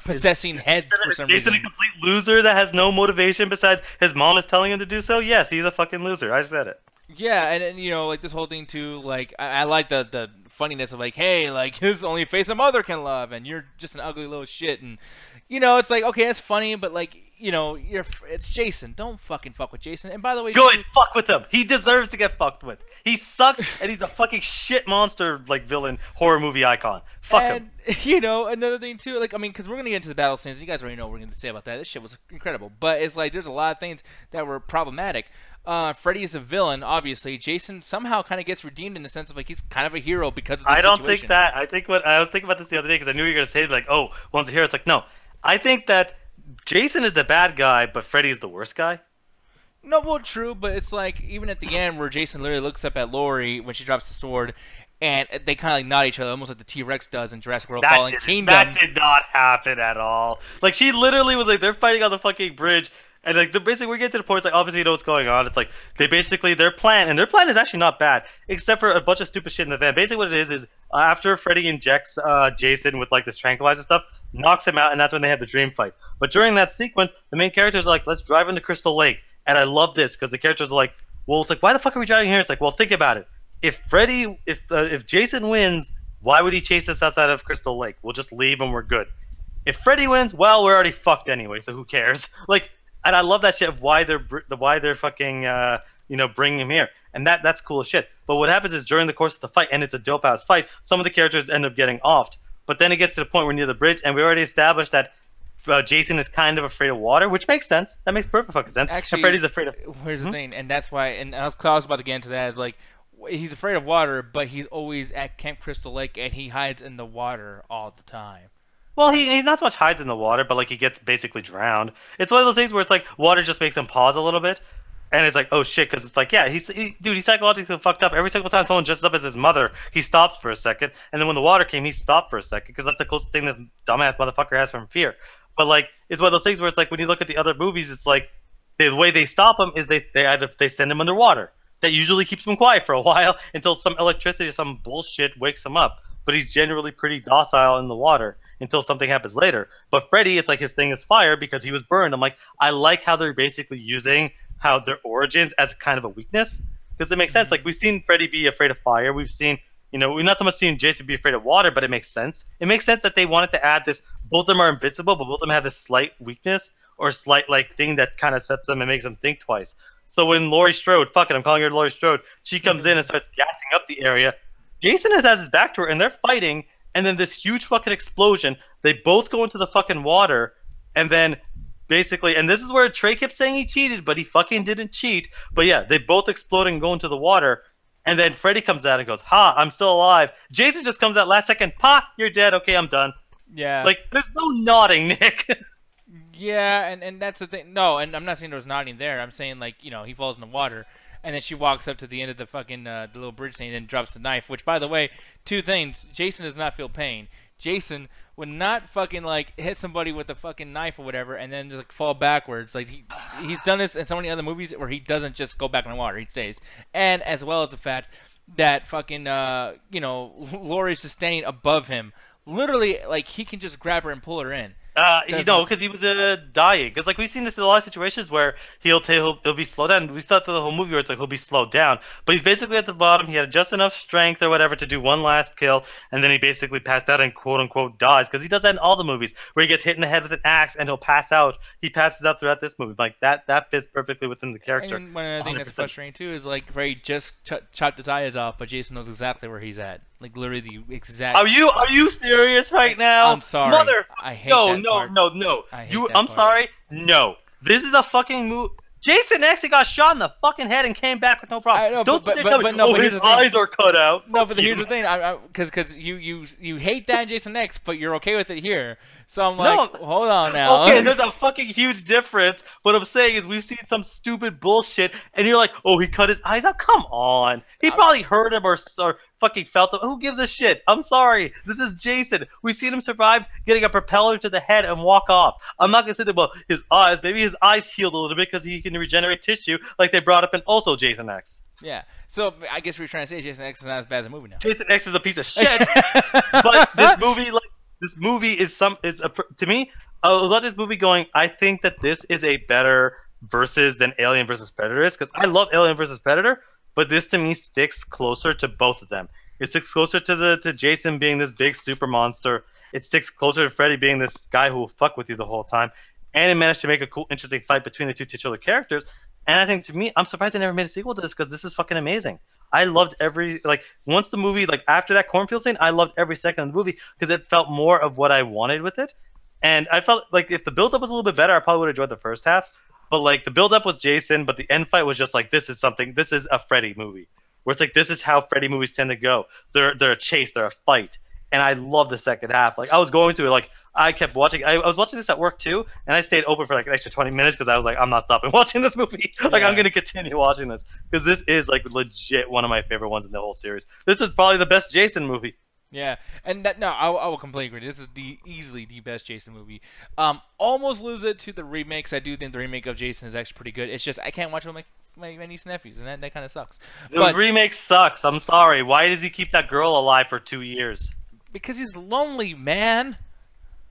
possessing heads for some reason. Jason a complete loser that has no motivation besides his mom is telling him to do so? Yes, he's a fucking loser. I said it. Yeah, and like this whole thing too, like I like the funniness of like, hey, like his only face a mother can love, and you're just an ugly little shit, and it's like, okay, that's funny, but like, it's Jason. Don't fucking fuck with Jason. And by the way, good, fuck with him. He deserves to get fucked with. He sucks, and he's a fucking shit monster like villain horror movie icon. Fuck him. Another thing too, like, I mean, because we're gonna get into the battle scenes. You guys already know what we're gonna say about that. This shit was incredible, but it's like there's a lot of things that were problematic. Freddy is a villain, obviously. Jason somehow kind of gets redeemed in the sense of like he's kind of a hero because of this situation. I don't think that. I think what I was thinking about this the other day because I knew you were gonna say like, oh, one's a hero. It's like, no. I think that Jason is the bad guy, but Freddy is the worst guy. No, well, true, but it's like even at the end where Jason literally looks up at Laurie when she drops the sword, and they kind of like nod at each other, almost like the T-Rex does in Jurassic World Fallen Kingdom. That did not happen at all. Like she literally was like they're fighting on the fucking bridge. And like basically we get to the point, it's like obviously you know what's going on. It's like they basically their plan is actually not bad, except for a bunch of stupid shit in the van. Basically what it is after Freddy injects Jason with like this tranquilizer stuff, knocks him out, and that's when they have the dream fight. But during that sequence, the main characters are like, let's drive into Crystal Lake. And I love this because the characters are like, well, it's like, why the fuck are we driving here? It's like, well, think about it. If Jason wins, why would he chase us outside of Crystal Lake? We'll just leave and we're good. If Freddy wins, well, we're already fucked anyway, so who cares? Like, and I love that shit of why they're fucking bringing him here, and that's cool as shit. But what happens is during the course of the fight, and it's a dope ass fight, some of the characters end up getting offed. But then it gets to the point where near the bridge, and we already established that Jason is kind of afraid of water, which makes sense. That makes perfect fucking sense. Actually, and Freddy's afraid of. Here's the thing, and that's why. And I was about to get into that. Is like he's afraid of water, but he's always at Camp Crystal Lake, and he hides in the water all the time. Well, he not so much hides in the water, but like he gets basically drowned. It's one of those things where it's like water just makes him pause a little bit, and it's like, oh shit, because it's like, yeah, he's psychologically fucked up. Every single time someone dresses up as his mother, he stops for a second, and then when the water came, he stopped for a second because that's the closest thing this dumbass motherfucker has from fear. But like, it's one of those things where it's like when you look at the other movies, it's like the way they stop him is they send him underwater. That usually keeps him quiet for a while until some electricity or some bullshit wakes him up. But he's generally pretty docile in the water until something happens later. But Freddy, it's like his thing is fire because he was burned. I'm like, I like how they're basically using how their origins as kind of a weakness because it makes sense. Like we've seen Freddy be afraid of fire. We've seen, we've not so much seen Jason be afraid of water, but it makes sense. It makes sense that they wanted to add this. Both of them are invincible, but both of them have this slight weakness or slight like thing that kind of sets them and makes them think twice. So when Laurie Strode, fuck it, I'm calling her Laurie Strode, she comes in and starts gassing up the area. Jason has his back to her, and they're fighting, and then this huge fucking explosion. They both go into the fucking water, and then basically, and this is where Trey kept saying he cheated, but he fucking didn't cheat. But yeah, they both explode and go into the water, and then Freddy comes out and goes, ha, I'm still alive. Jason just comes out last second, pa, you're dead, okay, I'm done. Yeah. Like, there's no nodding, Nick. Yeah, and that's the thing. No, and I'm not saying there was nodding there. I'm saying, like, he falls in the water. And then she walks up to the end of the fucking the little bridge thing and then drops the knife. Which, by the way, two things. Jason does not feel pain. Jason would not fucking, like, hit somebody with a fucking knife or whatever and then just, like, fall backwards. Like, he's done this in so many other movies where he doesn't just go back in the water. He stays. And as well as the fact that fucking, Laurie's just standing above him. Literally, like, he can just grab her and pull her in. Because he was dying. Because like we've seen this in a lot of situations where he'll be slowed down. We start the whole movie where it's like he'll be slowed down, but he's basically at the bottom. He had just enough strength or whatever to do one last kill, and then he basically passed out and quote unquote dies. Because he does that in all the movies where he gets hit in the head with an axe and he'll pass out. He passes out throughout this movie. Like that fits perfectly within the character. And one other thing that's frustrating too is like Ray just chopped his eyes off, but Jason knows exactly where he's at. Like literally the exact. Are you serious right now? I'm sorry. Mother. I hate no, that no, part. no, no. I hate that I'm part. sorry. No. This is a fucking movie. Jason actually got shot in the fucking head and came back with no problem. I know, Don't but tell me, no, but his eyes are cut out. No, but here's the thing. Because you hate that in Jason X, but you're okay with it here. So I'm like, hold on now. Okay, there's a fucking huge difference. What I'm saying is we've seen some stupid bullshit, and you're like, oh, he cut his eyes out? Come on. He probably heard him or fucking felt him. Who gives a shit? I'm sorry. This is Jason. We've seen him survive getting a propeller to the head and walk off. I'm not going to say that, well, his eyes, maybe his eyes healed a little bit because he can regenerate tissue like they brought up in also Jason X. Yeah. So I guess we're trying to say Jason X is not as bad as a movie now. Jason X is a piece of shit. But this movie is to me, I was at this movie going, I think that this is a better versus than Alien versus Predator is, because I love Alien versus Predator, but this to me sticks closer to both of them. It sticks closer to Jason being this big super monster. It sticks closer to Freddy being this guy who will fuck with you the whole time. And it managed to make a cool, interesting fight between the two titular characters. And I think, to me, I'm surprised they never made a sequel to this, because this is fucking amazing. I loved once the movie, after that cornfield scene, I loved every second of the movie, because it felt more of what I wanted with it. And I felt like if the build-up was a little bit better, I probably would have enjoyed the first half. But, the build-up was Jason, but the end fight was just this is a Freddy movie. Where it's this is how Freddy movies tend to go. They're a chase, they're a fight. And I love the second half. I was going to it, I kept watching. I was watching this at work too, and I stayed open for an extra 20 minutes because I was I'm not stopping watching this movie. I'm going to continue watching this because this is legit one of my favorite ones in the whole series. This is probably the best Jason movie. Yeah, and I will completely agree. This is easily the best Jason movie. Almost lose it to the remakes. I do think the remake of Jason is actually pretty good. It's just I can't watch it with my niece and nephews, and that kind of sucks. The remake sucks. I'm sorry. Why does he keep that girl alive for 2 years? Because he's lonely, man.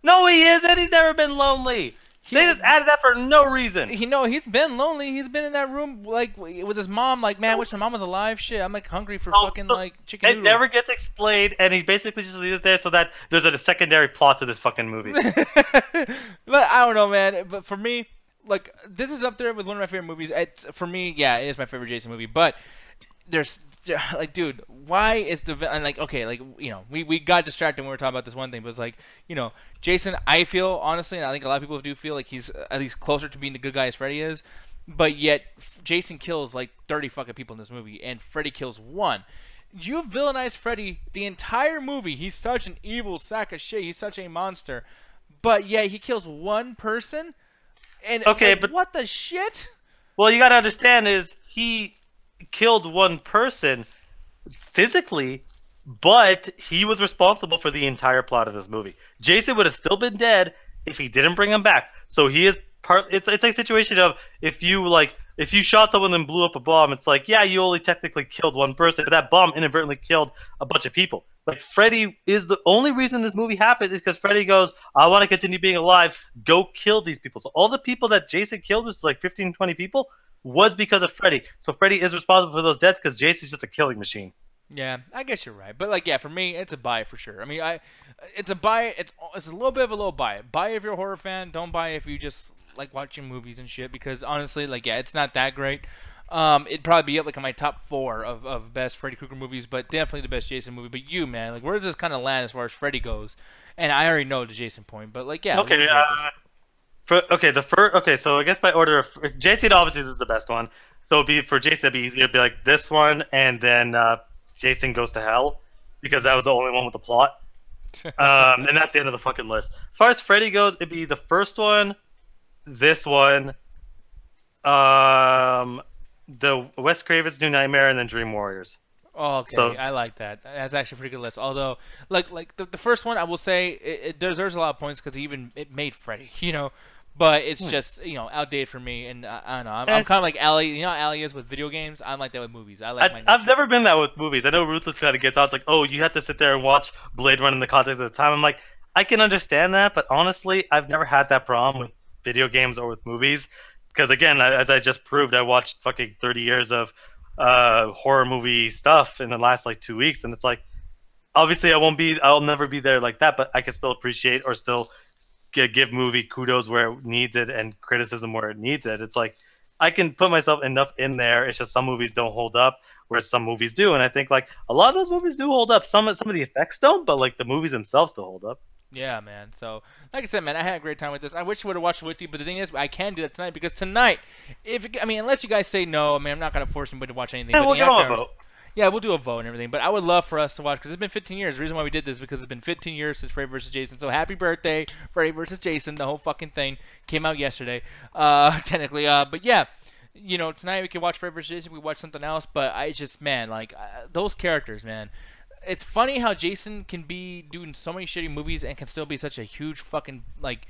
No, he isn't. He's never been lonely. They just added that for no reason. He's been lonely. He's been in that room like with his mom. Like, man, I wish my mom was alive. Shit, I'm like hungry for fucking like chicken noodle. It never gets explained, and he basically just leaves it there so that there's a secondary plot to this fucking movie. But I don't know, man. But for me, like, this is up there with one of my favorite movies. For me, yeah, it is my favorite Jason movie. But there's like, dude, why is the and like, okay, like, you know, we got distracted when we were talking about this one thing, but it's like, you know, Jason, I feel honestly, and I think a lot of people do feel like he's at least closer to being the good guy as Freddy is, but yet Jason kills like 30 fucking people in this movie, and Freddy kills one. You villainized Freddy the entire movie. He's such an evil sack of shit. He's such a monster, but yet he kills one person. And okay, like, but what the shit? Well, you gotta understand is he killed one person physically, but he was responsible for the entire plot of this movie. Jason would have still been dead if he didn't bring him back. So he is part. It's a situation of if you shot someone and blew up a bomb, it's like, yeah, you only technically killed one person, but that bomb inadvertently killed a bunch of people. Like, Freddy is the only reason this movie happens is because Freddy goes, I want to continue being alive, go kill these people. So all the people that Jason killed, was like 15, 20 people, was because of Freddy. So Freddy is responsible for those deaths because Jason's just a killing machine. Yeah, I guess you're right. But like, yeah, for me, it's a buy for sure. I mean, it's a buy. It's a little bit of a low buy. Buy if you're a horror fan. Don't buy if you just like watching movies and shit. Because honestly, like, yeah, it's not that great. It'd probably be up like in my top 4 of best Freddy Krueger movies, but definitely the best Jason movie. But you, man, like, where does this kind of land as far as Freddy goes? And I already know the Jason point, but like, yeah. Okay. So I guess by order of Jason, obviously this is the best one. So it'd be for Jason, it'd be easier to be like this one, and then Jason Goes to Hell, because that was the only one with the plot. And that's the end of the fucking list. As far as Freddy goes, it'd be the first one, this one, the Wes Craven's New Nightmare, and then Dream Warriors. Oh, okay. So, I like that. That's actually a pretty good list. Although, like the first one, I will say it deserves a lot of points because it made Freddy, you know. But it's just, you know, outdated for me, and I don't know. I'm kind of like Allie. You know how Allie is with video games? I'm like that with movies. I've never been that with movies. I know Ruthless kind of gets out. It's like, oh, you have to sit there and watch Blade Runner in the context of the time. I'm like, I can understand that, but honestly, I've never had that problem with video games or with movies. Because again, as I just proved, I watched fucking 30 years of horror movie stuff in the last like 2 weeks, and it's like, obviously I'll never be there like that, but I can still appreciate or still give movie kudos where it needs it and criticism where it needs it. It's like, I can put myself enough in there. It's just some movies don't hold up, whereas some movies do, and I think like a lot of those movies do hold up. Some of the effects don't, but like the movies themselves still hold up. Yeah, man. So, like I said, man, I had a great time with this. I wish I would have watched it with you, but the thing is, I can do that tonight because tonight, unless you guys say no, I mean, I'm not gonna force anybody to watch anything. Yeah, but we'll give them a vote. Yeah, we'll do a vote and everything. But I would love for us to watch because it's been 15 years. The reason why we did this is because it's been 15 years since Freddy vs. Jason. So happy birthday, Freddy vs. Jason. The whole fucking thing came out yesterday, technically. But yeah, you know, tonight we can watch Freddy vs. Jason. We watch something else. But I just, man, like those characters, man. It's funny how Jason can be doing so many shitty movies and can still be such a huge fucking, like,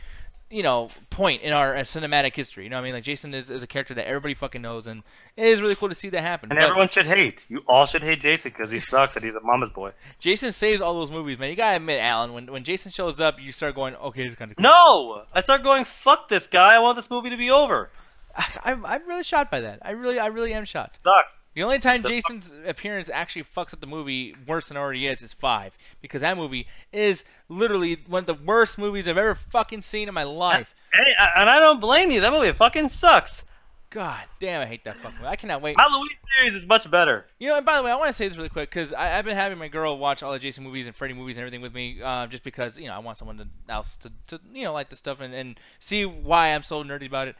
you know, point in our cinematic history. You know what I mean? Like, Jason is a character that everybody fucking knows, and it is really cool to see that happen. And everyone should hate. You all should hate Jason because he sucks and he's a mama's boy. Jason saves all those movies, man. You gotta admit, Alan, when Jason shows up, you start going, okay, it's kind of cool. No! I start going, fuck this guy. I want this movie to be over. I'm really shocked by that. I really am shocked. Sucks. The only time Jason's appearance actually fucks up the movie worse than it already is 5. Because that movie is literally one of the worst movies I've ever fucking seen in my life. Hey, and I don't blame you. That movie fucking sucks. God damn, I hate that fucking movie. I cannot wait. Halloween series is much better. You know, and by the way, I want to say this really quick because I've been having my girl watch all the Jason movies and Freddy movies and everything with me just because, you know, I want someone else to you know, like the stuff and see why I'm so nerdy about it.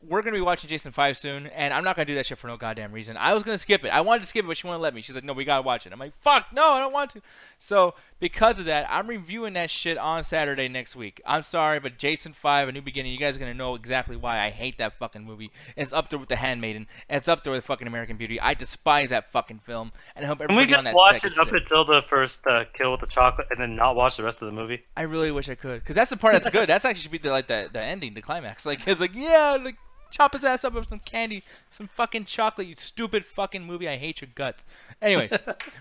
We're going to be watching Jason 5 soon, and I'm not going to do that shit for no goddamn reason. I was going to skip it. I wanted to skip it, but she wouldn't let me. She's like, no, we got to watch it. I'm like, fuck, no, I don't want to. So, because of that, I'm reviewing that shit on Saturday next week. I'm sorry, but Jason 5, A New Beginning, you guys are going to know exactly why I hate that fucking movie. It's up there with The Handmaiden, and it's up there with fucking American Beauty. I despise that fucking film, and I hope everybody on that Can we just watch it up until the first kill with the chocolate, and then not watch the rest of the movie? I really wish I could, because that's the part that's good. That's actually should be the ending, the climax. Like, it's like, yeah, like, chop his ass up with some candy, some fucking chocolate, you stupid fucking movie. I hate your guts. Anyways,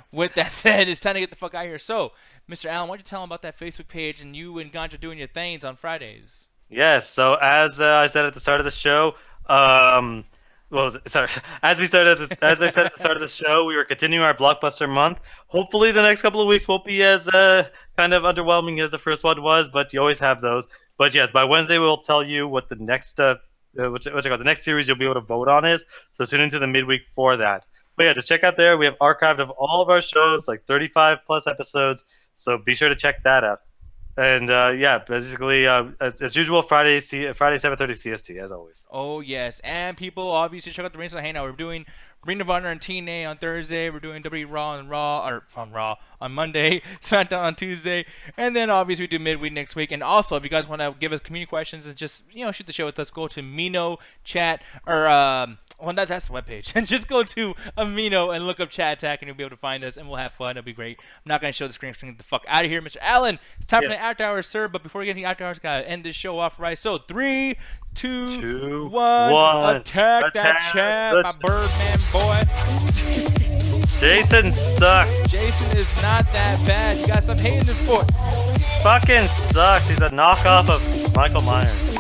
with that said, it's time to get the fuck out of here. So, Mr. Allen, why don't you tell him about that Facebook page and you and Ganja doing your things on Fridays? Yes. So as I said at the start of the show, what was it? Sorry. As I said at the start of the show, we were continuing our blockbuster month. Hopefully, the next couple of weeks won't be as kind of underwhelming as the first one was, but you always have those. But yes, by Wednesday we'll tell you what the next the next series you'll be able to vote on is. So tune into the midweek for that. But yeah, just check out there. We have archived of all of our shows, like 35 plus episodes. So be sure to check that out. And yeah, basically as usual, Friday 7:30 CST as always. Oh yes, and people obviously check out the Rings of Hangout. We're doing Ring of Honor and TNA on Thursday. We're doing WWE Raw and Raw on Monday, SmackDown on Tuesday, and then obviously we do midweek next week. And also, if you guys want to give us community questions and just shoot the show with us, go to Mino Chat or well, that's the webpage. And just go to Amino and look up Chat Attack, and you'll be able to find us, and we'll have fun. It'll be great. I'm not going to show the screen. Get the fuck out of here, Mr. Allen. It's time for the after hours, sir. But before we get into the after hours, gotta end this show off right. So 3, 2, 1. Attack that chat, my Birdman boy. Jason sucks. Jason is not that bad. You gotta stop hating this boy. Fucking sucks. He's a knockoff of Michael Myers.